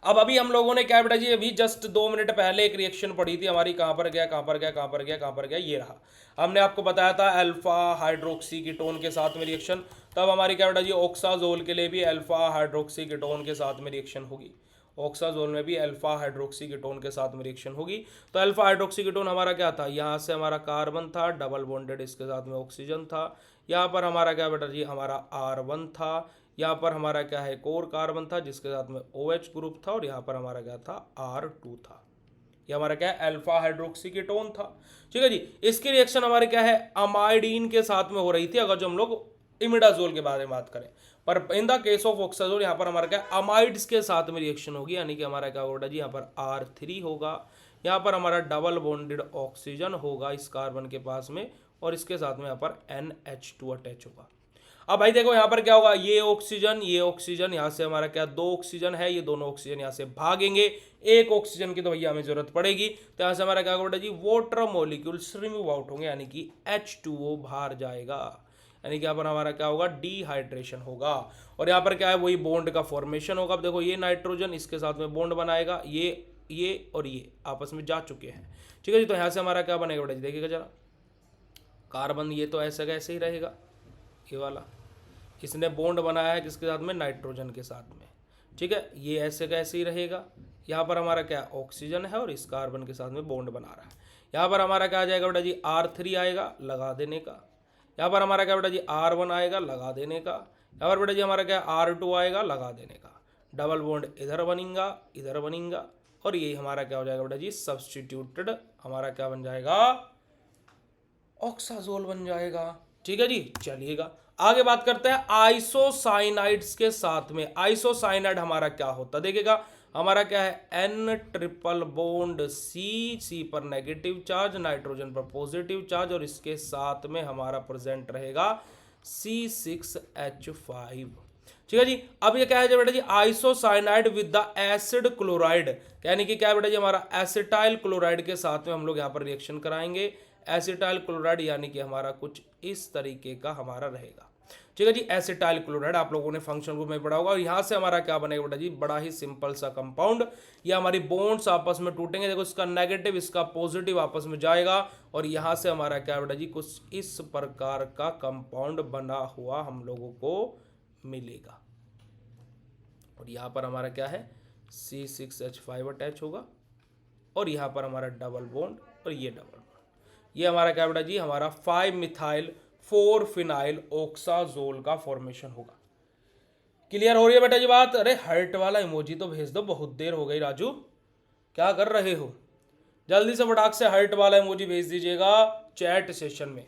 अब अभी हम लोगों ने क्या बेटा जी, अभी जस्ट 2 मिनट पहले एक रिएक्शन पढ़ी थी हमारी, कहां पर गया कहां पर गया कहां पर गया कहां पर गया, ये रहा। हमने आपको बताया था अल्फा हाइड्रोक्सी कीटोन के साथ में रिएक्शन, तब हमारी क्या बेटा जी, ऑक्साजोल के लिए भी अल्फा हाइड्रोक्सी कीटोन के साथ में रिएक्शन होगी, ऑक्साजोल में भी अल्फा हाइड्रोक्सी कीटोन के साथ में रिएक्शन होगी। तो अल्फा हाइड्रोक्सी कीटोन हमारा क्या था, यहाँ से हमारा कार्बन था, डबल बॉन्डेड, इसके साथ में ऑक्सीजन था। यहाँ पर हमारा क्या बेटा जी, हमारा R1 था। यहाँ पर हमारा क्या है, कोर कार्बन था जिसके साथ में OH ग्रुप था। और यहाँ पर हमारा क्या था, R2 था। ये हमारा क्या है, अल्फा हाइड्रोक्सी कीटोन था, ठीक है जी। इसकी रिएक्शन हमारे क्या है, अमाइडीन के साथ में हो रही थी, अगर जो हम लोग इमिडाजोल के बारे में बात करें। पर इन द केस ऑफ ऑक्साजोल यहाँ पर हमारा क्या, अमाइड्स के साथ में रिएक्शन होगी, यानी कि हमारा क्या होगा जी, यहाँ पर R3 होगा। यहाँ पर हमारा डबल बॉन्डेड ऑक्सीजन होगा इस कार्बन के पास में, और इसके साथ में यहाँ पर NH2 अटैच होगा। अब भाई देखो यहाँ पर क्या होगा, ये ऑक्सीजन यहाँ से हमारा क्या, 2 ऑक्सीजन है, ये दोनों ऑक्सीजन यहाँ से भागेंगे, एक ऑक्सीजन की तो भैया हमें जरूरत पड़ेगी, तो यहाँ से हमारा क्या होगा जी, वाटर मॉलिक्यूल्स रिमूव आउट होंगे, यानी कि H2O बाहर जाएगा, यानी कि यहाँ पर हमारा क्या होगा, डिहाइड्रेशन होगा। और यहाँ पर क्या है, वही बॉन्ड का फॉर्मेशन होगा। अब देखो ये नाइट्रोजन इसके साथ में बॉन्ड बनाएगा, ये और ये आपस में जा चुके हैं, ठीक है जी। तो यहाँ से हमारा क्या बनेगा बेटा जी, देखिएगा जरा, कार्बन ये तो ऐसे का ऐसे ही रहेगा, ये वाला इसने बॉन्ड बनाया है किसके साथ में, नाइट्रोजन के साथ में, ठीक है, ये ऐसे का ऐसे ही रहेगा। यहाँ पर हमारा क्या, ऑक्सीजन है और इस कार्बन के साथ में बॉन्ड बना रहा है। यहाँ पर हमारा क्या आ जाएगा बेटा जी, R3 आएगा, लगा देने का। यहाँ पर हमारा क्या बेटा जी, R1 आएगा, लगा देने का। यहाँ पर बेटा जी हमारा क्या, R2 आएगा, लगा देने का। डबल बॉन्ड इधर बनेगा, इधर बनेगा, और ये हमारा क्या हो जाएगा बेटा जी, सब्सटीट्यूटेड हमारा क्या बन जाएगा, ऑक्साजोल बन जाएगा, ठीक है जी। चलिएगा आगे बात करते हैं आइसोसाइनाइड्स के साथ में। आइसोसाइनाइड हमारा क्या होता है, देखिएगा हमारा क्या है, N ट्रिपल बॉन्ड C पर नेगेटिव चार्ज, नाइट्रोजन पर पॉजिटिव चार्ज, और इसके साथ में हमारा प्रेजेंट रहेगा C6H5, ठीक है जी। अब ये क्या है बेटा जी, isocyanide with the acid chloride, यानी कि क्या है बेटा जी, हमारा एसिटाइल क्लोराइड के साथ में हम लोग यहाँ पर रिएक्शन कराएंगे। एसिटाइल क्लोराइड यानी कि हमारा कुछ इस तरीके का हमारा रहेगा, ठीक है जी। एसिटाइल क्लोराइड आप लोगों ने फंक्शनल ग्रुप में पढ़ा होगा। और यहाँ से हमारा क्या बनेगा बेटा जी, बड़ा ही सिंपल सा कंपाउंड। ये हमारी बॉन्ड्स आपस में टूटेंगे, देखो इसका नेगेटिव इसका पॉजिटिव आपस में जाएगा और यहाँ से हमारा क्या बेटा जी, कुछ इस प्रकार का कंपाउंड बना हुआ हम लोगों को मिलेगा। और यहाँ पर हमारा क्या है, C6H5 अटैच होगा और यहाँ पर हमारा डबल बॉन्ड और ये डबल बॉन्ड। ये हमारा क्या बेटा जी, हमारा 5 मिथाइल 4 फिनाइल ऑक्साजोल का फॉर्मेशन होगा। क्लियर हो रही है बेटा जी बात? अरे हार्ट वाला इमोजी तो भेज दो, बहुत देर हो गई राजू, क्या कर रहे हो? जल्दी से फटाक से हार्ट वाला इमोजी भेज दीजिएगा चैट सेशन में।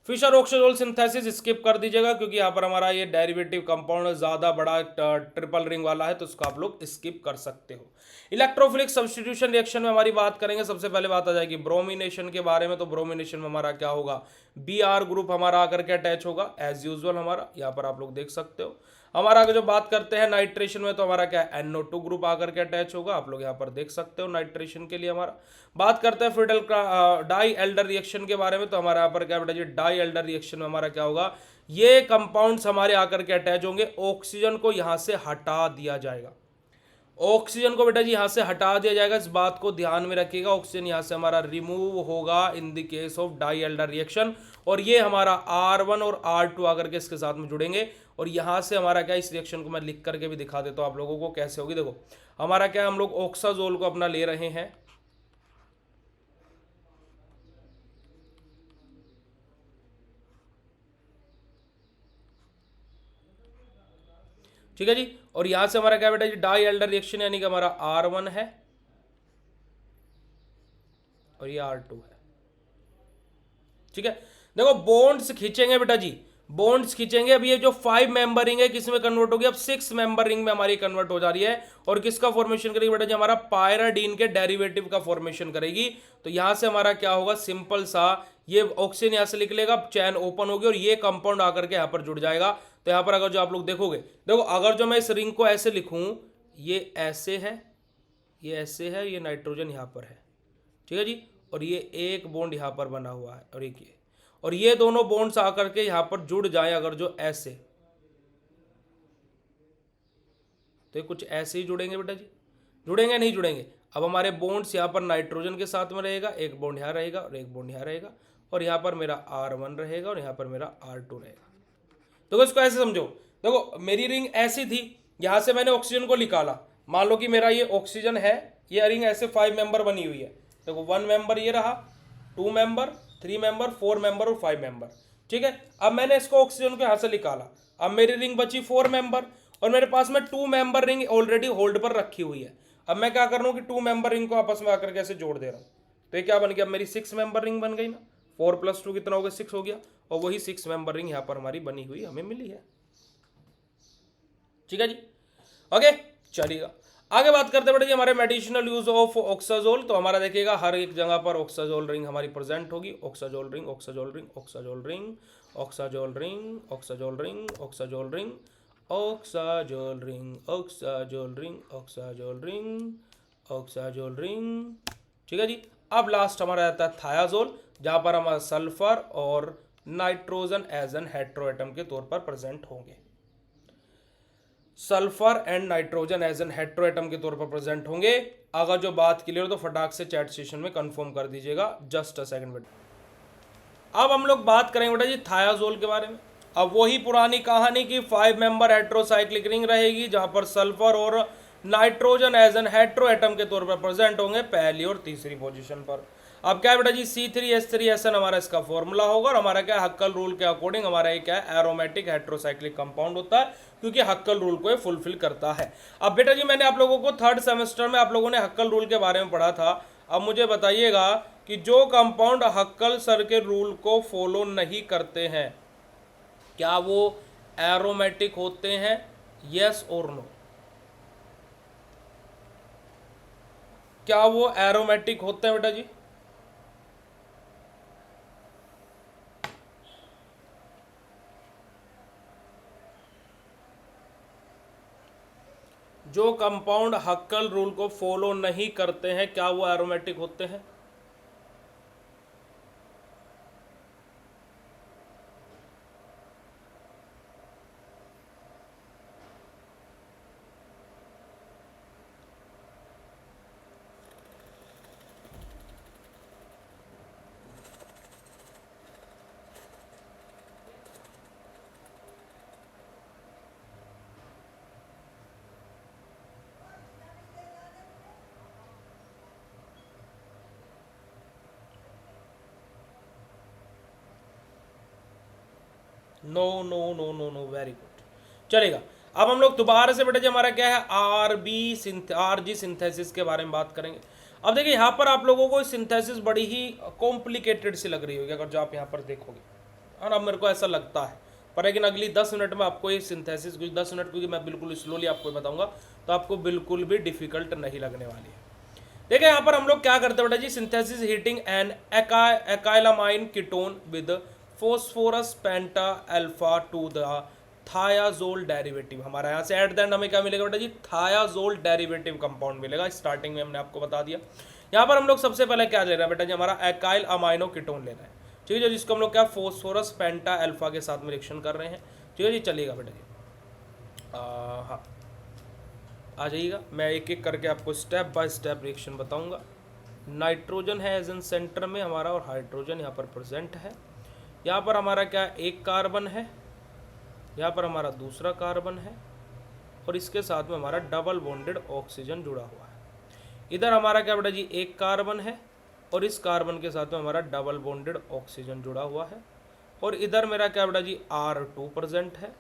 फिशर ऑक्साजोल सिंथेसिस स्किप कर दीजिएगा क्योंकि यहाँ पर हमारा ये डेरिवेटिव कंपाउंड ज़्यादा बड़ा ट्रिपल रिंग वाला है, तो उसको आप लोग स्किप कर सकते हो। इलेक्ट्रोफिलिक सब्स्टिट्यूशन रिएक्शन में हमारी बात करेंगे। सबसे पहले बात आ जाएगी ब्रोमिनेशन के बारे में। तो ब्रोमिनेशन में हमारा क्या होगा, Br ग्रुप हमारा आकर के अटैच होगा एज यूजुअल। हमारा यहाँ पर आप लोग देख सकते हो। हमारा अगर जो बात करते हैं नाइट्रेशन में, तो हमारा क्या है, NO2 ग्रुप आकर के अटैच होगा, आप लोग यहाँ पर देख सकते हो नाइट्रेशन के लिए। हमारा बात करते हैं फिडल डाई एल्डर रिएक्शन के बारे में। तो हमारा यहाँ पर क्या बेटा जी, डाई एल्डर रिएक्शन में हमारा क्या होगा, ये कंपाउंड्स हमारे आकर के अटैच होंगे, ऑक्सीजन को यहाँ से हटा दिया जाएगा। ऑक्सीजन को बेटा जी यहाँ से हटा दिया जाएगा, इस बात को ध्यान में रखिएगा। ऑक्सीजन यहाँ से हमारा रिमूव होगा इन द केस ऑफ डाई एल्डर रिएक्शन और ये हमारा R1 और R2 आकर के इसके साथ में जुड़ेंगे। और यहाँ से हमारा क्या, इस रिएक्शन को मैं लिख करके भी दिखा देता हूँ आप लोगों को कैसे होगी। देखो हमारा क्या, हम लोग ऑक्साजोल को अपना ले रहे हैं, ठीक है जी। और यहां से हमारा क्या बेटा जी, डाई एल्डर रिएक्शन यानी कि हमारा R1 है और ये R2 है, ठीक है। देखो बॉन्ड्स खींचेंगे बेटा जी, बॉन्ड्स खींचेंगे। अब ये जो 5 मेंबर रिंग है किसमें कन्वर्ट होगी, अब 6 मेंबर रिंग में हमारी कन्वर्ट हो जा रही है। और किसका फॉर्मेशन करेगी बेटा जी, हमारा पायराडीन के डेरिवेटिव का फॉर्मेशन करेगी। तो यहां से हमारा क्या होगा, सिंपल सा, ये ऑक्सीजन यहां से निकलेगा, चैन ओपन होगी और ये कंपाउंड आकर के यहां पर जुड़ जाएगा। तो यहां पर अगर जो आप लोग देखोगे, देखो अगर जो मैं इस रिंग को ऐसे लिखूं, ये ऐसे है, ये ऐसे है, ये नाइट्रोजन यहां पर है, ठीक है जी। और ये एक बॉन्ड यहां पर बना हुआ है और एक ये, और ये दोनों बॉन्ड्स आकर के यहां पर जुड़ जाए अगर जो ऐसे, तो ये कुछ ऐसे ही जुड़ेंगे बेटा जी, जुड़ेंगे नहीं जुड़ेंगे। अब हमारे बॉन्ड्स यहां पर नाइट्रोजन के साथ में रहेगा, एक बॉन्ड यहां रहेगा और एक बॉन्ड यहां रहेगा, और यहां पर मेरा R1 रहेगा और यहां पर मेरा R2 रहेगा। तो इसको ऐसे समझो, देखो मेरी रिंग ऐसी थी, यहां से मैंने ऑक्सीजन को निकाला, मान लो कि मेरा ये ऑक्सीजन है, ये रिंग ऐसे 5 मेंबर बनी हुई है। देखो 1 मेंबर ये रहा, 2 मेंबर, 3 मेंबर, 4 मेंबर और 5 मेंबर, ठीक है। अब मैंने इसको ऑक्सीजन को यहां से निकाला, अब मेरी रिंग बची 4 मेंबर और मेरे पास में 2 मेंबर रिंग ऑलरेडी होल्ड पर रखी हुई है। अब मैं क्या कर रहा हूं कि 2 मेंबर रिंग को आपस में आकर के ऐसे जोड़ दे रहा हूं, तो ये क्या बन गया, मेरी 6 मेंबर रिंग बन गई ना। 4 + 2 कितना हो गया, 6 हो गया, और वही 6 मेंबर रिंग यहां पर हमारी बनी हुई हमें मिली है, ठीक है जी। ओके चलिएगा आगे बात करते हैं बेटा जी हमारे मेडिसिनल यूज ऑफ ऑक्साजोल। तो हमारा देखिएगा हर एक जगह पर ऑक्साजोल रिंग हमारी प्रेजेंट होगी, oxazole ring, oxazole ring, oxazole ring, oxazole ring, oxazole ring, oxazole ring, oxazole ring, oxazole ring, oxazole ring, oxazole ring, ठीक है जी। अब लास्ट हमारा आता है थायाजोल, जहां पर हमारा सल्फर और नाइट्रोजन एज एन हेट्रोएटम के तौर पर प्रेजेंट होंगे, sulphur and nitrogen as an heteroatom के तौर पर प्रेजेंट होंगे। अगर जो बात क्लियर हो तो फटाक से चैट सेशन में कंफर्म कर दीजिएगा, जस्ट अ सेकंड बेटा। अब हम लोग बात करेंगे बेटा जी थायाजोल के बारे में। अब वही पुरानी कहानी की 5 मेंबर हेट्रोसाइक्लिक रिंग रहेगी, जहां पर सल्फर और नाइट्रोजन एज एन हेट्रोएटम के तौर पर प्रेजेंट होंगे पहली और तीसरी पोजीशन पर। अब क्या है बेटा जी, C3H3SN हमारा इसका फॉर्मूला होगा, और हमारा क्या है, हक्कल रूल के अकॉर्डिंग हमारा ये क्या है, एरोमेटिक हेट्रोसाइक्लिक कंपाउंड होता है, क्योंकि हक्कल रूल को ये फुलफिल करता है। अब बेटा जी मैंने आप लोगों को 3rd सेमेस्टर में आप लोगों ने हक्कल रूल के बारे में पढ़ा था। अब मुझे बताइएगा कि जो कंपाउंड हक्कल सर के रूल को फॉलो नहीं करते हैं, क्या वो एरोमेटिक होते हैं, यस और नो? क्या वो एरोमेटिक होते हैं बेटा जी? जो कंपाउंड हक्कल रूल को फॉलो नहीं करते हैं, क्या वो एरोमेटिक होते हैं? No no no no no, very good, चलेगा। अब हम लोग दोबारा से बेटा जी हमारा क्या है आरजी सिंथेसिस के बारे में बात करेंगे। अब देखिए यहाँ पर आप लोगों को सिंथेसिस बड़ी ही कॉम्प्लिकेटेड सी लग रही होगी अगर जो आप यहाँ पर देखोगे, और अब मेरे को ऐसा लगता है, पर लेकिन अगली 10 मिनट में आपको ये सिंथेसिस, कुछ 10 मिनट क्योंकि मैं बिल्कुल स्लोली आपको बताऊंगा, तो आपको बिल्कुल भी डिफिकल्ट नहीं लगने वाली है। देखिए यहाँ पर हम लोग क्या करते हैं बेटा जी, synthesis heating an acylamine ketone with phosphorus penta alpha to the thiazole derivative. हमारा यहाँ से एट द एंड हमें क्या मिलेगा बेटा जी, थायाजोल डेरिवेटिव कंपाउंड मिलेगा। स्टार्टिंग में हमने आपको बता दिया। यहाँ पर हम लोग सबसे पहले क्या ले रहे हैं बेटा जी, हमारा एकाइल अमाइनो कीटोन ले रहे हैं, ठीक है, जिसको हम लोग क्या फोस्फोरस पेंटा अल्फा के साथ में रिएक्शन कर रहे हैं, ठीक है जी। चलिएगा बेटा जी, हाँ आ जाइएगा, मैं एक एक करके आपको स्टेप बाय स्टेप रिएक्शन बताऊंगा। नाइट्रोजन है एज इन सेंटर में हमारा, और हाइड्रोजन यहाँ पर प्रेजेंट है। यहाँ पर हमारा क्या एक कार्बन है, यहाँ पर हमारा दूसरा कार्बन है, और इसके साथ में हमारा डबल बॉन्डेड ऑक्सीजन जुड़ा हुआ है। इधर हमारा क्या बेटा जी एक कार्बन है, और इस कार्बन के साथ में हमारा डबल बॉन्डेड ऑक्सीजन जुड़ा हुआ है। और इधर मेरा क्या बेटा जी R2 प्रेजेंट है,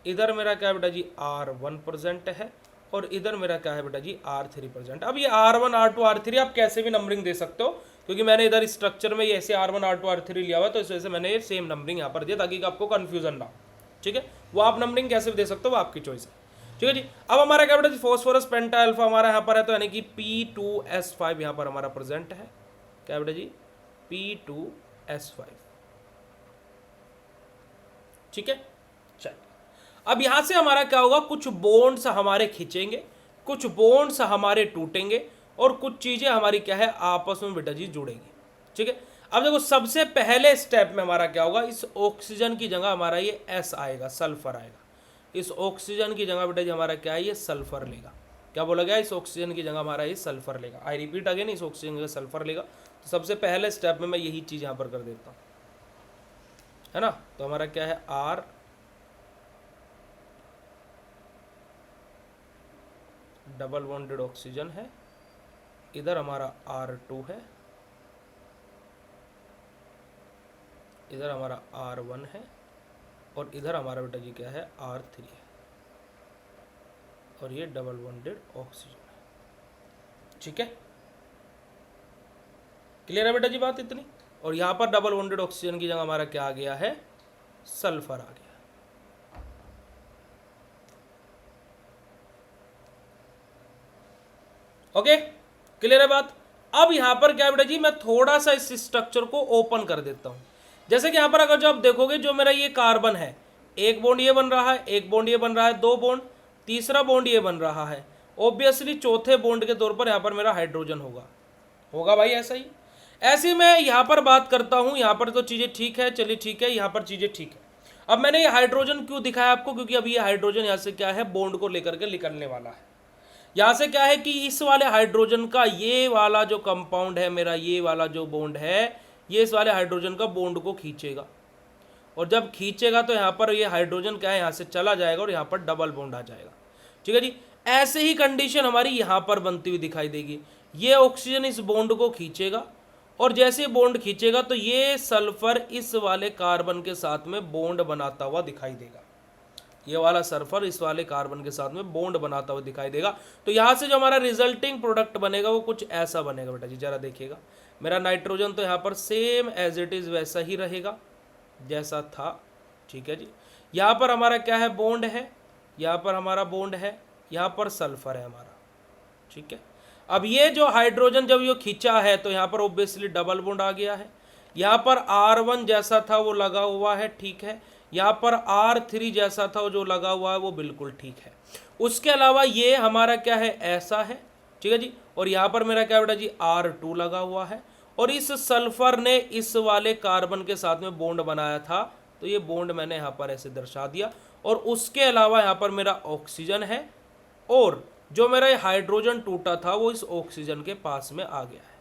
इधर मेरा क्या बेटा जी R1 प्रेजेंट है, और इधर मेरा क्या है बेटा जी R3 प्रेजेंट। अब ये R1 R2 R3 आप कैसे भी नंबरिंग दे सकते हो, क्योंकि मैंने इधर स्ट्रक्चर में ये ऐसे R1 R2 R3 लिया हुआ है, तो इस वजह से मैंने ये सेम नंबरिंग यहाँ पर दिया ताकि आपको कन्फ्यूजन ना हो, ठीक है। वो आप नंबरिंग कैसे भी दे सकते हो, वो आपकी चॉइस है, ठीक है जी। अब हमारा क्या बेटा जी फॉस्फोरस पेंटा अल्फा हमारा यहाँ पर है, तो यानी कि P2S5 यहाँ पर हमारा प्रेजेंट है, क्या बेटा जी P2S5, ठीक है। चलिए अब यहां से हमारा क्या होगा, कुछ बॉन्ड्स हमारे खींचेंगे, कुछ बॉन्ड्स हमारे टूटेंगे, और कुछ चीजें हमारी क्या है आपस में बेटा जी जुड़ेंगी, ठीक है। अब देखो सबसे पहले स्टेप में हमारा क्या होगा, इस ऑक्सीजन की जगह हमारा ये S आएगा, सल्फर आएगा। इस ऑक्सीजन की जगह बेटा जी हमारा क्या है, ये सल्फर लेगा। क्या बोला गया, इस ऑक्सीजन की जगह हमारा ये सल्फर लेगा। आई रिपीट अगेन, इस ऑक्सीजन की जगह सल्फर लेगा। तो सबसे पहले स्टेप में मैं यही चीज यहां पर कर देता हूं, है ना। तो हमारा क्या है R, डबल बॉन्डेड ऑक्सीजन है, इधर हमारा R2 है, इधर हमारा R1 है, और इधर हमारा बेटा जी क्या है R3 है, और ये डबल बॉन्डेड ऑक्सीजन है, ठीक है। क्लियर है बेटा जी बात इतनी। और यहां पर डबल बॉन्डेड ऑक्सीजन की जगह हमारा क्या आ गया है, सल्फर आ गया। ओके, क्लियर है बात। अब यहां पर क्या बेटा जी, मैं थोड़ा सा इस स्ट्रक्चर को ओपन कर देता हूं। जैसे कि यहां पर अगर जो आप देखोगे, जो मेरा ये कार्बन है, एक बॉन्ड ये बन रहा है, एक बॉन्ड ये बन रहा है, दो बॉन्ड, तीसरा बॉन्ड ये बन रहा है। ऑब्वियसली चौथे बॉन्ड के तौर पर यहां पर मेरा हाइड्रोजन होगा भाई, ऐसा ही। ऐसे मैं यहां पर बात करता हूं, यहां पर तो चीजें ठीक है, चलिए ठीक है, यहां पर चीजें ठीक है। अब मैंने ये हाइड्रोजन क्यों दिखाया आपको, क्योंकि अभी ये हाइड्रोजन यहां से क्या है, बॉन्ड को लेकर के निकलने वाला है। यहां से क्या है कि इस वाले हाइड्रोजन का ये वाला जो कंपाउंड है मेरा, ये वाला जो बॉन्ड है, ये इस वाले हाइड्रोजन का बॉन्ड को खींचेगा, और जब खींचेगा तो यहाँ पर ये हाइड्रोजन क्या है, यहाँ से चला जाएगा, और यहाँ पर डबल बॉन्ड आ जाएगा, ठीक है जी। ऐसे ही कंडीशन हमारी यहाँ पर बनती हुई दिखाई देगी। ये ऑक्सीजन इस बॉन्ड को खींचेगा, और जैसे बॉन्ड खींचेगा तो ये सल्फर इस वाले कार्बन के साथ में बॉन्ड बनाता हुआ दिखाई देगा। ये वाला सल्फर इस वाले कार्बन के साथ में बॉन्ड बनाता हुआ दिखाई देगा। तो यहाँ से जो हमारा रिजल्टिंग प्रोडक्ट बनेगा वो कुछ ऐसा बनेगा बेटा जी, जरा देखिएगा। मेरा नाइट्रोजन तो यहाँ पर सेम एज इट इज़ वैसा ही रहेगा जैसा था, ठीक है जी। यहाँ पर हमारा क्या है, बॉन्ड है, यहाँ पर हमारा बॉन्ड है, यहाँ पर सल्फर है हमारा, ठीक है। अब ये जो हाइड्रोजन जब ये खींचा है तो यहाँ पर ऑब्वियसली डबल बॉन्ड आ गया है। यहाँ पर R1 जैसा था वो लगा हुआ है, ठीक है। यहाँ पर R3 जैसा था जो लगा हुआ है वो बिल्कुल ठीक है। उसके अलावा ये हमारा क्या है, ऐसा है, ठीक है जी। और यहाँ पर मेरा क्या बेटा जी R2 लगा हुआ है, और इस सल्फर ने इस वाले कार्बन के साथ में बॉन्ड बनाया था, तो ये बॉन्ड मैंने यहाँ पर ऐसे दर्शा दिया। और उसके अलावा यहाँ पर मेरा ऑक्सीजन है, और जो मेरा ये हाइड्रोजन टूटा था वो इस ऑक्सीजन के पास में आ गया है,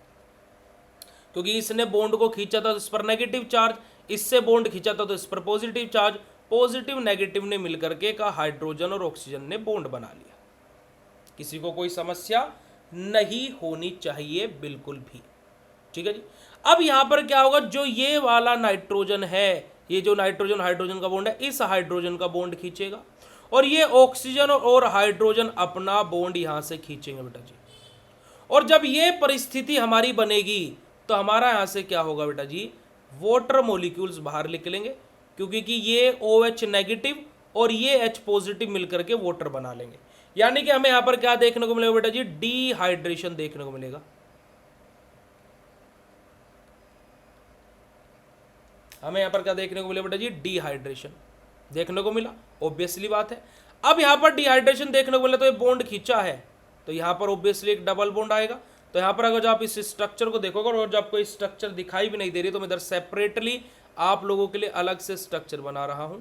क्योंकि इसने बॉन्ड को खींचा था तो इस पर नेगेटिव चार्ज, इससे बॉन्ड खींचा था तो इस पर पॉजिटिव चार्ज, पॉजिटिव नेगेटिव ने मिलकर के का हाइड्रोजन और ऑक्सीजन ने बॉन्ड बना लिया। किसी को कोई समस्या नहीं होनी चाहिए बिल्कुल भी, ठीक है जी। अब यहां पर क्या होगा, जो ये वाला नाइट्रोजन है ये जो नाइट्रोजन हाइड्रोजन का बॉन्ड है इस हाइड्रोजन का बॉन्ड खींचेगा, और ये ऑक्सीजन और हाइड्रोजन अपना बॉन्ड यहां से खींचेंगे बेटा जी। और जब ये परिस्थिति हमारी बनेगी तो हमारा यहां से क्या होगा बेटा जी, वाटर मॉलिक्यूल्स बाहर निकलेंगे, क्योंकि कि ये OH नेगेटिव और ये H पॉजिटिव मिलकर के वाटर बना लेंगे। यानी कि हमें यहां पर क्या देखने को मिलेगा बेटा जी, डिहाइड्रेशन देखने को मिलेगा। हमें यहां पर क्या देखने को मिलेगा बेटा जी, डिहाइड्रेशन देखने को मिला, ऑब्वियसली बात है। अब यहां पर डिहाइड्रेशन देखने को मिला तो ये बॉन्ड खींचा है, तो यहां पर ऑब्वियसली एक डबल बॉन्ड आएगा। तो यहां पर अगर आप इस स्ट्रक्चर को देखोगे और जब आपको स्ट्रक्चर दिखाई भी नहीं दे रही तो मैं इधर सेपरेटली आप लोगों के लिए अलग से स्ट्रक्चर बना रहा हूं।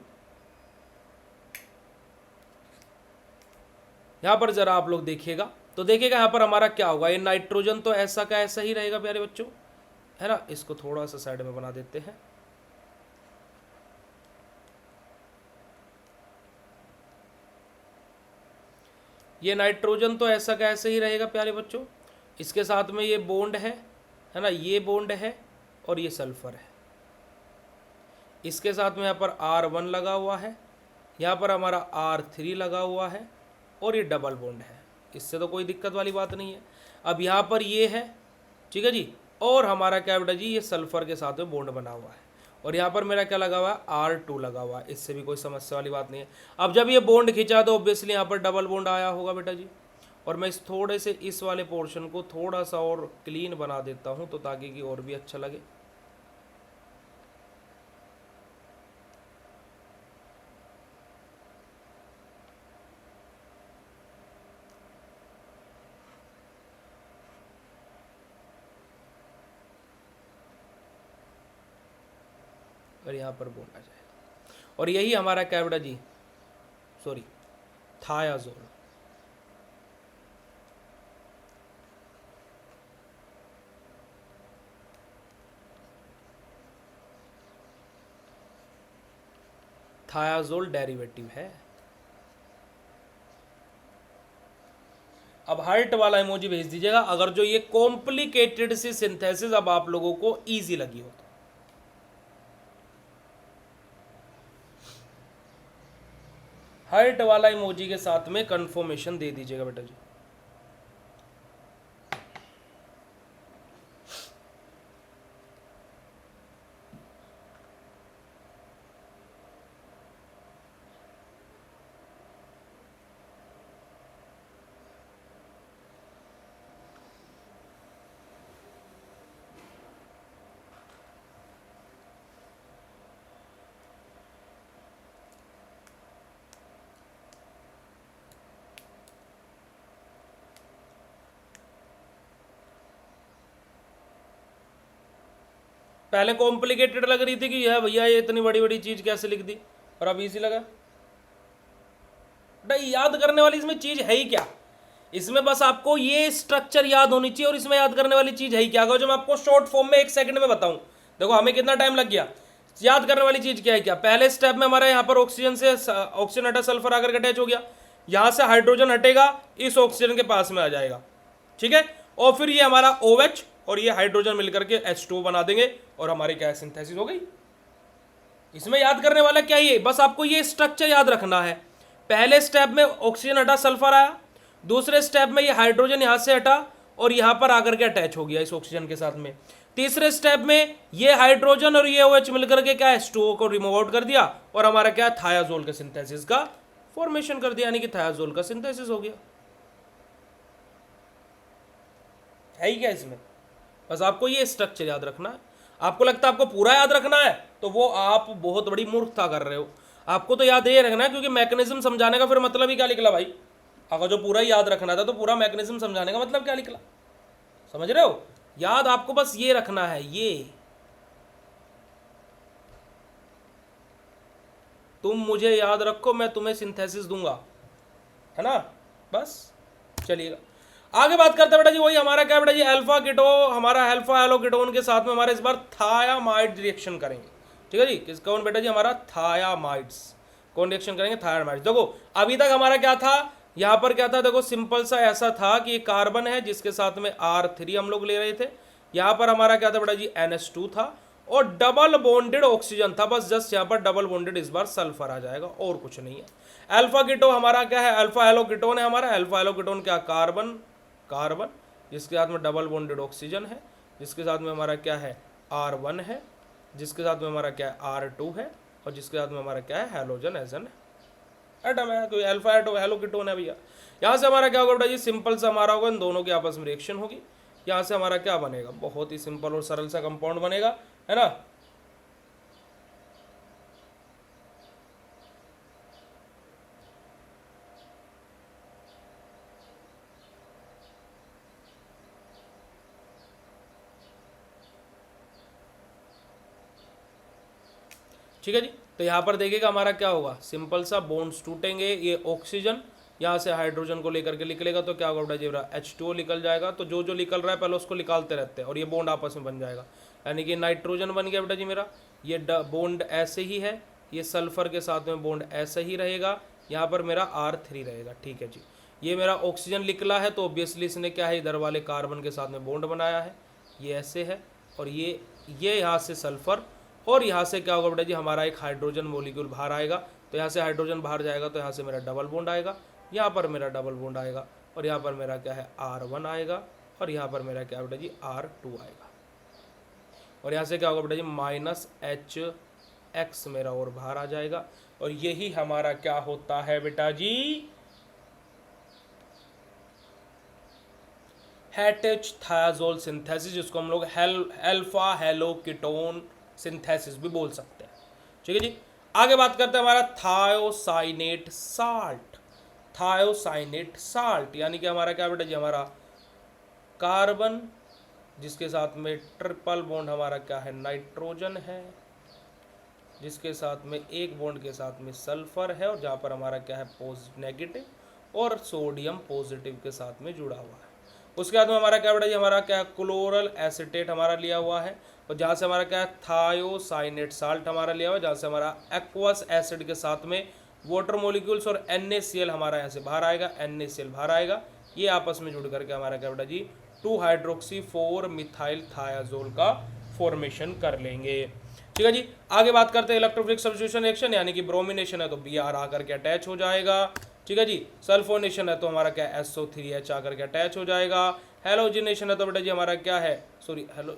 यहां पर जरा आप लोग देखिएगा तो देखिएगा यहां पर हमारा क्या होगा, ये नाइट्रोजन तो ऐसा का ऐसा ही रहेगा प्यारे बच्चों, है ना। इसको थोड़ा सा साइड में बना देते हैं। ये नाइट्रोजन तो ऐसा का ऐसे ही रहेगा प्यारे बच्चों, इसके साथ में ये बॉन्ड है ना, ये बॉन्ड है और ये सल्फर है। इसके साथ में यहाँ पर R1 लगा हुआ है, यहाँ पर हमारा R3 लगा हुआ है और ये डबल बॉन्ड है, इससे तो कोई दिक्कत वाली बात नहीं है। अब यहाँ पर ये है, ठीक है जी, और हमारा क्या बेटा जी, ये सल्फर के साथ में बॉन्ड बना हुआ है, और यहाँ पर मेरा क्या लगा हुआ है, R2 लगा हुआ है, इससे भी कोई समस्या वाली बात नहीं है। अब जब ये बॉन्ड खींचा तो ऑब्वियसली यहाँ पर डबल बॉन्ड आया होगा बेटा जी। और मैं इस थोड़े से इस वाले पोर्शन को थोड़ा सा और क्लीन बना देता हूँ तो ताकि कि और भी अच्छा लगे। और यहाँ पर बॉन्ड आ जाएगा, और यही हमारा क्या बेटा जी, सॉरी, थायाजोल। थायाजोल डेरिवेटिव है। अब हार्ट वाला इमोजी भेज दीजिएगा अगर जो ये कॉम्प्लिकेटेड सी सिंथेसिस अब आप लोगों को इजी लगी हो तो। हार्ट वाला इमोजी के साथ में कंफर्मेशन दे दीजिएगा बेटा जी। पहले कॉम्प्लिकेटेड लग रही थी कि यह भैया ये इतनी बड़ी बड़ी चीज कैसे लिख दी, और अब इजी लगा। भाई याद करने वाली इसमें चीज है ही क्या, इसमें बस आपको ये स्ट्रक्चर याद होनी चाहिए, और इसमें याद करने वाली चीज है ही क्या, अगर जो मैं आपको शॉर्ट फॉर्म में 1 सेकंड में बताऊं। देखो हमें कितना टाइम लग गया, याद करने वाली चीज क्या है, क्या पहले स्टेप में हमारा यहाँ पर ऑक्सीजन से ऑक्सीजन हटा, सल्फर आकर अटैच हो गया, यहां से हाइड्रोजन हटेगा, इस ऑक्सीजन के पास में आ जाएगा, ठीक है, और फिर ये हमारा OH और ये हाइड्रोजन मिलकर के H2O बना देंगे, और हमारी क्या सिंथेसिस हो गई। इसमें याद करने वाला क्या है, बस आपको ये स्ट्रक्चर याद रखना है। पहले स्टेप में ऑक्सीजन हटा, सल्फर आया, दूसरे स्टेप में ये हाइड्रोजन यहां से हटा और यहां पर आकर के अटैच हो गया इस ऑक्सीजन के साथ में, तीसरे स्टेप में ये हाइड्रोजन और ये OH मिलकर के क्या H2O को रिमूव आउट कर दिया, और हमारा क्या थायाजोल के सिंथेसिस का फॉर्मेशन कर दिया, यानी कि थायाजोल का सिंथेसिस हो गया। है ही क्या इसमें, बस आपको ये स्ट्रक्चर याद रखना है। आपको लगता है आपको पूरा याद रखना है तो वो आप बहुत बड़ी मूर्खता कर रहे हो। आपको तो याद ये रखना है, क्योंकि मैकेनिज्म समझाने का फिर मतलब ही क्या निकला भाई, अगर जो पूरा याद रखना था तो पूरा मैकेनिज्म समझाने का मतलब क्या निकला, समझ रहे हो। याद आपको बस ये रखना है, ये तुम मुझे याद रखो, मैं तुम्हें सिंथेसिस दूंगा, है ना। बस चलिएगा आगे बात करते हैं बेटा जी, वही हमारा क्या बेटा जी, अल्फा कीटो, हमारा अल्फा एलोकीटोन के साथ में हमारे इस बार थायामाइड रिएक्शन करेंगे, ठीक है जी। किस कौन बेटा जी, हमारा थायामाइड्स, कौन रिएक्शन करेंगे, थायामाइड्स। देखो अभी तक हमारा क्या था, यहाँ पर क्या था, देखो सिंपल सा ऐसा था कि कार्बन है जिसके साथ में R3 हम लोग ले रहे थे, यहाँ पर हमारा क्या था बेटा जी, NH2 था, और डबल बॉन्डेड ऑक्सीजन था, बस जस्ट यहाँ पर डबल बॉन्डेड इस बार सल्फर आ जाएगा और कुछ नहीं है। अल्फा कीटोन हमारा क्या है, अल्फा हेलो कीटोन है हमारा। अल्फा हेलो कीटोन क्या, कार्बन, कार्बन जिसके साथ में डबल बॉन्डेड ऑक्सीजन है, जिसके साथ में हमारा क्या है R1 है, जिसके साथ में हमारा क्या है R2 है, और जिसके साथ में हमारा क्या है हैलोजन एज एन एटम है, कोई अल्फा एटो हेलो कीटोन है भैया। यहाँ से हमारा क्या होगा बेटा जी, सिंपल सा हमारा होगा, इन दोनों के आपस में रिएक्शन होगी, यहाँ से हमारा क्या बनेगा, बहुत ही सिंपल और सरल सा कंपाउंड बनेगा, है ना। ठीक है जी, तो यहाँ पर देखिएगा हमारा क्या होगा, सिंपल सा बॉन्ड्स टूटेंगे, ये ऑक्सीजन यहाँ से हाइड्रोजन को लेकर के निकलेगा तो क्या होगा बेटा जी, H2O निकल जाएगा। तो जो जो निकल रहा है पहले उसको निकालते रहते हैं और ये बॉन्ड आपस में बन जाएगा, यानी कि नाइट्रोजन बन गया बेटा जी मेरा, ये बॉन्ड ऐसे ही है, ये सल्फर के साथ में बॉन्ड ऐसे ही रहेगा, यहाँ पर मेरा R3 रहेगा। ठीक है जी, ये मेरा ऑक्सीजन निकला है तो ऑब्वियसली इसने क्या है, इधर वाले कार्बन के साथ में बॉन्ड बनाया है, ये ऐसे है, और ये यहाँ से सल्फर, और यहाँ से क्या होगा बेटा जी, हमारा एक हाइड्रोजन मॉलिक्यूल बाहर आएगा, तो यहाँ से हाइड्रोजन बाहर जाएगा तो यहाँ से मेरा डबल बॉन्ड आएगा, यहाँ पर मेरा डबल बॉन्ड आएगा, और यहाँ पर मेरा क्या है R1 आएगा, और यहाँ पर मेरा क्या बेटा जी R2 आएगा, और यहाँ से क्या होगा बेटा जी -HX मेरा और बाहर आ जाएगा। और यही हमारा क्या होता है बेटा जी, हेटेच थायाजोल सिंथेसिस, जिसको हम लोग अल्फा हेलो कीटोन सिंथेसिस भी बोल सकते हैं। ठीक है जी, आगे बात करते हैं हमारा थायोसाइनेट साल्ट। थायोसाइनेट साल्ट यानी कि हमारा क्या बेटा जी, हमारा कार्बन जिसके साथ में ट्रिपल बॉन्ड हमारा क्या है नाइट्रोजन है, जिसके साथ में एक बॉन्ड के साथ में सल्फर है, और जहाँ पर हमारा क्या है नेगेटिव, और सोडियम पॉजिटिव के साथ में जुड़ा हुआ है। उसके बाद में हमारा क्या बेटा जी, हमारा क्या क्लोरल एसिटेट हमारा लिया हुआ है, और जहाँ से हमारा क्या है थायोसाइनेट साल्ट हमारा लिया हुआ है, जहाँ से हमारा एक्वस एसिड के साथ में वाटर मोलिक्यूल्स और NaCl हमारा यहाँ से बाहर आएगा, NaCl बाहर आएगा, ये आपस में जुड़ करके हमारा क्या बेटा जी 2-हाइड्रोक्सी-4 मिथाइल थायाजोल का फॉर्मेशन कर लेंगे। ठीक है जी, आगे बात करते हैं इलेक्ट्रोफिलिक सब्स्टिट्यूशन रिएक्शन, यानी कि ब्रोमिनेशन है तो Br आकर के अटैच हो जाएगा। ठीक है जी, सल्फोनेशन है तो हमारा क्या SO3H आकर के अटैच हो जाएगा। हेलोजिनेशन है तो बेटा जी हमारा क्या है, सॉरी हेलो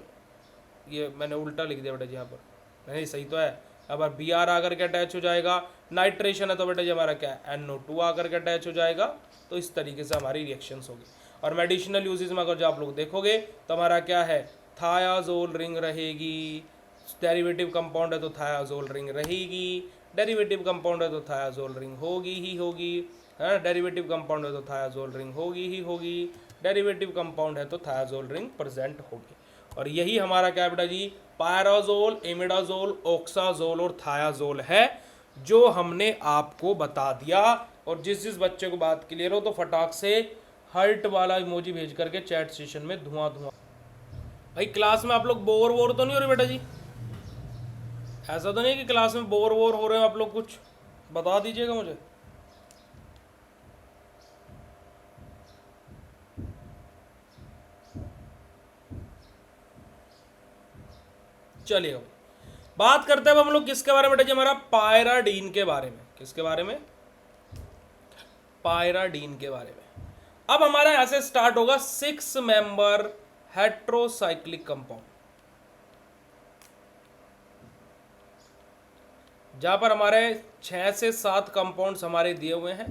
ये मैंने उल्टा लिख दिया बेटा जी, यहाँ पर नहीं सही तो है, अब Br आकर के अटैच हो जाएगा। नाइट्रेशन है तो बेटा जी हमारा क्या है NO2 आकर के अटैच हो जाएगा। तो इस तरीके से हमारी रिएक्शंस होगी। और मेडिसिनल यूजेज में अगर जो आप लोग देखोगे तो हमारा क्या है थायाजोल रिंग रहेगी, डेरिवेटिव कंपाउंड है तो थायाजोल रिंग रहेगी, डेरिवेटिव कंपाउंड है तो थायाजोल रिंग होगी ही होगी, है, डेरिवेटिव कंपाउंड है तो थायाजोल रिंग होगी ही होगी, डेरिवेटिव कंपाउंड है तो थायाजोल रिंग प्रेजेंट होगी। और यही हमारा क्या बेटा जी पायराजोल, इमिडाजोल, ऑक्साजोल और थायाजोल है, जो हमने आपको बता दिया। और जिस बच्चे को बात क्लियर हो तो फटाक से हर्ट वाला इमोजी भेज करके चैट सेशन में धुआं धुआं। भाई क्लास में आप लोग बोर वोर तो नहीं हो रहे बेटा जी, ऐसा तो नहीं कि क्लास में बोर वोर हो रहे हो आप लोग, कुछ बता दीजिएगा मुझे। चलिए बात करते हैं अब हम लोग किसके बारे में बेटा जी, हमारा पायराडीन के बारे में। किसके बारे में, पायराडीन के बारे में। अब हमारा यहां से स्टार्ट होगा 6 मेंबर हेट्रोसाइक्लिक कंपाउंड, जहां पर हमारे 6 से 7 कंपाउंड्स हमारे दिए हुए हैं,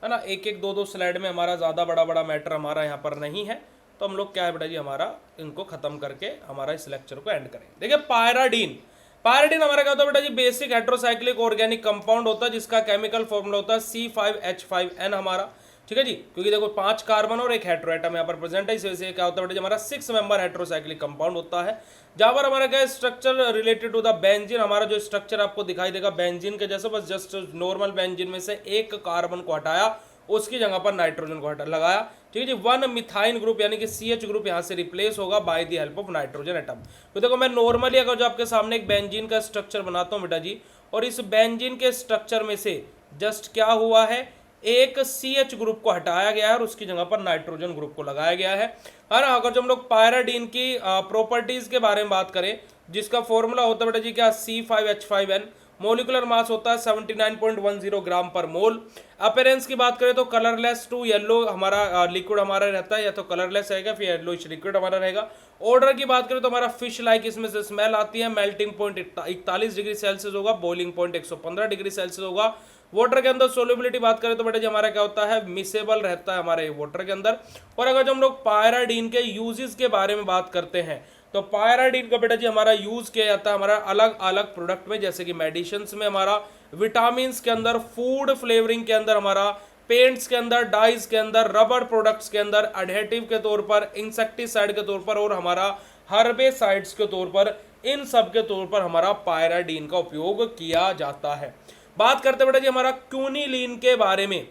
है ना। एक एक दो दो स्लाइड में, हमारा ज़्यादा बड़ा बड़ा मैटर हमारा यहाँ पर नहीं है, तो हम लोग क्या है बेटा जी हमारा इनको खत्म करके हमारा इस लेक्चर को एंड करेंगे। देखिए पायराडीन, पायराडीन हमारा क्या होता है बेटा जी, बेसिक हेट्रोसाइक्लिक ऑर्गेनिक कंपाउंड होता है, जिसका केमिकल फॉर्मूला होता है C5H5N हमारा। ठीक है जी, क्योंकि देखो 5 कार्बन और एक हेट्रोएटम यहाँ पर प्रेजेंट है, इस वजह से क्या होता है बेटा जी हमारा 6 मेंबर हेट्रोसाइक्लिक कंपाउंड होता है। जहाँ पर हमारा क्या structure related to the benzene, हमारा जो स्ट्रक्चर आपको दिखाई देगा बेंजीन के जैसे, बस जस्ट नॉर्मल बेंजीन में से एक कार्बन को हटाया, उसकी जगह पर नाइट्रोजन को हटा लगाया। ठीक है जी, 1 मिथाइन ग्रुप यानी कि CH ग्रुप यहाँ से रिप्लेस होगा bye the help of nitrogen atom. तो देखो मैं नॉर्मली अगर जो आपके सामने एक बेंजीन का स्ट्रक्चर बनाता हूँ बेटा जी, और इस बेंजीन के स्ट्रक्चर में से जस्ट क्या हुआ है, एक CH ग्रुप को हटाया गया है और उसकी जगह पर नाइट्रोजन ग्रुप को लगाया गया है ना। अगर जो हम लोग पायराडीन की प्रॉपर्टीज के बारे में बात करें जिसका फॉर्मूला होता है बेटा जी क्या, C5H5N। मोलिकुलर मास होता है 79.10 ग्राम पर मोल। अपीयरेंस की बात करें तो कलरलेस टू येलो हमारा लिक्विड हमारा रहता है, या तो कलरलेस रहेगा फिर येलोइश लिक्विड हमारा रहेगा। ऑर्डर की बात करें तो हमारा फिश लाइक इसमें से स्मेल आती है। मेल्टिंग पॉइंट 41 डिग्री सेल्सियस होगा, बॉइलिंग पॉइंट 115 डिग्री सेल्सियस होगा। वाटर के अंदर सोल्युबिलिटी बात करें तो बेटा जी हमारा क्या होता है, मिसेबल रहता है हमारे वाटर के अंदर। और अगर जो हम लोग पायराडीन के यूजेस के बारे में बात करते हैं तो पायराडीन का बेटा जी हमारा यूज किया जाता है हमारा अलग अलग प्रोडक्ट में, जैसे कि मेडिसिन्स में हमारा, विटामिन के अंदर, फूड फ्लेवरिंग के अंदर हमारा, पेंट्स के अंदर, डाइज के अंदर, रबर प्रोडक्ट्स के अंदर, एडहेटिव के तौर पर, इंसेक्टिसाइड के तौर पर और हमारा हर्बेसाइड्स के तौर पर, इन सब के तौर पर हमारा पायराडीन का उपयोग किया जाता है। बात करते बेटा जी हमारा क्यूनिलीन के बारे में।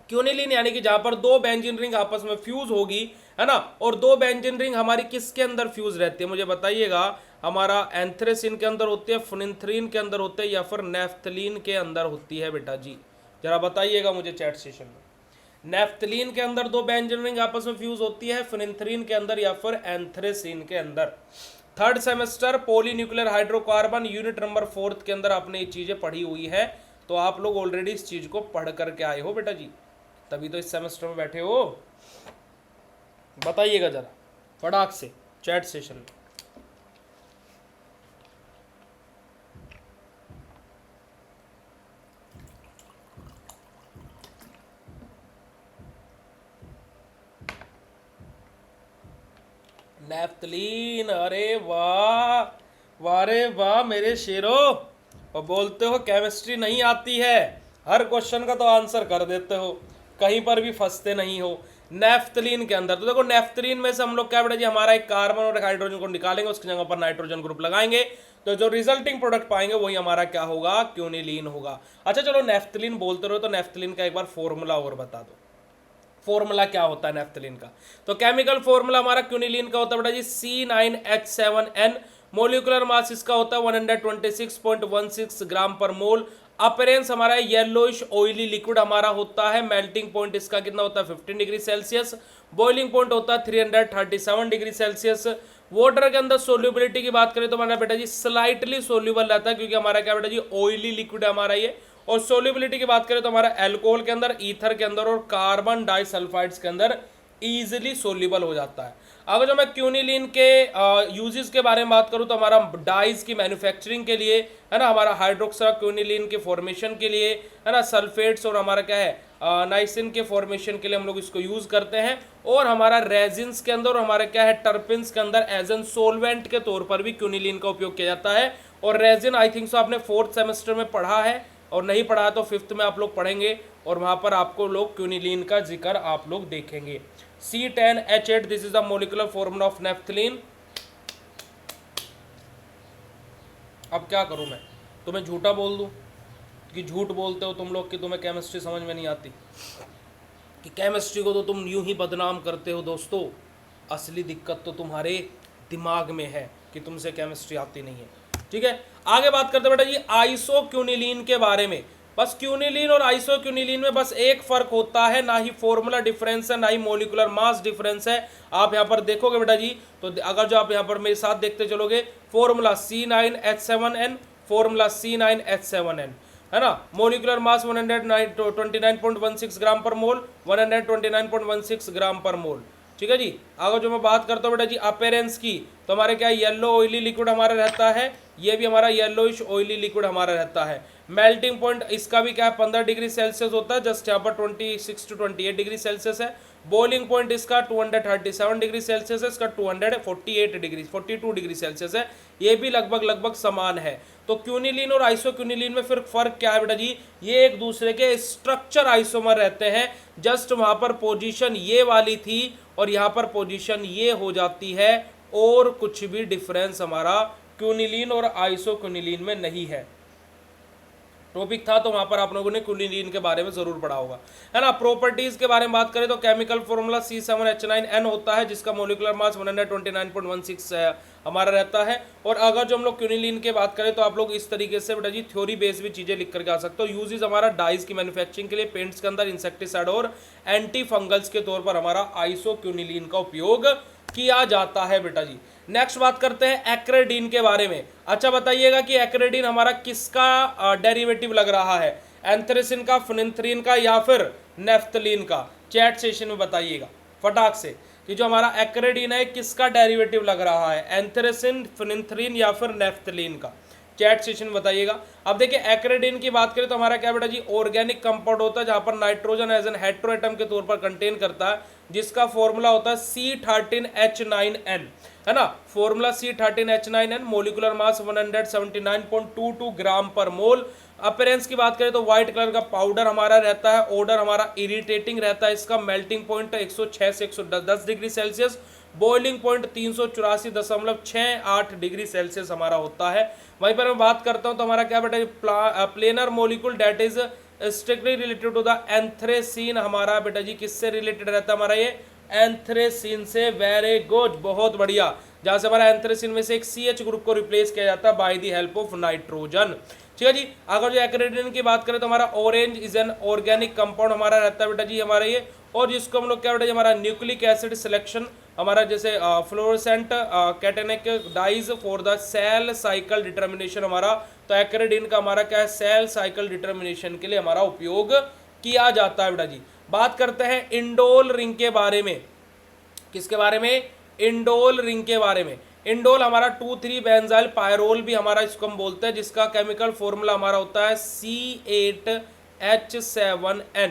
क्यूनिलीन यानी कि जहां पर दो बेंजीन रिंग आपस में फ्यूज होगी, है ना, और दो बेंजीन रिंग हमारी किसके अंदर फ्यूज रहती है मुझे बताइएगा। हमारा एंथ्रेसिन के अंदर होती है, फिनिथ्रीन के अंदर होते हैं, या फिर नेफ्थलीन के अंदर होती है बेटा जी, जरा बताइएगा मुझे चैट सेशन में। नेफ्थलीन के अंदर दो बेंजीन रिंग आपस में फ्यूज होती है, फिनिथ्रीन के अंदर या फिर एंथ्रेसिन के अंदर। Third semester polynuclear hydrocarbon unit number 4 के अंदर आपने ये चीजें पढ़ी हुई है, तो आप लोग ऑलरेडी इस चीज को पढ़ करके आए हो बेटा जी, तभी तो इस सेमेस्टर में बैठे हो। बताइएगा जरा फटाक से चैट सेशन में। नेफ्थलीन, अरे वाह, वारे वाह मेरे शेरो, और बोलते हो केमिस्ट्री नहीं आती है, हर क्वेश्चन का तो आंसर कर देते हो, कहीं पर भी फंसते नहीं हो। नेफ्थलीन के अंदर तो देखो, नेफ्थलीन में से हम लोग क्या बेटा जी हमारा एक कार्बन और एक हाइड्रोजन को निकालेंगे, उसकी जगह पर नाइट्रोजन ग्रुप लगाएंगे, तो जो रिजल्टिंग प्रोडक्ट पाएंगे वही हमारा क्या होगा, क्यूनिलीन होगा। अच्छा चलो नेफ्थलीन बोलते रहो, तो नेफ्थलीन का एक बार फॉर्मूला और बता दो, फॉर्मूला क्या होता है नेफ्थलीन का। तो केमिकल फॉर्मूला हमारा क्यूनिलीन का होता है बेटा जी C9H7N। मोलिकुलर मास इसका होता है 126.16 ग्राम पर मोल। अपीयरेंस हमारा येलोइश ऑयली लिक्विड हमारा होता है। मेल्टिंग पॉइंट इसका कितना होता है 15 डिग्री सेल्सियस। बॉइलिंग पॉइंट होता है 337 डिग्री सेल्सियस। वाटर के अंदर सोल्यूबिलिटी की बात करें तो हमारा बेटा जी स्लाइटली सोल्यूबल रहता है, क्योंकि हमारा क्या बेटा जी ऑयली लिक्विड है हमारा ये। और सोल्यूबिलिटी की बात करें तो हमारा अल्कोहल के अंदर, ईथर के अंदर और कार्बन डाइसल्फाइड्स के अंदर इजीली सोल्यूबल हो जाता है। अगर जो मैं क्यूनिलीन के यूजेस के बारे में बात करूं तो हमारा डाइज की मैन्युफैक्चरिंग के लिए, है ना, हमारा हाइड्रोक्सा क्यूनिलीन के फॉर्मेशन के लिए, है ना, सल्फेट्स और हमारा क्या है नाइसिन के फॉर्मेशन के लिए हम लोग इसको यूज करते हैं। और हमारा रेजिन्स के अंदर और हमारे क्या है टर्पिन्स के अंदर एज एन सोलवेंट के तौर पर भी क्यूनिलीन का उपयोग किया जाता है। और रेजिन आई थिंक सो आपने 4th सेमेस्टर में पढ़ा है, और नहीं पढ़ा तो 5th में आप लोग पढ़ेंगे, और वहां पर आपको लोग क्यूनिलीन का जिक्र आप लोग देखेंगे। C10H8 this is the molecular formula of naphthalene. अब क्या करूं मैं, तुम्हें झूठा बोल दूं कि झूठ बोलते हो तुम लोग कि तुम्हें केमिस्ट्री समझ में नहीं आती, कि केमिस्ट्री को तो तुम यूं ही बदनाम करते हो। दोस्तों असली दिक्कत तो तुम्हारे दिमाग में है कि तुमसे केमिस्ट्री आती नहीं है। ठीक है, आगे बात करते बेटा जी आइसोक्यूनिलीन के बारे में। बस क्यूनिलीन और आइसोक्यूनिलीन में बस एक फर्क होता है, ना ही फॉर्मूला डिफरेंस है, ना ही मोलिकुलर मास डिफरेंस है। आप यहाँ पर देखोगे बेटा जी, तो अगर जो आप यहाँ पर मेरे साथ देखते चलोगे, फॉर्मूला C9H7N, फॉर्मूला C9H7N, है ना। मोलिकुलर मास 129.16 ग्राम पर मोल, 129.16 ग्राम पर मोल। ठीक है जी। अगर जो मैं बात करता हूँ बेटा जी अपीयरेंस की, तो हमारे क्या येलो ऑयली लिक्विड हमारा रहता है, ये भी हमारा येलोइश ऑयली लिक्विड हमारा रहता है। मेल्टिंग पॉइंट इसका भी क्या है 15 डिग्री सेल्सियस होता है, जस्ट यहाँ पर 26 to 28 डिग्री सेल्सियस है। बॉइलिंग पॉइंट इसका 237 डिग्री सेल्सियस है, इसका 42 डिग्री सेल्सियस है। ये भी लगभग समान है। तो क्यूनिलीन और आइसोक्यूनिलीन में फिर फर्क क्या है बेटा जी, ये एक दूसरे के स्ट्रक्चर आइसोमर रहते हैं। जस्ट वहां पर पोजीशन ये वाली थी और यहाँ पर पोजीशन ये हो जाती है, और कुछ भी डिफरेंस हमारा क्यूनिलीन और आइसोक्यूनिलीन में नहीं है। टॉपिक था तो वहां पर आप लोगों ने क्यूनिलीन के बारे में जरूर पढ़ा होगा, है ना। प्रॉपर्टीज के बारे में बात करें तो केमिकल फॉर्मूला C7H9N होता है, जिसका मोलिकुलर मास 129.16 हमारा रहता है। और अगर जो हम लोग क्यूनिलीन की बात करें तो आप लोग इस तरीके से बेटा जी थ्योरी बेस भी चीजें लिख करके आ सकते हो। यूजेस हमारा डाइज की मैन्युफैक्चरिंग के लिए, पेंट्स के अंदर इंसेक्टिसाइड और एंटी फंगल्स के तौर पर हमारा आइसोक्यूनिलीन का उपयोग किया जाता है बेटा जी। नेक्स्ट बात करते हैं एक्रेडीन के बारे में। अच्छा बताइएगा कि एक्रेडीन हमारा किसका डेरिवेटिव लग रहा है, एंथ्रेसिन का, फिनिंथ्रीन का या फिर नेफ्थलीन का? चैट सेशन में बताइएगा फटाक से कि जो हमारा एक्रेडीन है किसका डेरिवेटिव लग रहा है, एंथ्रेसिन, फिनिंथ्रीन या फिर नेफ्थलीन का? चैट सेशन में बताइएगा। अब देखिए एक्रेडीन की बात करें तो हमारा क्या बेटा जी, ऑर्गेनिक कंपाउंड होता है जहां पर नाइट्रोजन एज एन हेट्रोएटम के तौर पर कंटेन करता है, जिसका फॉर्मूला होता है C13H9N, है ना। फॉर्मूला C13H9N, मोलिकुलर मास 179.22 ग्राम पर मोल। अपीयरेंस की बात करें तो व्हाइट कलर का पाउडर हमारा रहता है, ऑर्डर हमारा इरिटेटिंग रहता है, इसका मेल्टिंग पॉइंट 106 से 110 degree Celsius, boiling point 384.68 degree Celsius हमारा होता है। वहीं पर मैं बात करता हूं तो हमारा क्या बेटा, planar molecule that is strictly related to the anthracene, हमारा बेटा जी किससे रिलेटेड रहता है हमारा ये, एंथ्रेसीन से। वेरी गुड, बहुत बढ़िया। जहां से हमारा एंथ्रेसीन में से एक CH ग्रुप को रिप्लेस किया जाता है bye the help of nitrogen. ठीक है जी। अगर जो एक्रेडीन की बात करें तो हमारा orange is an organic compound हमारा रहता है बेटा जी हमारा ये, और जिसको हम लोग क्या बेटा जी हमारा न्यूक्लिक एसिड सिलेक्शन हमारा जैसे fluorescent cationic dyes for the cell cycle determination हमारा, तो एक्रेडीन का हमारा क्या है, सेल साइकिल डिटर्मिनेशन के लिए हमारा उपयोग किया जाता है बेटा जी। बात करते हैं इंडोल रिंग के बारे में। किसके बारे में, इंडोल रिंग के बारे में। इंडोल हमारा 2,3 बेंजाइल पायरोल भी हमारा इसको हम बोलते हैं, जिसका केमिकल फॉर्मूला हमारा होता है C8H7N।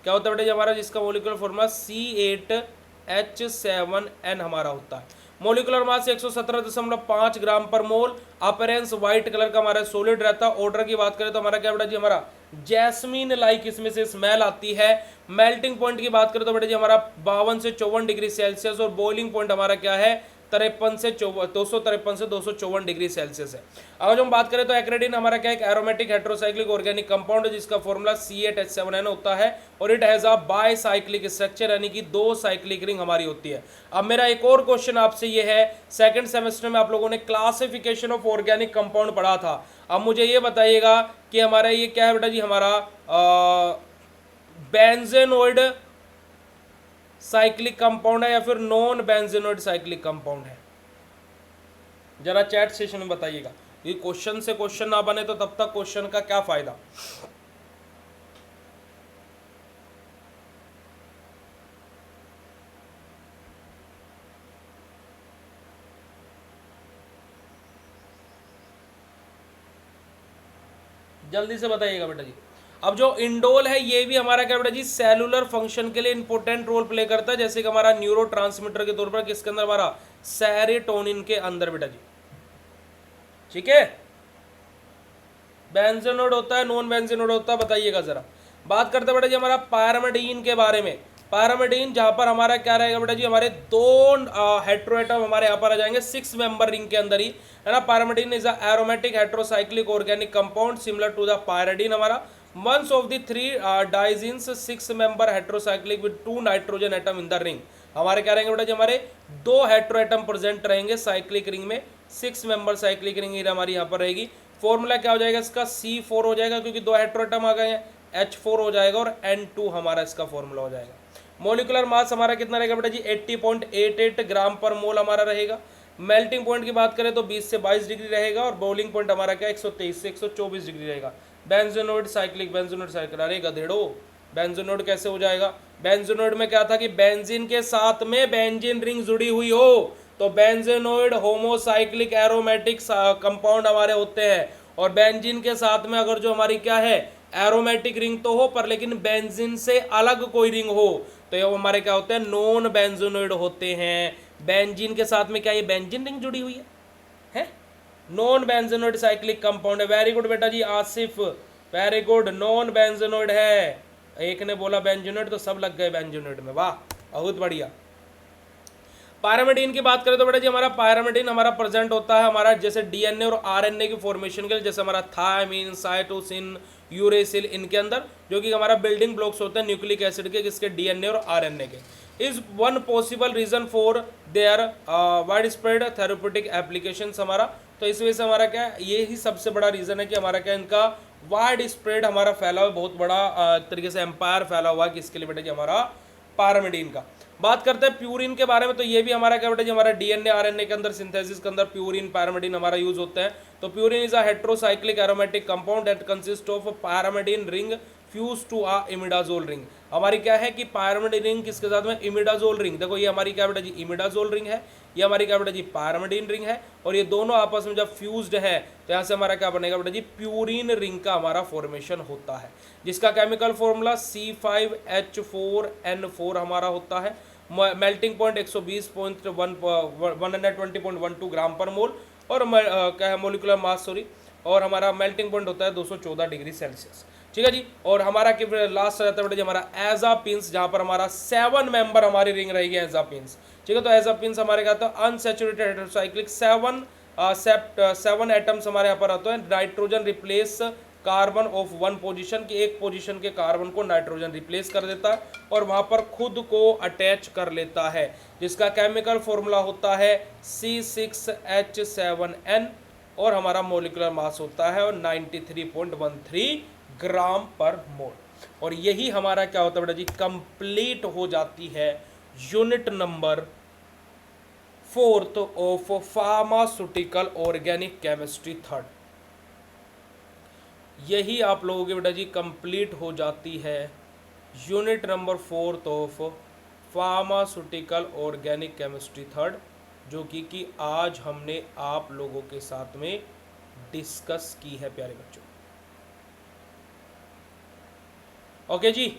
क्या होता है बेटा हमारा, जिसका मोलिकुलर फॉर्मूला C8H7N हमारा होता है। मोलिकुलर मास 117.5 ग्राम पर मोल। अपीयरेंस व्हाइट कलर का हमारा सॉलिड रहता है। ऑर्डर की बात करें तो हमारा क्या बेटा जी हमारा जैस्मीन लाइक इसमें से स्मेल आती है। मेल्टिंग पॉइंट की बात करें तो बेटा जी हमारा 52 से 54 डिग्री सेल्सियस, और बॉइलिंग पॉइंट हमारा क्या है, 253 से 254 डिग्री सेल्सियस है। अगर हम बात करें तो एक्रेडीन हमारा क्या है, एरोमेटिक हेट्रोसाइक्लिक ऑर्गेनिक कंपाउंड है, जिसका फॉर्मूला C8H7N होता है, और it has a bicyclic structure, यानी कि 2 साइक्लिक रिंग हमारी होती है। अब मेरा एक और क्वेश्चन आपसे ये है, सेकंड सेमेस्टर में आप लोगों ने क्लासिफिकेशन ऑफ ऑर्गेनिक कंपाउंड पढ़ा था। अब मुझे ये बताइएगा कि हमारा ये क्या है बेटा जी, हमारा बेंजेनोइड साइक्लिक कंपाउंड है या फिर नॉन बेंजेनोइड साइक्लिक कंपाउंड है? जरा चैट सेशन में बताइएगा। ये क्वेश्चन से क्वेश्चन ना बने तो तब तक क्वेश्चन का क्या फायदा। जल्दी से बताइएगा बेटा जी। अब जो इंडोल है ये भी हमारा क्या बेटा जी, सेलुलर फंक्शन के लिए इंपॉर्टेंट रोल प्ले करता है, जैसे कि हमारा न्यूरोट्रांसमीटर के तौर पर, किसके अंदर, हमारा सेरोटोनिन के अंदर बेटा जी। ठीक है, बेंजेनोइड होता है, नॉन बेंजेनोइड होता है, बताइएगा जरा। बात करते हैं बेटा जी हमारा पायरामिडीन के बारे में। पायरामिडीन जहां पर हमारा क्या रहेगा बेटा जी, हमारे 2 हेट्रोएटम हमारे यहाँ पर आ जाएंगे 6 मेंबर रिंग के अंदर ही, है ना। Pyrimidine is a aromatic heterocyclic organic compound similar to the pyridine हमारा। Ones of the 3 diazines 6 member heterocyclic with 2 nitrogen atom in the ring. हमारे क्या रहेंगे बेटा जी, हमारे 2 हेट्रो एटम प्रेजेंट रहेंगे साइक्लिक रिंग में, 6 मेंबर साइक्लिक रिंग हमारी यहाँ पर रहेगी। फॉर्मूला क्या हो जाएगा इसका, C4 हो जाएगा, क्योंकि 2 हेट्रो एटम आ गए हैं, H4 हो जाएगा, और N2 हमारा इसका फॉर्मूला हो जाएगा। मोलिकुलर मास हमारा कितना रहेगा बेटा जी, 80.88 ग्राम पर मोल हमारा रहेगा। मेल्टिंग पॉइंट की बात करें तो 20 से 22 डिग्री रहेगा, और बॉइलिंग पॉइंट हमारा क्या 123 से 124 डिग्री रहेगा। बेंजेनोइड साइक्लिक, बेंजेनोइड साइक्लिक, अरे गधेड़ो, बेंजेनोइड कैसे हो जाएगा? बेंजेनोइड में क्या था कि बेंजीन के साथ में बेंजीन रिंग जुड़ी हुई हो, तो बेंजेनोइड होमोसाइक्लिक एरोमेटिक कंपाउंड हमारे होते हैं। और बेंजीन के साथ में अगर जो हमारी क्या है, एरोमेटिक रिंग तो हो पर लेकिन बेंजीन से अलग कोई रिंग हो, तो ये हमारे क्या होते हैं, नॉन बेंजेनोइड होते हैं। बेंजीन के साथ में क्या ये बेंजीन रिंग जुड़ी हुई है? नॉन बेंजेनोइड साइक्लिक कंपाउंड है। वेरी गुड बेटा जी Asif, very good, non benzenoid है। एक ने बोला बेंजेनोइड तो सब लग गए बेंजेनोइड में, वाह बहुत बढ़िया। पायरामिडीन की बात करें तो बेटा जी हमारा पायरामिडीन हमारा प्रेजेंट होता है हमारा जैसे डीएनए और आरएनए की फॉर्मेशन के लिए, जैसे हमारा थायमिन, साइटोसिन, यूरेसिल, इनके अंदर जो कि हमारा बिल्डिंग ब्लॉक्स होते हैं न्यूक्लिक एसिड के, किसके, डीएनए और आरएनए के। Is one possible reason for their wide spread therapeutic applications हमारा, तो इस वजह से हमारा क्या, ये ही सबसे बड़ा रीजन है कि हमारा क्या, इनका वाइड स्प्रेड हमारा फैला हुआ, बहुत बड़ा तरीके से एम्पायर फैला हुआ है, किसके लिए बेटा जी, हमारा पायरामिडीन का। बात करते हैं प्यूरिन के बारे में, तो ये भी हमारा क्या बेटा जी, हमारा डीएनए आरएनए के अंदर सिंथेसिस के अंदर प्यूरिन पैरामिडिन हमारा यूज होता है। तो purine is a heterocyclic aromatic compound that consist of pyrimidine ring fuse to a imidazole ring. हमारी क्या है कि पैरामिडिन रिंग किसके साथ में, इमिडाजोल रिंग। देखो ये हमारी क्या बेटा जी, इमिडाजोल रिंग है, ये हमारी क्या बेटा जी, पैरामिडिन रिंग है, और ये दोनों आपस में जब फ्यूज्ड है तो यहाँ से हमारा क्या बनेगा बेटा जी, प्यूरिन रिंग का हमारा फॉर्मेशन होता है, जिसका केमिकल फॉर्मूला C5H4N4 हमारा होता है। मेल्टिंग पॉइंट 120.12 ग्राम पर मोल, और क्या है मोलिकुलर मास सॉरी, और हमारा मेल्टिंग पॉइंट होता है 214 डिग्री सेल्सियस। ठीक है जी। और हमारा लास्ट रहता है बेटा जी हमारा एजापिन्स, जहां पर हमारा 7 मेंबर हमारी रिंग रहेगी एजापिन्स। ठीक है, तो एजापिन्स हमारे क्या था, अनसैचुरेटेड हेटेरोसाइक्लिक 7 एटम्स हमारे यहाँ पर आते हैं। Nitrogen replace carbon of one position, की एक पोजीशन के कार्बन को नाइट्रोजन रिप्लेस कर देता है और वहां पर खुद को अटैच कर लेता है, जिसका केमिकल फॉर्मूला होता है C6H7N, और हमारा मोलिकुलर मास होता है 93.13 ग्राम पर मोल। और यही हमारा क्या होता है बेटा जी, कंप्लीट हो जाती है unit number 4 of pharmaceutical organic chemistry 3। यही आप लोगों की बेटा जी कंप्लीट हो जाती है unit number 4 of pharmaceutical organic chemistry 3, जो कि आज हमने आप लोगों के साथ में डिस्कस की है प्यारे बच्चों। ओके जी,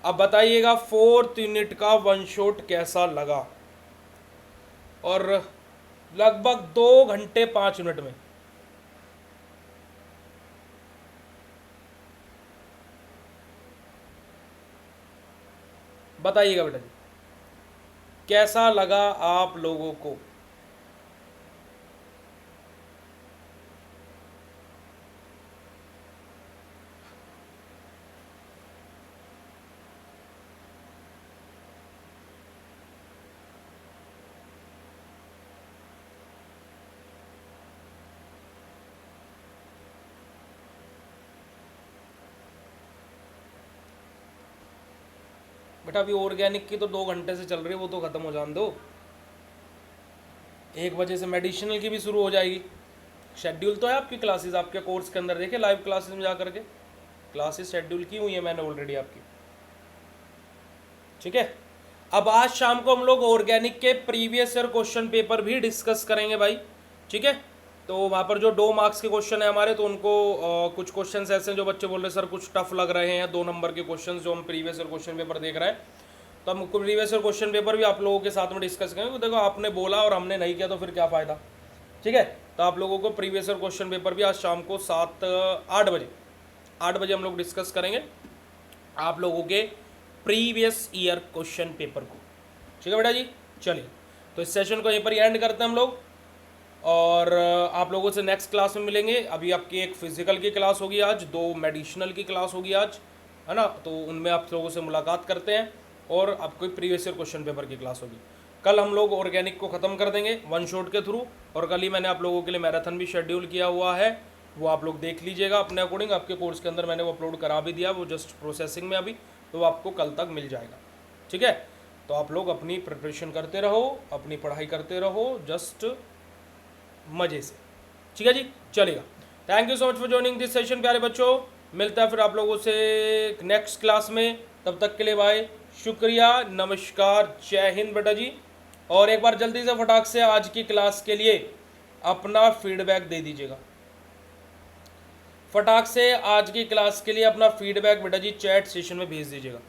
अब बताइएगा 4th यूनिट का वन शॉट कैसा लगा, और लगभग 2 घंटे 5 मिनट में। बताइएगा बेटा जी कैसा लगा आप लोगों को। बेटा अभी ऑर्गेनिक की तो 2 घंटे से चल रही है, वो तो खत्म हो जान दो। 1 बजे से मेडिसिनल की भी शुरू हो जाएगी। शेड्यूल तो है आपकी क्लासेस, आपके कोर्स के अंदर देखिए लाइव क्लासेस में जा करके क्लासेस शेड्यूल की हुई है मैंने ऑलरेडी आपकी। ठीक है, अब आज शाम को हम लोग ऑर्गेनिक के प्रीवियस ईयर क्वेश्चन पेपर भी डिस्कस करेंगे भाई। ठीक है, तो वहाँ पर जो 2 मार्क्स के क्वेश्चन है हमारे, तो उनको कुछ क्वेश्चंस ऐसे हैं जो बच्चे बोल रहे हैं सर कुछ टफ लग रहे हैं, 2 नंबर के क्वेश्चंस जो हम प्रीवियस ईयर क्वेश्चन पेपर देख रहे हैं, तो हम प्रीवियस ईयर क्वेश्चन पेपर भी आप लोगों के साथ में डिस्कस करेंगे। देखो आपने बोला और हमने नहीं किया तो फिर क्या फ़ायदा। ठीक है, तो आप लोगों को प्रीवियस ईयर क्वेश्चन पेपर भी आज शाम को 8 बजे हम लोग डिस्कस करेंगे आप लोगों के प्रीवियस ईयर क्वेश्चन पेपर को। ठीक है बेटा जी, चलिए तो इस सेशन को यहीं पर एंड करते हैं हम लोग, और आप लोगों से नेक्स्ट क्लास में मिलेंगे। अभी आपकी एक फिजिकल की क्लास होगी आज, 2 मेडिसिनल की क्लास होगी आज, है ना, तो उनमें आप लोगों से मुलाकात करते हैं, और आपको प्रीवियस ईयर क्वेश्चन पेपर की क्लास होगी। कल हम लोग ऑर्गेनिक को ख़त्म कर देंगे वन शॉट के थ्रू, और कल ही मैंने आप लोगों के लिए मैराथन भी शेड्यूल किया हुआ है, वो आप लोग देख लीजिएगा अपने अकॉर्डिंग। आपके कोर्स के अंदर मैंने वो अपलोड करा भी दिया, वो जस्ट प्रोसेसिंग में अभी, तो वो आपको कल तक मिल जाएगा। ठीक है, तो आप लोग अपनी प्रिपरेशन करते रहो, अपनी पढ़ाई करते रहो, जस्ट मज़े से। ठीक है जी, चलेगा। Thank you so much for joining this session प्यारे बच्चों। मिलता है फिर आप लोगों से नेक्स्ट क्लास में, तब तक के लिए बाय, शुक्रिया, नमस्कार, जय हिंद बेटा जी। और एक बार जल्दी से फटाक से आज की क्लास के लिए अपना फीडबैक दे दीजिएगा, फटाक से आज की क्लास के लिए अपना फीडबैक बेटा जी चैट सेशन में भेज दीजिएगा।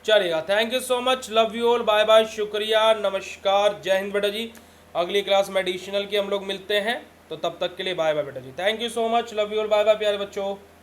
चलेगा, thank you so much, love you all, bye bye, शुक्रिया, नमस्कार, जय हिंद बेटा जी। अगली क्लास मेडिसिनल की हम लोग मिलते हैं, तो तब तक के लिए बाय बाय बेटा जी। Thank you so much, love you all, bye bye प्यारे बच्चों।